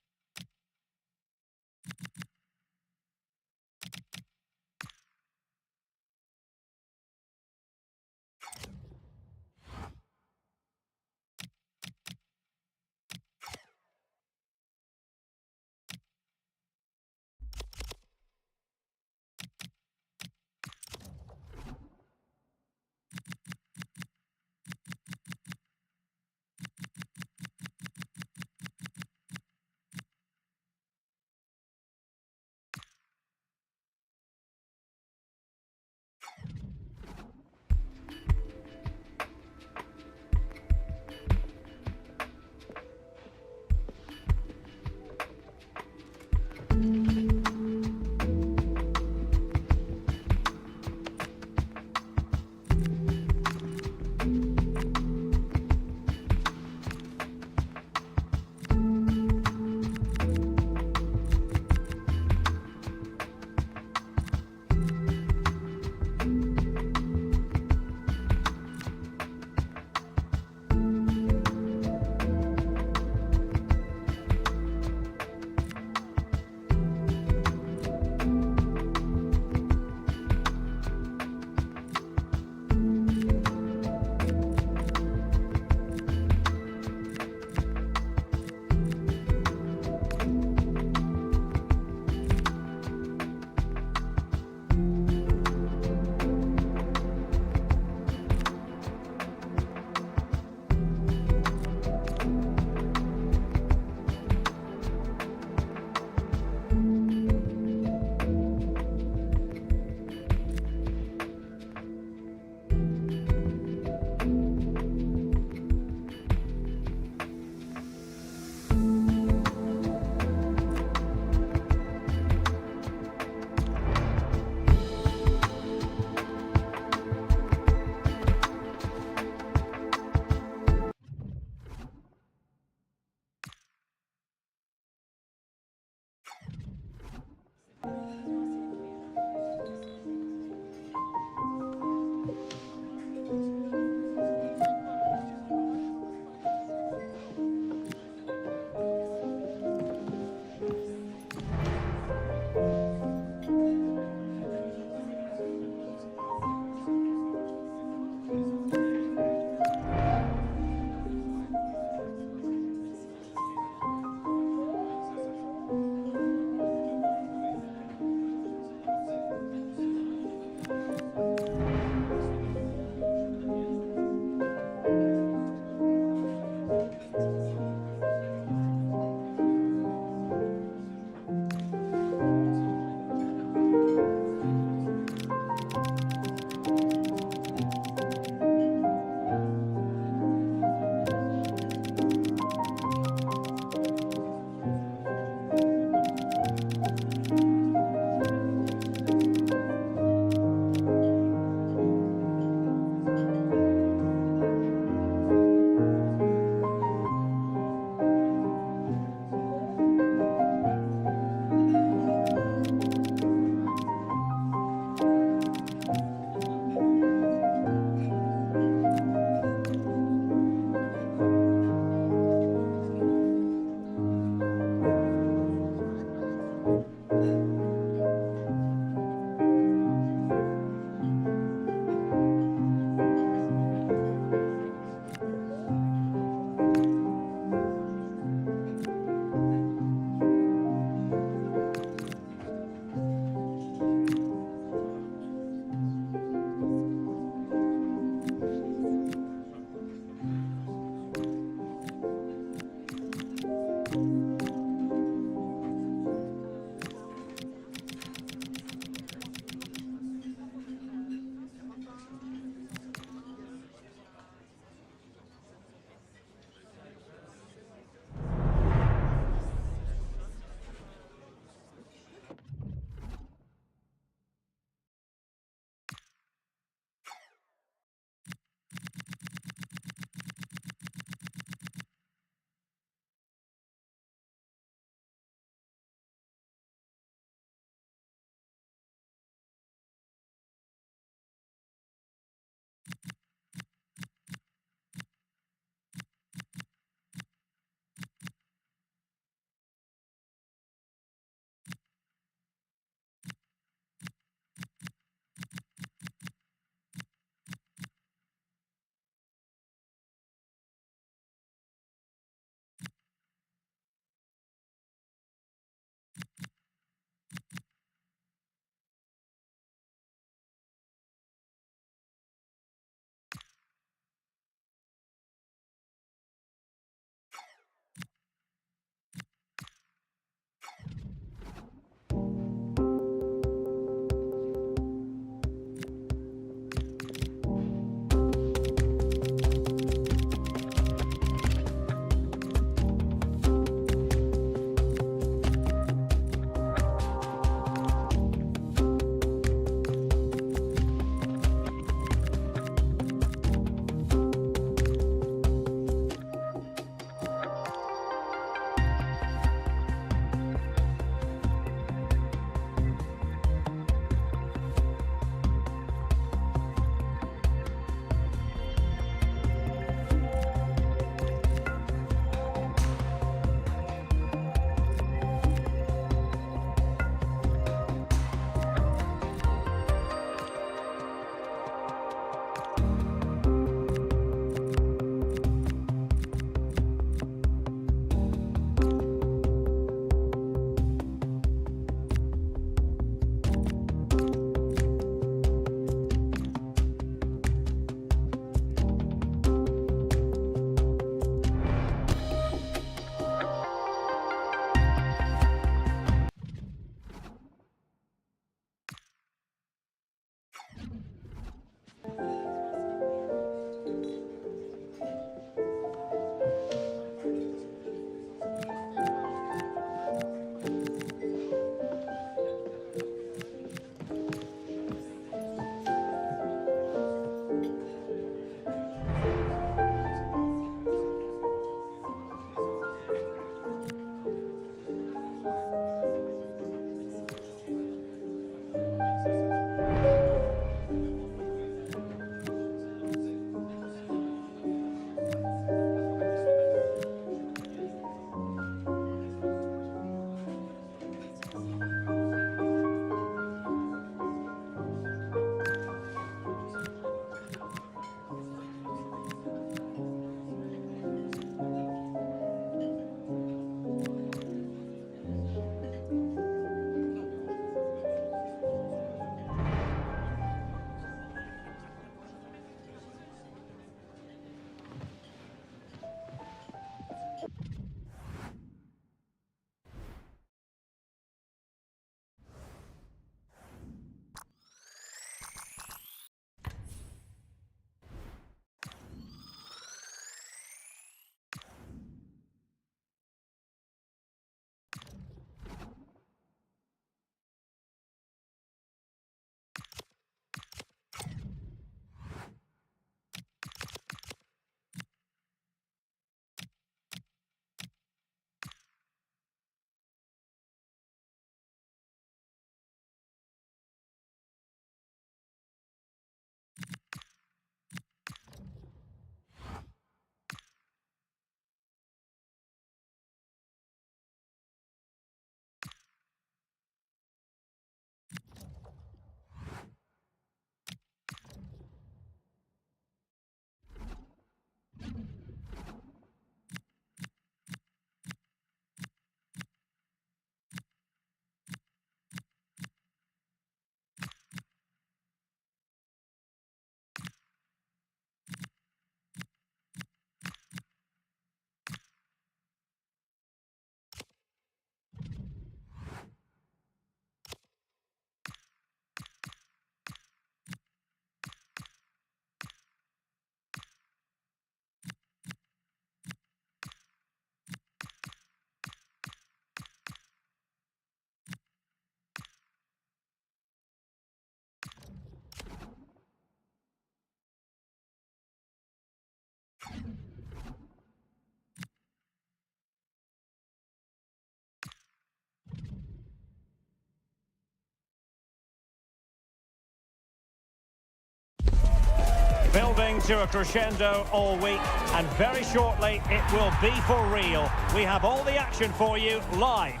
Building to a crescendo all week, and very shortly it will be for real. We have all the action for you live.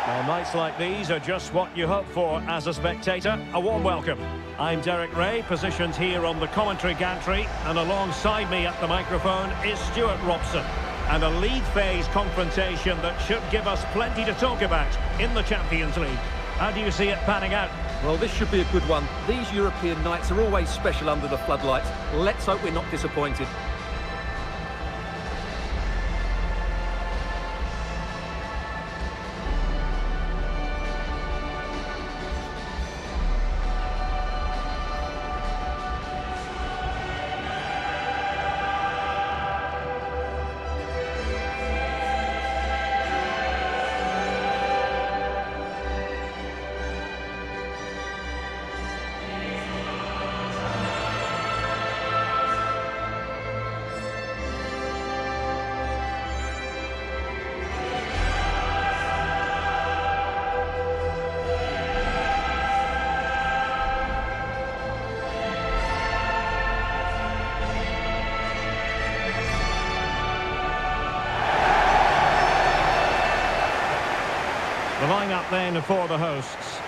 Well, nights like these are just what you hope for as a spectator. A warm welcome. I'm Derek Ray, positioned here on the commentary gantry, and alongside me at the microphone is Stuart Robson. And a league phase confrontation that should give us plenty to talk about in the Champions League. How do you see it panning out? Well, this should be a good one. These European nights are always special under the floodlights. Let's hope we're not disappointed. The line-up then for the hosts.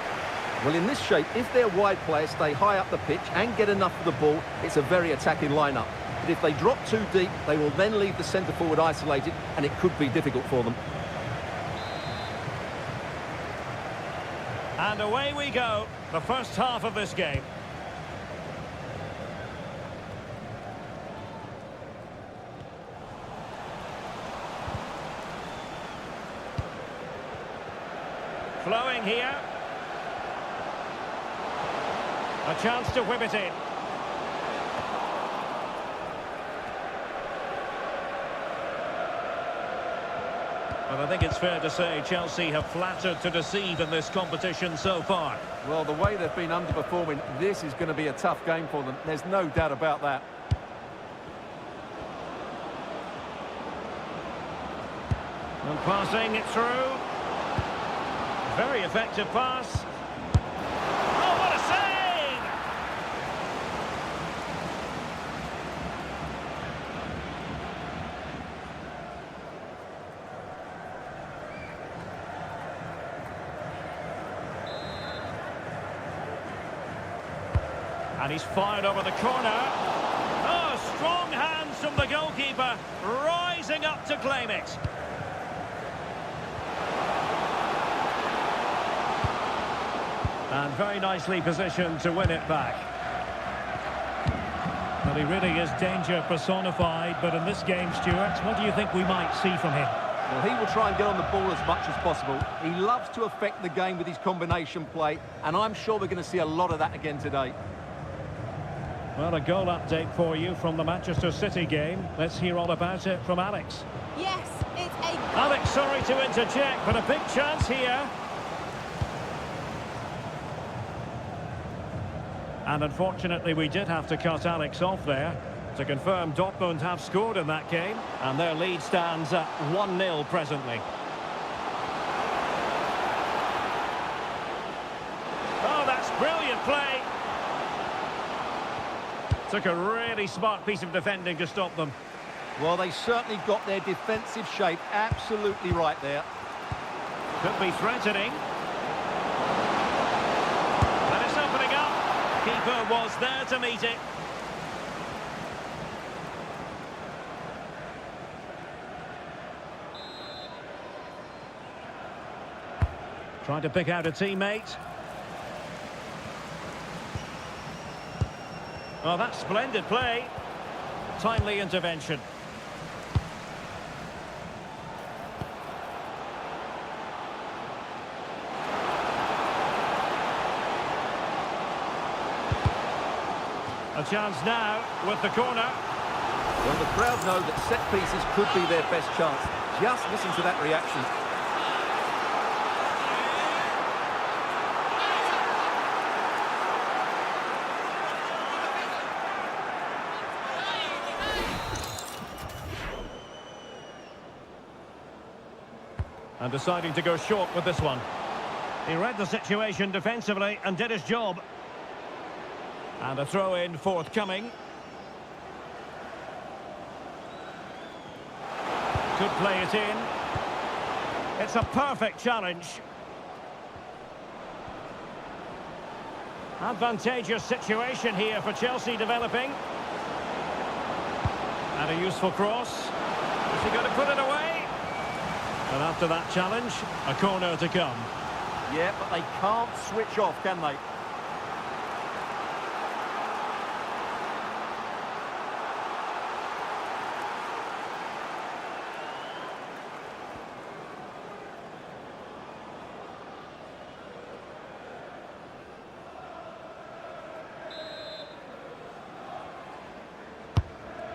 Well, in this shape, if their wide players stay high up the pitch and get enough of the ball, it's a very attacking lineup. But if they drop too deep, they will then leave the centre-forward isolated, and it could be difficult for them. And away we go, the first half of this game. Flowing here. A chance to whip it in. Well, I think it's fair to say Chelsea have flattered to deceive in this competition so far. Well, the way they've been underperforming, this is going to be a tough game for them. There's no doubt about that. And passing it through. Very effective pass. Oh, what a save! And he's fired over the corner. Oh, strong hands from the goalkeeper, rising up to claim it. And very nicely positioned to win it back. Well, he really is danger personified, but in this game, Stuart, what do you think we might see from him? Well, he will try and get on the ball as much as possible. He loves to affect the game with his combination play, and I'm sure we're going to see a lot of that again today. Well, a goal update for you from the Manchester City game. Let's hear all about it from Alex. Yes, it's a... Alex, sorry to interject, but a big chance here. And unfortunately, we did have to cut Alex off there. To confirm, Dortmund have scored in that game, and their lead stands at 1-0 presently. Oh, that's brilliant play. Took a really smart piece of defending to stop them. Well, they certainly got their defensive shape absolutely right there. Could be threatening. And it's opening up. Keeper was there to meet it. Trying to pick out a teammate. Oh, that's splendid play. Timely intervention. A chance now with the corner. Well, the crowd know that set pieces could be their best chance. Just listen to that reaction. And deciding to go short with this one. He read the situation defensively and did his job. And a throw-in forthcoming. Could play it in. It's a perfect challenge. Advantageous situation here for Chelsea developing. And a useful cross. Is he going to put it away? And after that challenge, a corner to come. Yeah, but they can't switch off, can they?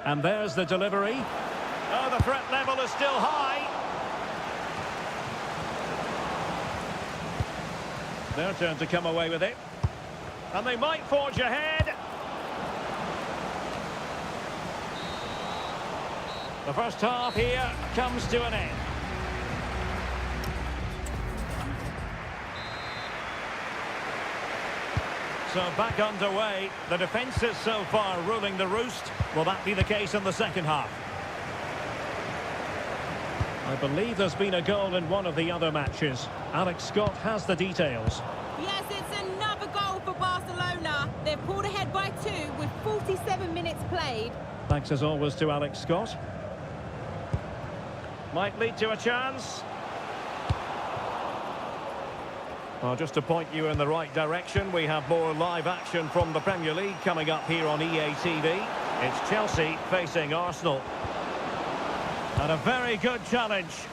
And there's the delivery. Oh, the threat level is still high. Their turn to come away with it. And they might forge ahead. The first half here comes to an end. So back underway. The defence is so far ruling the roost. Will that be the case in the second half? I believe there's been a goal in one of the other matches. Alex Scott has the details. Yes, it's another goal for Barcelona. They've pulled ahead by 2 with 47 minutes played. Thanks as always to Alex Scott. Might lead to a chance. Well, just to point you in the right direction, we have more live action from the Premier League coming up here on EA TV. It's Chelsea facing Arsenal. And a very good challenge.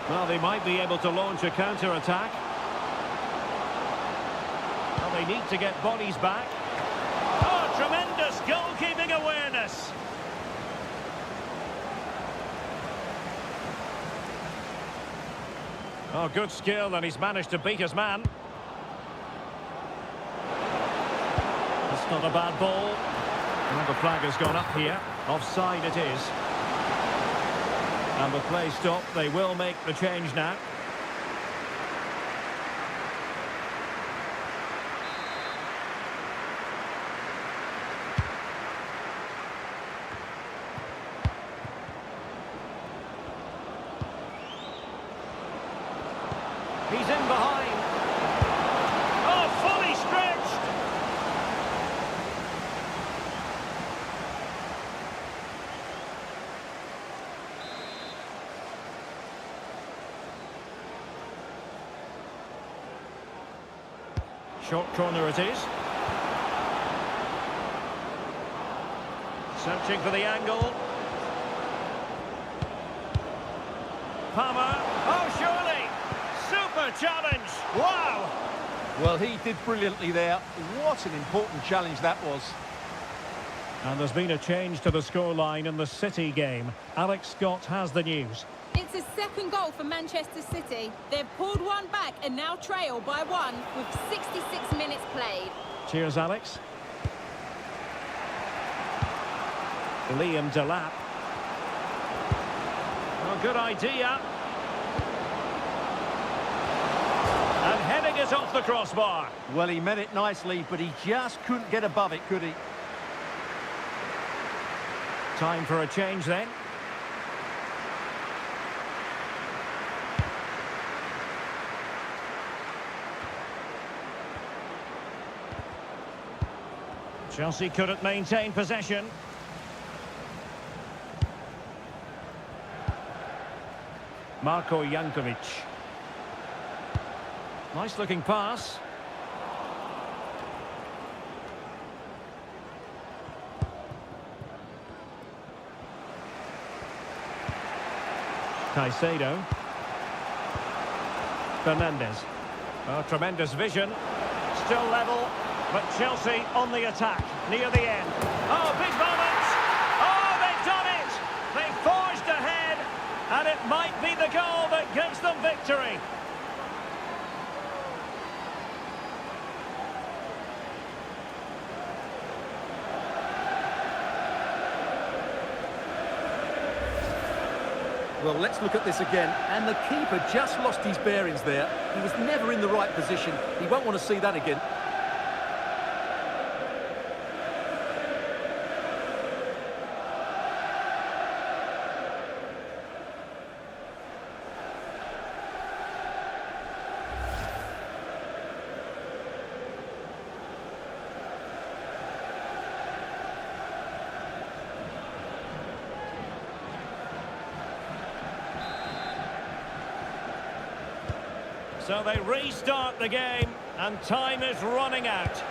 Well, they might be able to launch a counter-attack. Well, they need to get bodies back. Oh, tremendous goalkeeping awareness. Oh, good skill, and he's managed to beat his man. It's not a bad ball. And the flag has gone up here. Offside it is. And the play stopped. They will make the change now. He's in behind. Oh, fully stretched. Short corner it is. Searching for the angle. Palmer. Oh, surely. Super challenge. Wow. Well, he did brilliantly there. What an important challenge that was. And there's been a change to the scoreline in the City game. Alex Scott has the news. It's a second goal for Manchester City. They've pulled one back and now trail by 1 with 66 minutes played. Cheers, Alex. Liam Delap. Oh, good idea. And heading it off the crossbar. Well, he meant it nicely, but he just couldn't get above it, could he? Time for a change then. Chelsea couldn't maintain possession. Marko Jankovic. Nice looking pass. Caicedo. Fernandez. Oh, tremendous vision. Still level, but Chelsea on the attack, near the end. Oh, big moment! Oh, they've done it! They forged ahead, and it might be the goal that gives them victory. Well, let's look at this again. And the keeper just lost his bearings there. He was never in the right position. He won't want to see that again. So they restart the game, and time is running out.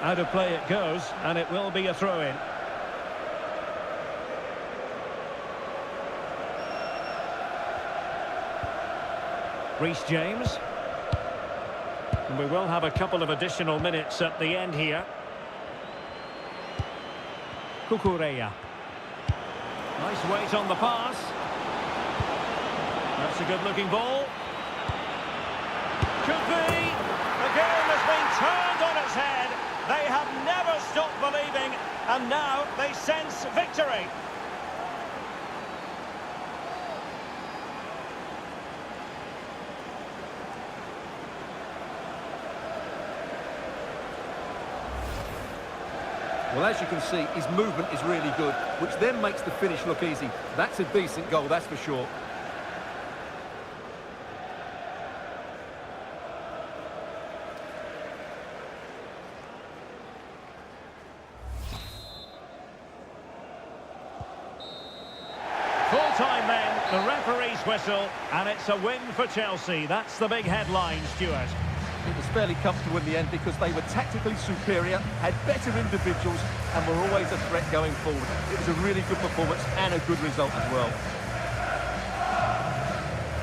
Out of play it goes, and it will be a throw-in. Reece James. And we will have a couple of additional minutes at the end here. Cucurella. Nice weight on the pass. That's a good-looking ball. Could be. The game has been turned on its head. They have never stopped believing, and now they sense victory. Well, as you can see, his movement is really good, which then makes the finish look easy. That's a decent goal, that's for sure. Full-time then, the referee's whistle, and it's a win for Chelsea. That's the big headline, Stuart. It was fairly comfortable in the end because they were tactically superior, had better individuals, and were always a threat going forward. It was a really good performance and a good result as well.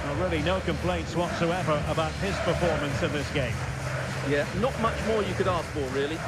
Well, really no complaints whatsoever about his performance in this game. Yeah, not much more you could ask for, really.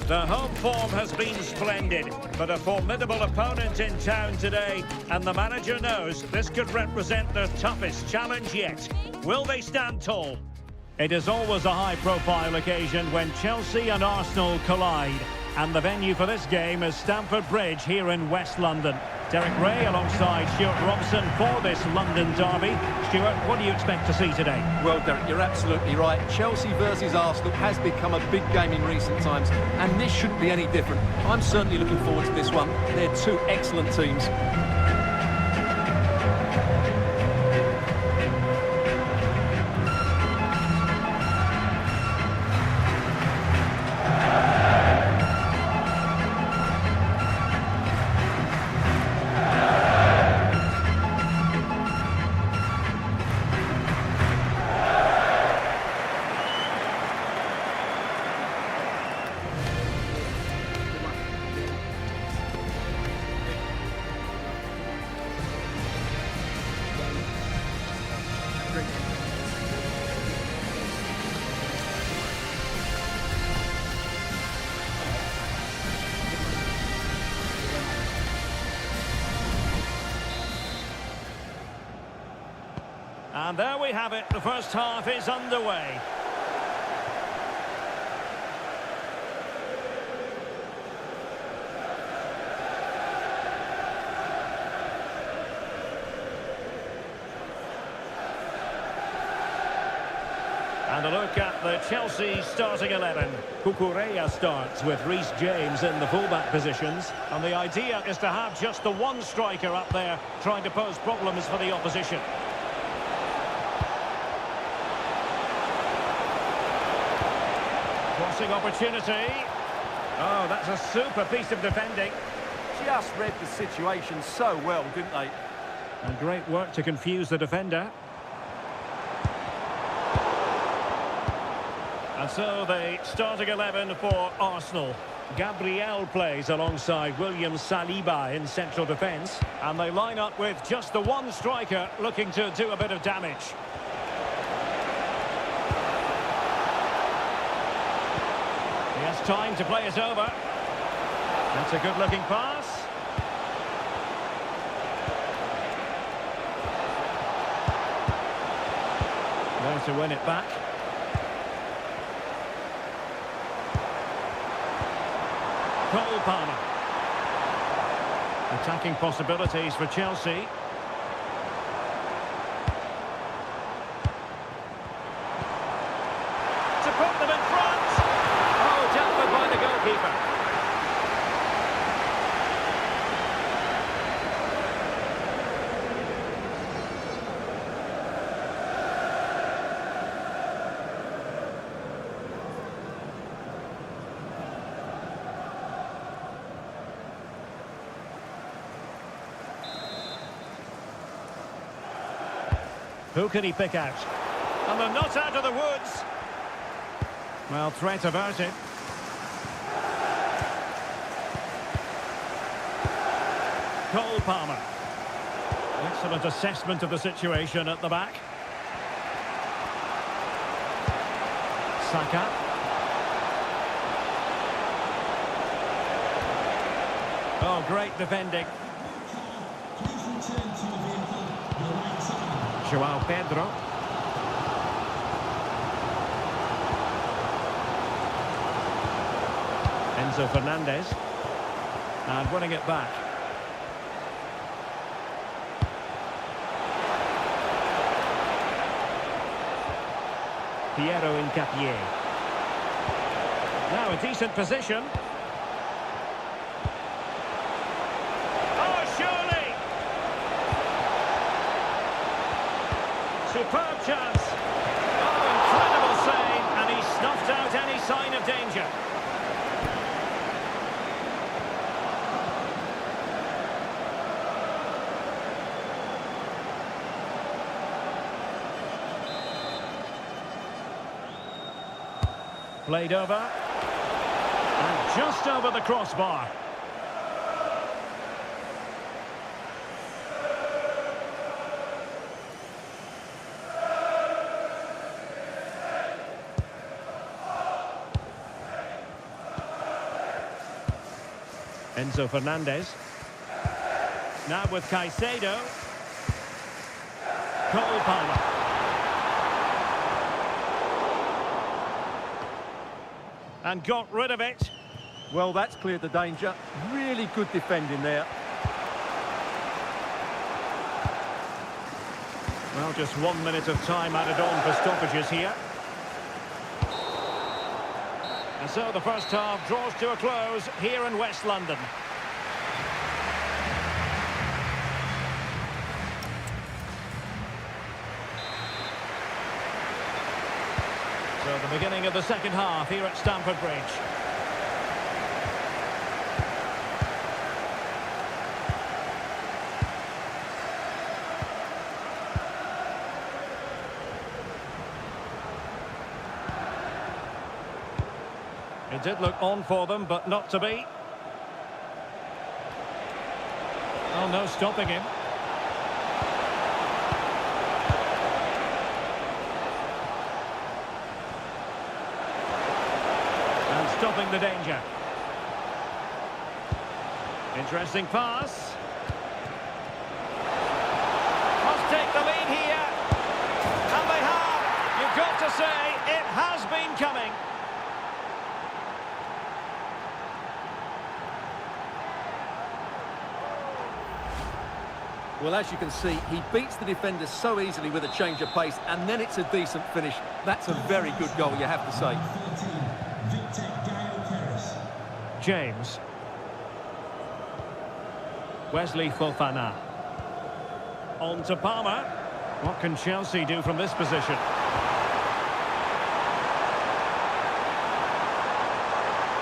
The home form has been splendid, but a formidable opponent in town today, and the manager knows this could represent their toughest challenge yet. Will they stand tall? It is always a high-profile occasion when Chelsea and Arsenal collide, and the venue for this game is Stamford Bridge here in West London. Derek Ray alongside Stuart Robson for this London derby. Stuart, what do you expect to see today? Well, Derek, you're absolutely right. Chelsea versus Arsenal has become a big game in recent times, and this shouldn't be any different. I'm certainly looking forward to this one. They're two excellent teams. And there we have it. The first half is underway. And a look at the Chelsea starting 11. Cucurella starts with Reece James in the fullback positions. And the idea is to have just the one striker up there trying to pose problems for the opposition. Crossing opportunity. Oh, that's a super piece of defending. Just read the situation so well, didn't they? And great work to confuse the defender. And so the starting 11 for Arsenal. Gabriel plays alongside William Saliba in central defence. And they line up with just the one striker looking to do a bit of damage. He has time to play it over. That's a good-looking pass. There to win it back. Cole Palmer. Attacking possibilities for Chelsea. To put them in front. Oh, dealt with by the goalkeeper. Who can he pick out? And they're not out of the woods. Well, threat averted. Cole Palmer. Excellent assessment of the situation at the back. Saka. Oh, great defending. João Pedro. Enzo Fernandez. And winning it back. Piero Hincapié. Now a decent position. Superb chance. Oh, incredible save, and he snuffed out any sign of danger. Played over. And just over the crossbar. Enzo Fernandez. Now with Caicedo. Cole Palmer. And got rid of it. Well, that's cleared the danger. Really good defending there. Well, just 1 minute of time added on for stoppages here. And so the first half draws to a close here in West London. So the beginning of the second half here at Stamford Bridge. It did look on for them, but not to be. Oh, no stopping him. And stopping the danger. Interesting pass. Must take the lead here. to say, it has been coming. Well, as you can see, he beats the defenders so easily with a change of pace, and then it's a decent finish. That's a very good goal, you have to say. 13, Victor Gaio Keres. James. Wesley Fofana. On to Palmer. What can Chelsea do from this position?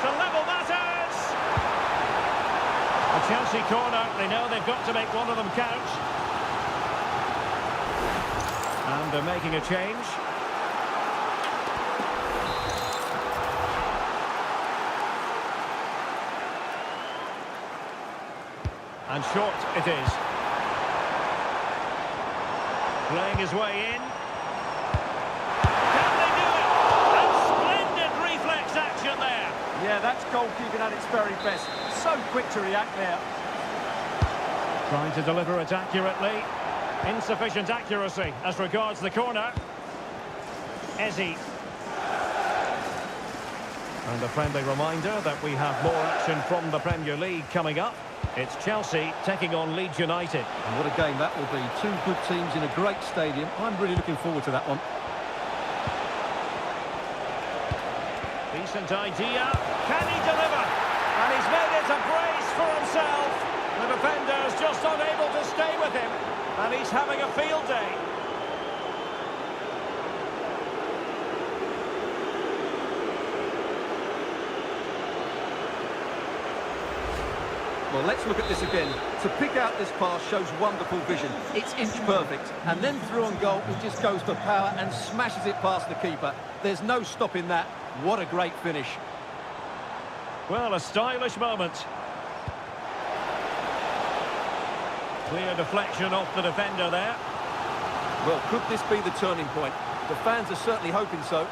To level matters! A Chelsea corner. They know they've got to make one of them count. And they're making a change. And short it is. Playing his way in. Can they do it? And splendid reflex action there. Yeah, that's goalkeeping at its very best. So quick to react there. Trying to deliver it accurately. Insufficient accuracy as regards the corner. Eze. And a friendly reminder that we have more action from the Premier League coming up. It's Chelsea taking on Leeds United. And what a game that will be. Two good teams in a great stadium. I'm really looking forward to that one. Decent idea. Can he deliver? And he's made it a brace for himself. The defender's just unable to stay with him. And he's having a field day. Well, let's look at this again. To pick out this pass shows wonderful vision. It's inch perfect. And then through on goal, he just goes for power and smashes it past the keeper. There's no stopping that. What a great finish. Well, a stylish moment. Clear deflection off the defender there. Well, could this be the turning point? The fans are certainly hoping so.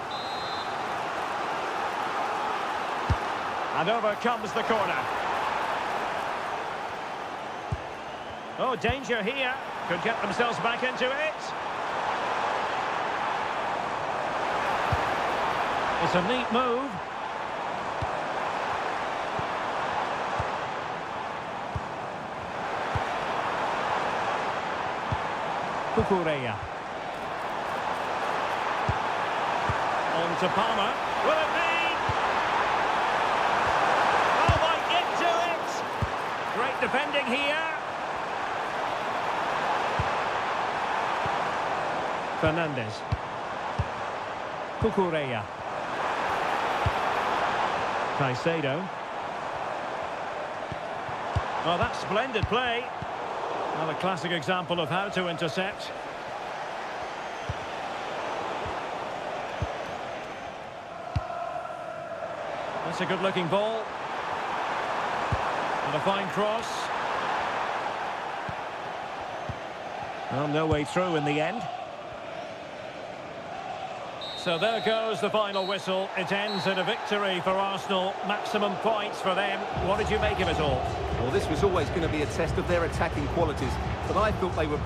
And over comes the corner. Oh, danger here. Could get themselves back into it. It's a neat move. Cucurella. On to Palmer. Will it be? Oh, might get to it. Great defending here. Fernandez. Cucurella. Caicedo. Oh, that's splendid play. Another classic example of how to intercept. That's a good-looking ball. And a fine cross. Well, no way through in the end. So there goes the final whistle. It ends in a victory for Arsenal. Maximum points for them. What did you make of it all? Well, this was always going to be a test of their attacking qualities, but I thought they were